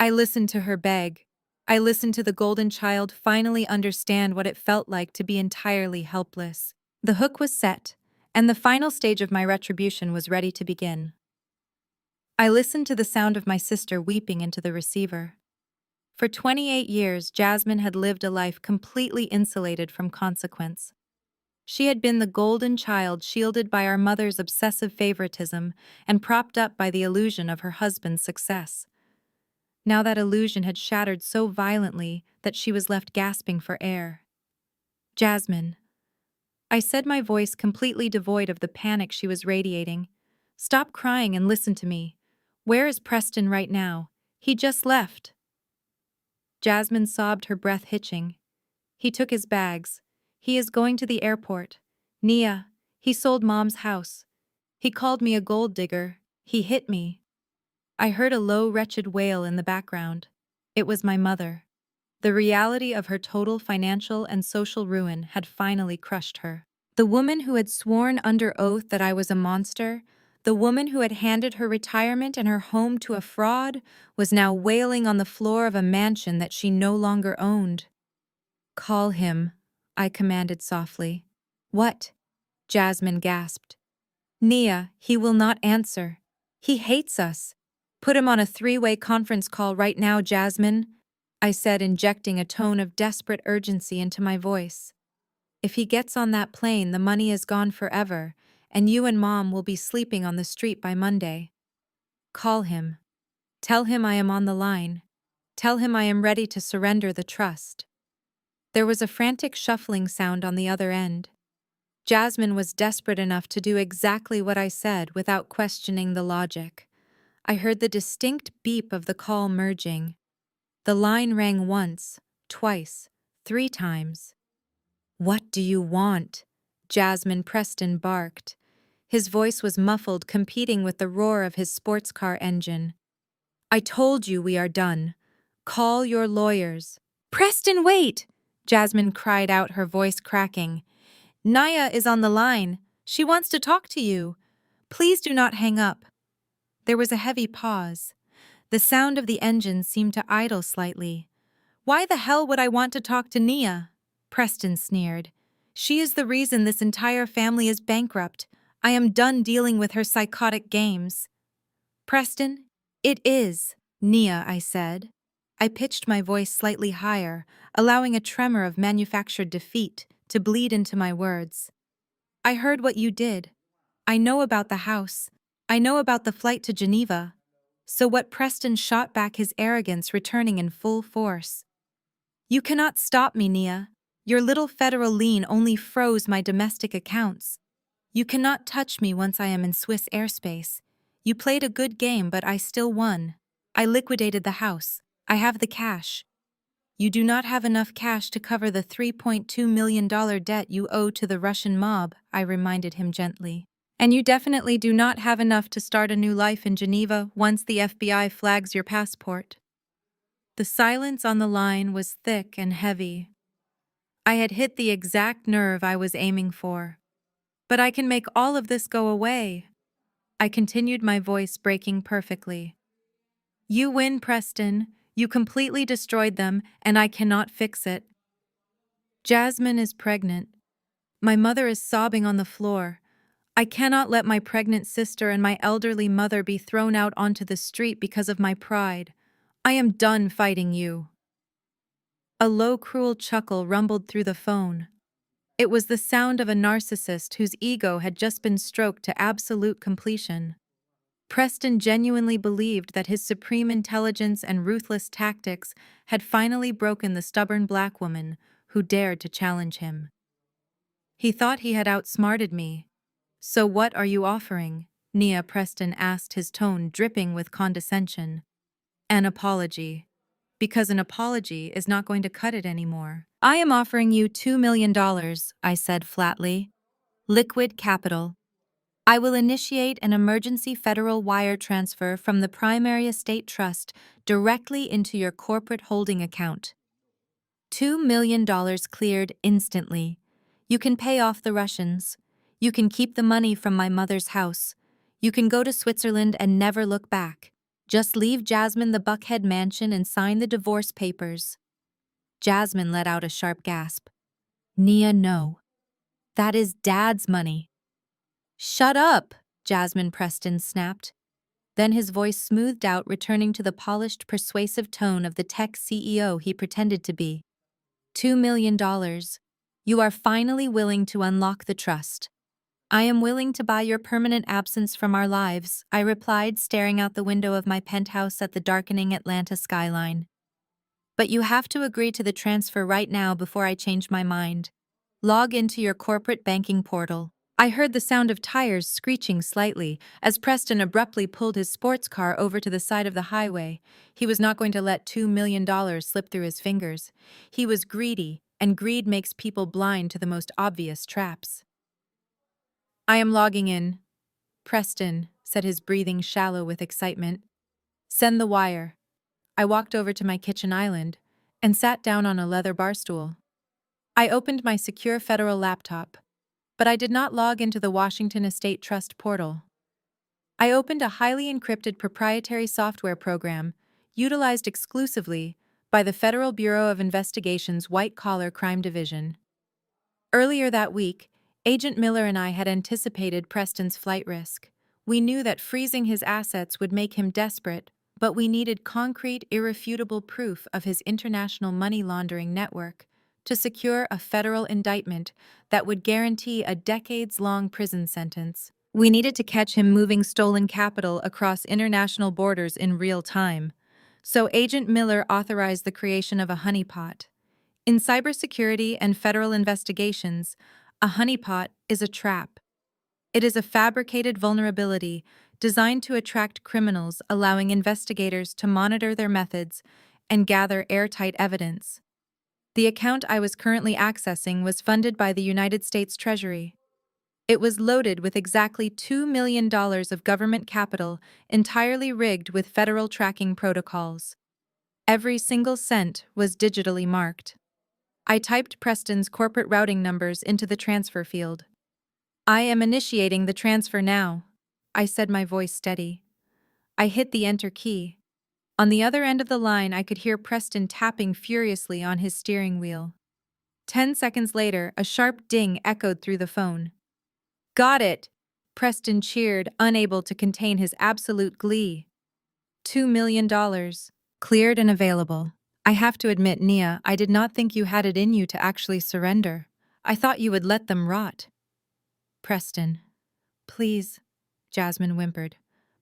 Speaker 1: I listened to her beg. I listened to the golden child finally understand what it felt like to be entirely helpless. The hook was set, and the final stage of my retribution was ready to begin. I listened to the sound of my sister weeping into the receiver. For 28 years, Jasmine had lived a life completely insulated from consequence. She had been the golden child shielded by our mother's obsessive favoritism and propped up by the illusion of her husband's success. Now that illusion had shattered so violently that she was left gasping for air. "Jasmine," I said, my voice completely devoid of the panic she was radiating. "Stop crying and listen to me. Where is Preston right now? He just left." Jasmine sobbed, her breath hitching. "He took his bags. He is going to the airport. Nia, he sold Mom's house. He called me a gold digger. He hit me." I heard a low, wretched wail in the background. It was my mother. The reality of her total financial and social ruin had finally crushed her. The woman who had sworn under oath that I was a monster, the woman who had handed her retirement and her home to a fraud, was now wailing on the floor of a mansion that she no longer owned. "Call him," I commanded softly. "What?" Jasmine gasped. "Nia, he will not answer. He hates us. Put him on a 3-way conference call right now, Jasmine," I said, injecting a tone of desperate urgency into my voice. "If he gets on that plane, the money is gone forever, and you and Mom will be sleeping on the street by Monday. Call him. Tell him I am on the line." Tell him I am ready to surrender the trust." There was a frantic shuffling sound on the other end. Jasmine was desperate enough to do exactly what I said without questioning the logic. I heard the distinct beep of the call merging. The line rang once, twice, 3 times. "What do you want?" Jasmine Preston barked. His voice was muffled, competing with the roar of his sports car engine. "I told you we are done. Call your lawyers." "Preston, wait!" Jasmine cried out, her voice cracking. "Naya is on the line. She wants to talk to you. Please do not hang up." There was a heavy pause. The sound of the engine seemed to idle slightly. "Why the hell would I want to talk to Nia?" Preston sneered. "She is the reason this entire family is bankrupt. I am done dealing with her psychotic games." "Preston, it is Nia," I said. I pitched my voice slightly higher, allowing a tremor of manufactured defeat to bleed into my words. "I heard what you did. I know about the house. I know about the flight to Geneva." So what? Preston shot back, his arrogance returning in full force. "You cannot stop me, Nia. Your little federal lien only froze my domestic accounts. You cannot touch me once I am in Swiss airspace. You played a good game, but I still won. I liquidated the house. I have the cash. You do not have enough cash to cover the $3.2 million debt you owe to the Russian mob," I reminded him gently. "And you definitely do not have enough to start a new life in Geneva once the FBI flags your passport." The silence on the line was thick and heavy. I had hit the exact nerve I was aiming for. "But I can make all of this go away," I continued, my voice breaking perfectly. "You win, Preston. You completely destroyed them, and I cannot fix it. Jasmine is pregnant. My mother is sobbing on the floor. I cannot let my pregnant sister and my elderly mother be thrown out onto the street because of my pride. I am done fighting you." A low, cruel chuckle rumbled through the phone. It was the sound of a narcissist whose ego had just been stroked to absolute completion. Preston genuinely believed that his supreme intelligence and ruthless tactics had finally broken the stubborn black woman who dared to challenge him. He thought he had outsmarted me. "So what are you offering?" Nia Preston asked, his tone dripping with condescension. "An apology. Because an apology is not going to cut it anymore." "I am offering you $2 million, I said flatly. "Liquid capital. I will initiate an emergency federal wire transfer from the primary estate trust directly into your corporate holding account. $2 million cleared instantly. You can pay off the Russians. You can keep the money from my mother's house. You can go to Switzerland and never look back. Just leave Jasmine the Buckhead mansion and sign the divorce papers." Jasmine let out a sharp gasp. "Nia, no. That is Dad's money." "Shut up," Jasmine Preston snapped. Then his voice smoothed out, returning to the polished, persuasive tone of the tech CEO he pretended to be. $2 million. You are finally willing to unlock the trust. I am willing to buy your permanent absence from our lives," I replied, staring out the window of my penthouse at the darkening Atlanta skyline. "But you have to agree to the transfer right now before I change my mind. Log into your corporate banking portal." I heard the sound of tires screeching slightly as Preston abruptly pulled his sports car over to the side of the highway. He was not going to let $2 million slip through his fingers. He was greedy, and greed makes people blind to the most obvious traps. "I am logging in," Preston said, his breathing shallow with excitement. "Send the wire." I walked over to my kitchen island and sat down on a leather bar stool. I opened my secure federal laptop, but I did not log into the Washington Estate Trust portal. I opened a highly encrypted proprietary software program utilized exclusively by the Federal Bureau of Investigation's White-Collar Crime Division. Earlier that week, Agent Miller and I had anticipated Preston's flight risk. We knew that freezing his assets would make him desperate, but we needed concrete, irrefutable proof of his international money laundering network to secure a federal indictment that would guarantee a decades-long prison sentence. We needed to catch him moving stolen capital across international borders in real time. So Agent Miller authorized the creation of a honeypot. In cybersecurity and federal investigations, a honeypot is a trap. It is a fabricated vulnerability designed to attract criminals, allowing investigators to monitor their methods and gather airtight evidence. The account I was currently accessing was funded by the United States Treasury. It was loaded with exactly $2 million of government capital, entirely rigged with federal tracking protocols. Every single cent was digitally marked. I typed Preston's corporate routing numbers into the transfer field. "I am initiating the transfer now," I said, my voice steady. I hit the enter key. On the other end of the line, I could hear Preston tapping furiously on his steering wheel. 10 seconds later, a sharp ding echoed through the phone. "Got it!" Preston cheered, unable to contain his absolute glee. $2 million. Cleared and available. I have to admit, Nia, I did not think you had it in you to actually surrender. I thought you would let them rot. Preston. "Please," Jasmine whimpered.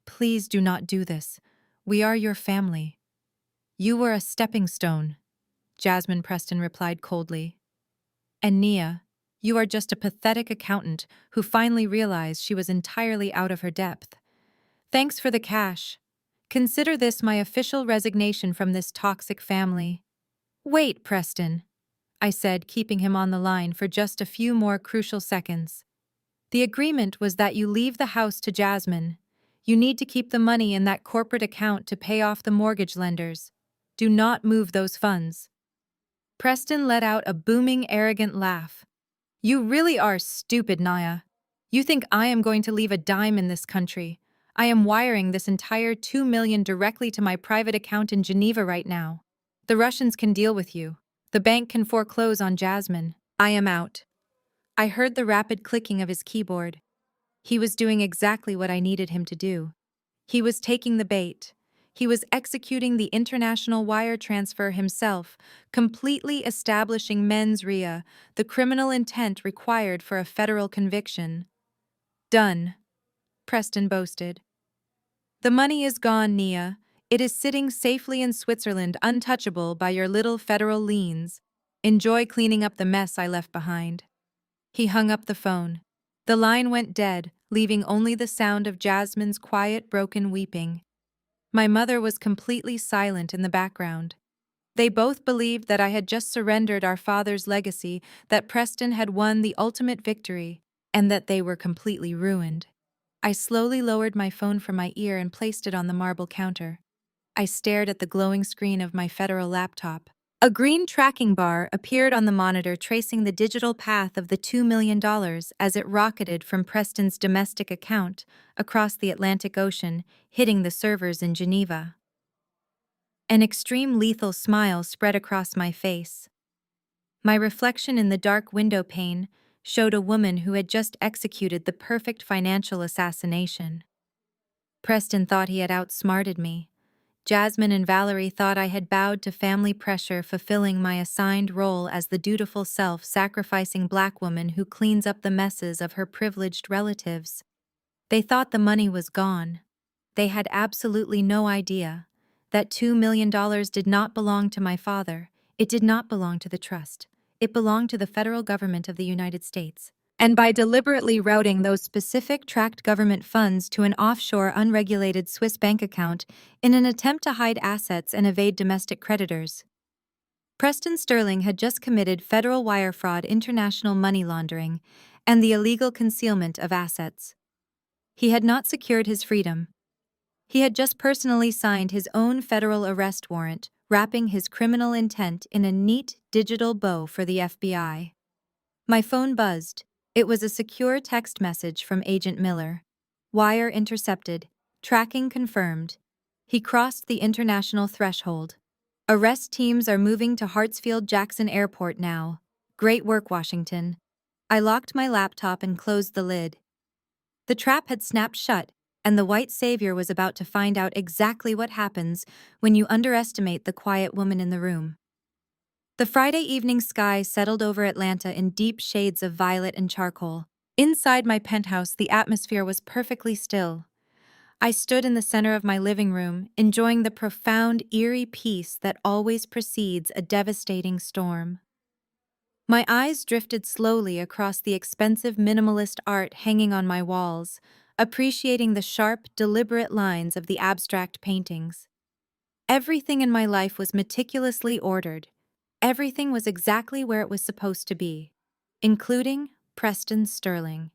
Speaker 1: "Please do not do this. We are your family." "You were a stepping stone," Jasmine Preston replied coldly. "And Nia, you are just a pathetic accountant who finally realized she was entirely out of her depth. Thanks for the cash. Consider this my official resignation from this toxic family." "Wait, Preston," I said, keeping him on the line for just a few more crucial seconds. "The agreement was that you leave the house to Jasmine. You need to keep the money in that corporate account to pay off the mortgage lenders. Do not move those funds." Preston let out a booming, arrogant laugh. "You really are stupid, Naya. You think I am going to leave a dime in this country. I am wiring this entire $2 million directly to my private account in Geneva right now. The Russians can deal with you. The bank can foreclose on Jasmine. I am out." I heard the rapid clicking of his keyboard. He was doing exactly what I needed him to do. He was taking the bait. He was executing the international wire transfer himself, completely establishing mens rea, the criminal intent required for a federal conviction. "Done," Preston boasted. "The money is gone, Nia. It is sitting safely in Switzerland, untouchable by your little federal liens. Enjoy cleaning up the mess I left behind." He hung up the phone. The line went dead, leaving only the sound of Jasmine's quiet, broken weeping. My mother was completely silent in the background. They both believed that I had just surrendered our father's legacy, that Preston had won the ultimate victory, and that they were completely ruined. I slowly lowered my phone from my ear and placed it on the marble counter. I stared at the glowing screen of my federal laptop. A green tracking bar appeared on the monitor, tracing the digital path of the $2 million as it rocketed from Preston's domestic account across the Atlantic Ocean, hitting the servers in Geneva. An extreme lethal smile spread across my face. My reflection in the dark window pane showed a woman who had just executed the perfect financial assassination. Preston thought he had outsmarted me. Jasmine and Valerie thought I had bowed to family pressure, fulfilling my assigned role as the dutiful self-sacrificing black woman who cleans up the messes of her privileged relatives. They thought the money was gone. They had absolutely no idea that $2 million did not belong to my father. It did not belong to the trust. It belonged to the federal government of the United States. And by deliberately routing those specific tracked government funds to an offshore, unregulated Swiss bank account in an attempt to hide assets and evade domestic creditors. Preston Sterling had just committed federal wire fraud, international money laundering, and the illegal concealment of assets. He had not secured his freedom. He had just personally signed his own federal arrest warrant, wrapping his criminal intent in a neat digital bow for the FBI. My phone buzzed. It was a secure text message from Agent Miller. "Wire intercepted. Tracking confirmed." He crossed the international threshold. "Arrest teams are moving to Hartsfield-Jackson Airport now. Great work, Washington." I locked my laptop and closed the lid. The trap had snapped shut, and the white savior was about to find out exactly what happens when you underestimate the quiet woman in the room. The Friday evening sky settled over Atlanta in deep shades of violet and charcoal. Inside my penthouse, the atmosphere was perfectly still. I stood in the center of my living room, enjoying the profound, eerie peace that always precedes a devastating storm. My eyes drifted slowly across the expensive minimalist art hanging on my walls, appreciating the sharp, deliberate lines of the abstract paintings. Everything in my life was meticulously ordered. Everything was exactly where it was supposed to be, including Preston Sterling.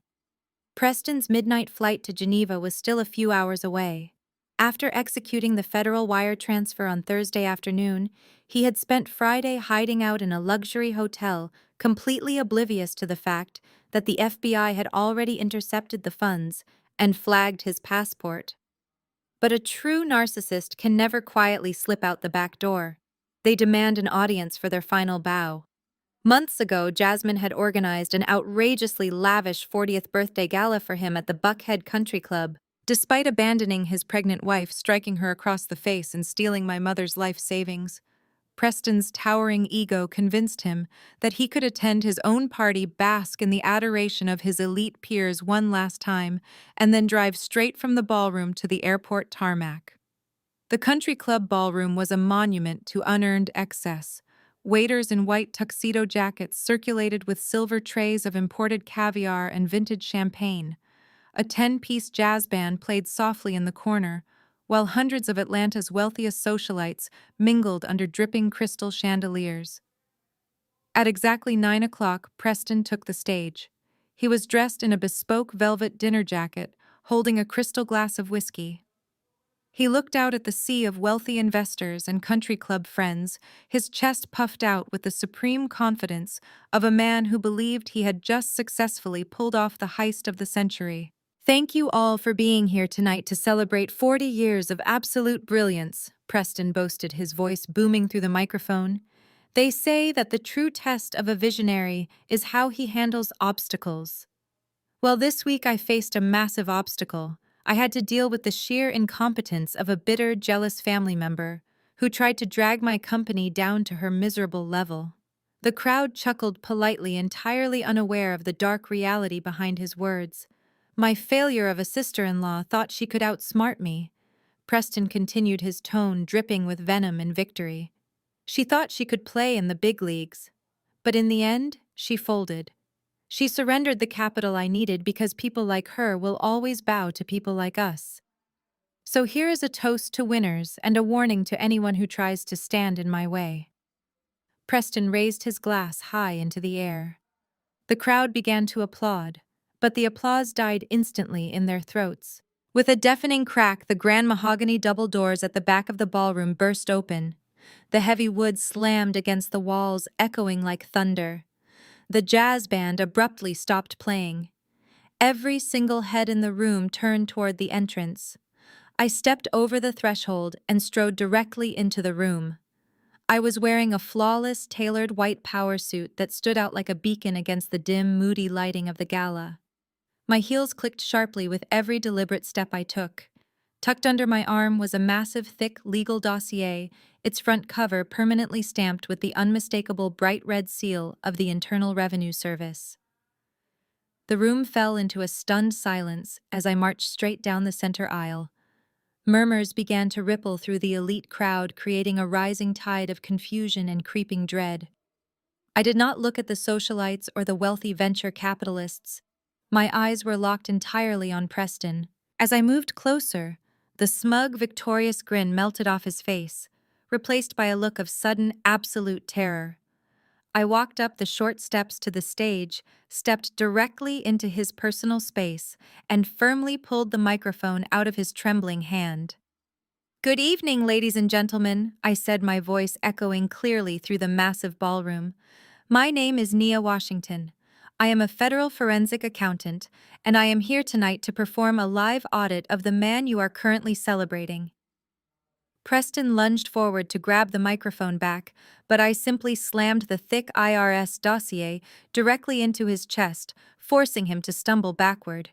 Speaker 1: Preston's midnight flight to Geneva was still a few hours away. After executing the federal wire transfer on Thursday afternoon, he had spent Friday hiding out in a luxury hotel, completely oblivious to the fact that the FBI had already intercepted the funds and flagged his passport. But a true narcissist can never quietly slip out the back door. They demand an audience for their final bow. Months ago, Jasmine had organized an outrageously lavish 40th birthday gala for him at the Buckhead Country Club. Despite abandoning his pregnant wife, striking her across the face, and stealing my mother's life savings, Preston's towering ego convinced him that he could attend his own party, bask in the adoration of his elite peers one last time, and then drive straight from the ballroom to the airport tarmac. The country club ballroom was a monument to unearned excess. Waiters in white tuxedo jackets circulated with silver trays of imported caviar and vintage champagne. A 10-piece jazz band played softly in the corner, while hundreds of Atlanta's wealthiest socialites mingled under dripping crystal chandeliers. At exactly 9 o'clock, Preston took the stage. He was dressed in a bespoke velvet dinner jacket, holding a crystal glass of whiskey. He looked out at the sea of wealthy investors and country club friends, his chest puffed out with the supreme confidence of a man who believed he had just successfully pulled off the heist of the century. "Thank you all for being here tonight to celebrate 40 years of absolute brilliance," Preston boasted, his voice booming through the microphone. "They say that the true test of a visionary is how he handles obstacles. Well, this week I faced a massive obstacle. I had to deal with the sheer incompetence of a bitter, jealous family member who tried to drag my company down to her miserable level." The crowd chuckled politely, entirely unaware of the dark reality behind his words. "My failure of a sister-in-law thought she could outsmart me." Preston continued, his tone dripping with venom and victory. "She thought she could play in the big leagues. But in the end, she folded. She surrendered the capital I needed because people like her will always bow to people like us. So here is a toast to winners and a warning to anyone who tries to stand in my way." Preston raised his glass high into the air. The crowd began to applaud, but the applause died instantly in their throats. With a deafening crack, the grand mahogany double doors at the back of the ballroom burst open. The heavy wood slammed against the walls, echoing like thunder. The jazz band abruptly stopped playing. Every single head in the room turned toward the entrance. I stepped over the threshold and strode directly into the room. I was wearing a flawless, tailored white power suit that stood out like a beacon against the dim, moody lighting of the gala. My heels clicked sharply with every deliberate step I took. Tucked under my arm was a massive, thick legal dossier, its front cover permanently stamped with the unmistakable bright red seal of the Internal Revenue Service. The room fell into a stunned silence as I marched straight down the center aisle. Murmurs began to ripple through the elite crowd, creating a rising tide of confusion and creeping dread. I did not look at the socialites or the wealthy venture capitalists. My eyes were locked entirely on Preston. As I moved closer, the smug, victorious grin melted off his face, replaced by a look of sudden, absolute terror. I walked up the short steps to the stage, stepped directly into his personal space, and firmly pulled the microphone out of his trembling hand. "Good evening, ladies and gentlemen," I said, my voice echoing clearly through the massive ballroom. "My name is Nia Washington. I am a federal forensic accountant, and I am here tonight to perform a live audit of the man you are currently celebrating." Preston lunged forward to grab the microphone back, but I simply slammed the thick IRS dossier directly into his chest, forcing him to stumble backward.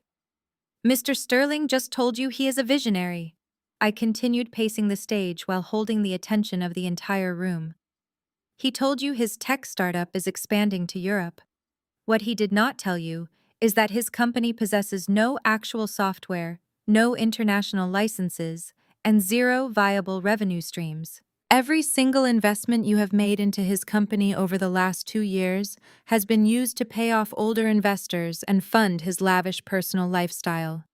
Speaker 1: "Mr. Sterling just told you he is a visionary." I continued pacing the stage while holding the attention of the entire room. "He told you his tech startup is expanding to Europe. What he did not tell you is that his company possesses no actual software, no international licenses, and zero viable revenue streams. Every single investment you have made into his company over the last 2 years has been used to pay off older investors and fund his lavish personal lifestyle.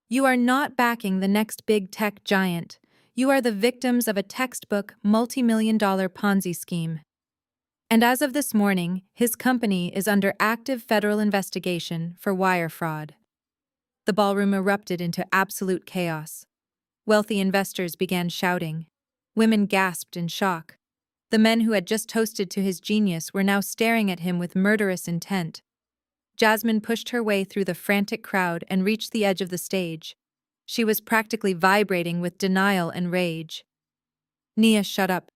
Speaker 1: You are not backing the next big tech giant. You are the victims of a textbook multi-million-dollar Ponzi scheme. And as of this morning, his company is under active federal investigation for wire fraud. The ballroom erupted into absolute chaos. Wealthy investors began shouting. Women gasped in shock. The men who had just toasted to his genius were now staring at him with murderous intent. Jasmine pushed her way through the frantic crowd and reached the edge of the stage. She was practically vibrating with denial and rage. "Nia, shut up."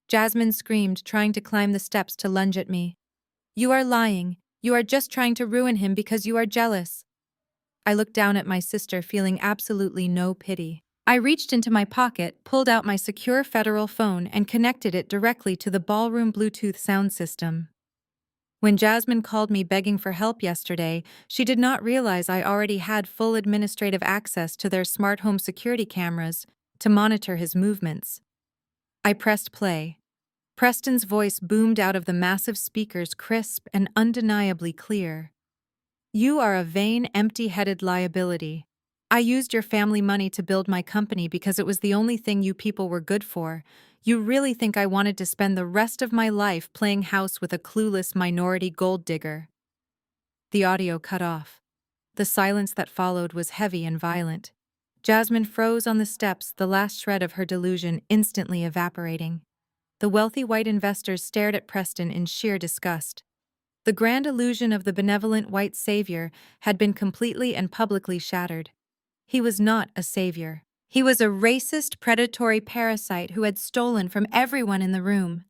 Speaker 1: Jasmine screamed, trying to climb the steps to lunge at me. "You are lying. You are just trying to ruin him because you are jealous." I looked down at my sister, feeling absolutely no pity. I reached into my pocket, pulled out my secure federal phone, and connected it directly to the ballroom Bluetooth sound system. When Jasmine called me begging for help yesterday, she did not realize I already had full administrative access to their smart home security cameras to monitor his movements. I pressed play. Preston's voice boomed out of the massive speakers, crisp and undeniably clear. "You are a vain, empty-headed liability. I used your family money to build my company because it was the only thing you people were good for. You really think I wanted to spend the rest of my life playing house with a clueless minority gold digger?" The audio cut off. The silence that followed was heavy and violent. Jasmine froze on the steps, the last shred of her delusion instantly evaporating. The wealthy white investors stared at Preston in sheer disgust. The grand illusion of the benevolent white savior had been completely and publicly shattered. He was not a savior. He was a racist, predatory parasite who had stolen from everyone in the room.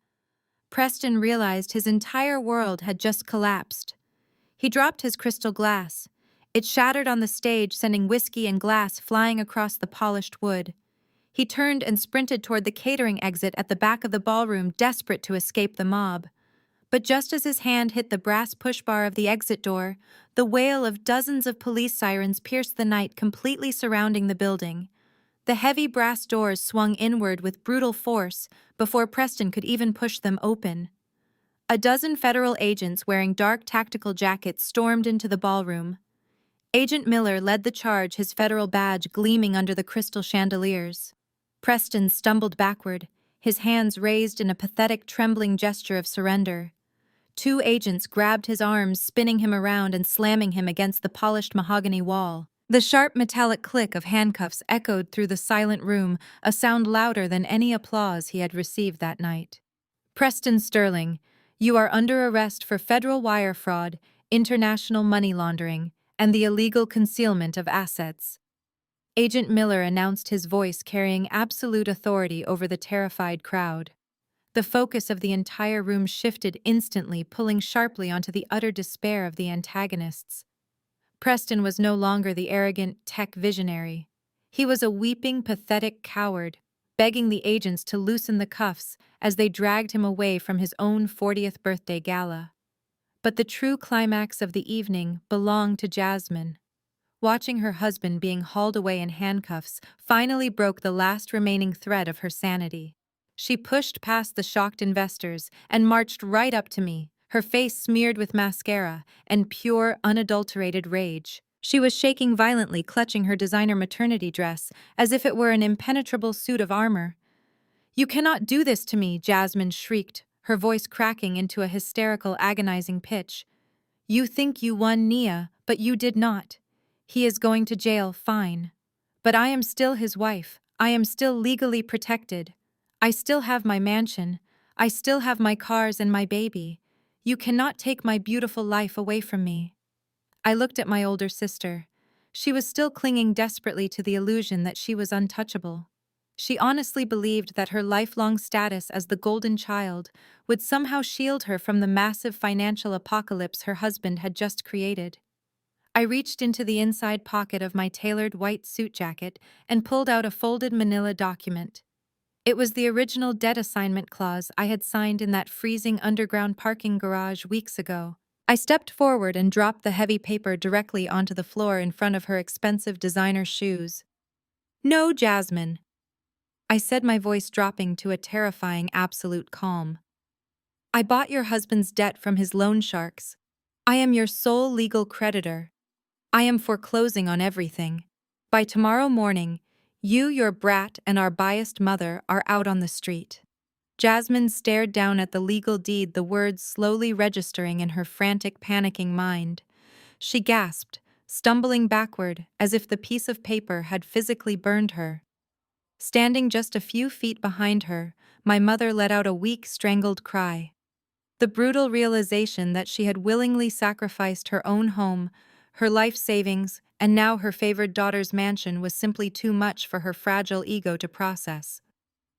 Speaker 1: Preston realized his entire world had just collapsed. He dropped his crystal glass. It shattered on the stage, sending whiskey and glass flying across the polished wood. He turned and sprinted toward the catering exit at the back of the ballroom, desperate to escape the mob. But just as his hand hit the brass pushbar of the exit door, the wail of dozens of police sirens pierced the night, completely surrounding the building. The heavy brass doors swung inward with brutal force before Preston could even push them open. A dozen federal agents wearing dark tactical jackets stormed into the ballroom. Agent Miller led the charge, his federal badge gleaming under the crystal chandeliers. Preston stumbled backward, his hands raised in a pathetic, trembling gesture of surrender. Two agents grabbed his arms, spinning him around and slamming him against the polished mahogany wall. The sharp metallic click of handcuffs echoed through the silent room, a sound louder than any applause he had received that night. "Preston Sterling, you are under arrest for federal wire fraud, international money laundering, and the illegal concealment of assets." Agent Miller announced, his voice carrying absolute authority over the terrified crowd. The focus of the entire room shifted instantly, pulling sharply onto the utter despair of the antagonists. Preston was no longer the arrogant tech visionary. He was a weeping, pathetic coward, begging the agents to loosen the cuffs as they dragged him away from his own 40th birthday gala. But the true climax of the evening belonged to Jasmine. Watching her husband being hauled away in handcuffs finally broke the last remaining thread of her sanity. She pushed past the shocked investors and marched right up to me, her face smeared with mascara and pure, unadulterated rage. She was shaking violently, clutching her designer maternity dress as if it were an impenetrable suit of armor. "You cannot do this to me," Jasmine shrieked, her voice cracking into a hysterical, agonizing pitch. "You think you won Nia, but you did not. He is going to jail, fine. But I am still his wife. I am still legally protected. I still have my mansion. I still have my cars and my baby. You cannot take my beautiful life away from me." I looked at my older sister. She was still clinging desperately to the illusion that she was untouchable. She honestly believed that her lifelong status as the golden child would somehow shield her from the massive financial apocalypse her husband had just created. I reached into the inside pocket of my tailored white suit jacket and pulled out a folded manila document. It was the original debt assignment clause I had signed in that freezing underground parking garage weeks ago. I stepped forward and dropped the heavy paper directly onto the floor in front of her expensive designer shoes. "No, Jasmine," I said, my voice dropping to a terrifying absolute calm. "I bought your husband's debt from his loan sharks. I am your sole legal creditor. I am foreclosing on everything. By tomorrow morning, you, your brat, and our biased mother are out on the street." Jasmine stared down at the legal deed, the words slowly registering in her frantic, panicking mind. She gasped, stumbling backward as if the piece of paper had physically burned her. Standing just a few feet behind her, my mother let out a weak, strangled cry. The brutal realization that she had willingly sacrificed her own home, her life savings, and now her favored daughter's mansion was simply too much for her fragile ego to process.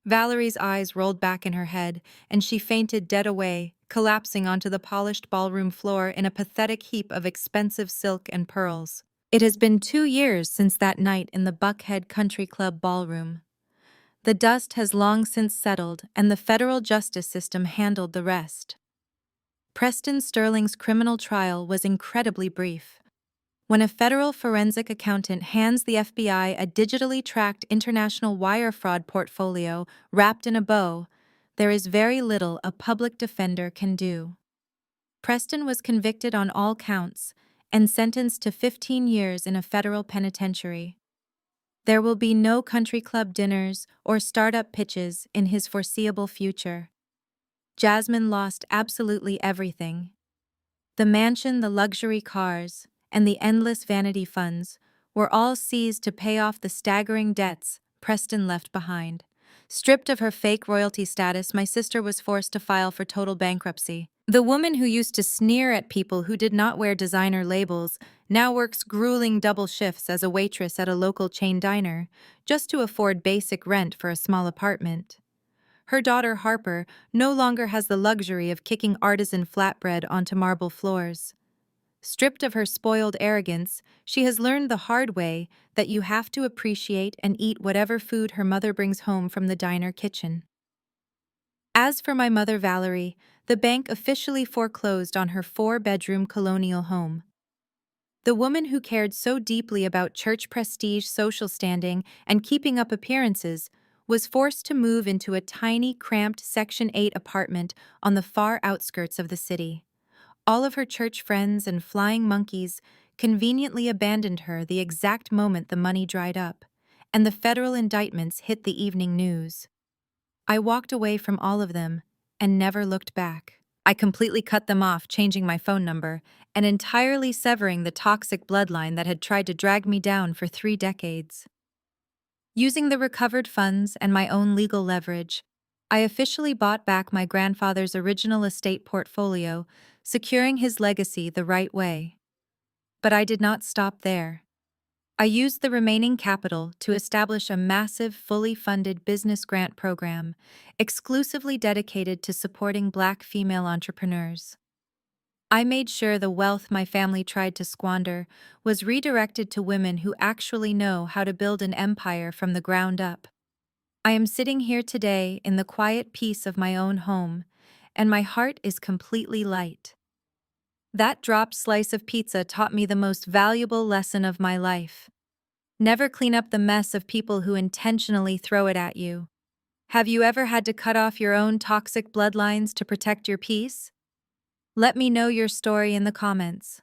Speaker 1: Valerie's eyes rolled back in her head, and she fainted dead away, collapsing onto the polished ballroom floor in a pathetic heap of expensive silk and pearls. It has been 2 years since that night in the Buckhead Country Club ballroom. The dust has long since settled, and the federal justice system handled the rest. Preston Sterling's criminal trial was incredibly brief. When a federal forensic accountant hands the FBI a digitally tracked international wire fraud portfolio wrapped in a bow, there is very little a public defender can do. Preston was convicted on all counts and sentenced to 15 years in a federal penitentiary. There will be no country club dinners or startup pitches in his foreseeable future. Jasmine lost absolutely everything. The mansion, the luxury cars, and the endless vanity funds were all seized to pay off the staggering debts Preston left behind. Stripped of her fake royalty status, my sister was forced to file for total bankruptcy. The woman who used to sneer at people who did not wear designer labels now works grueling double shifts as a waitress at a local chain diner, just to afford basic rent for a small apartment. Her daughter Harper no longer has the luxury of kicking artisan flatbread onto marble floors. Stripped of her spoiled arrogance, she has learned the hard way that you have to appreciate and eat whatever food her mother brings home from the diner kitchen. As for my mother Valerie, the bank officially foreclosed on her 4-bedroom colonial home. The woman who cared so deeply about church prestige, social standing, and keeping up appearances was forced to move into a tiny, cramped Section 8 apartment on the far outskirts of the city. All of her church friends and flying monkeys conveniently abandoned her the exact moment the money dried up, and the federal indictments hit the evening news. I walked away from all of them and never looked back. I completely cut them off, changing my phone number and entirely severing the toxic bloodline that had tried to drag me down for 3 decades. Using the recovered funds and my own legal leverage, I officially bought back my grandfather's original estate portfolio, securing his legacy the right way. But I did not stop there. I used the remaining capital to establish a massive, fully funded business grant program, exclusively dedicated to supporting Black female entrepreneurs. I made sure the wealth my family tried to squander was redirected to women who actually know how to build an empire from the ground up. I am sitting here today in the quiet peace of my own home, and my heart is completely light. That dropped slice of pizza taught me the most valuable lesson of my life. Never clean up the mess of people who intentionally throw it at you. Have you ever had to cut off your own toxic bloodlines to protect your peace? Let me know your story in the comments.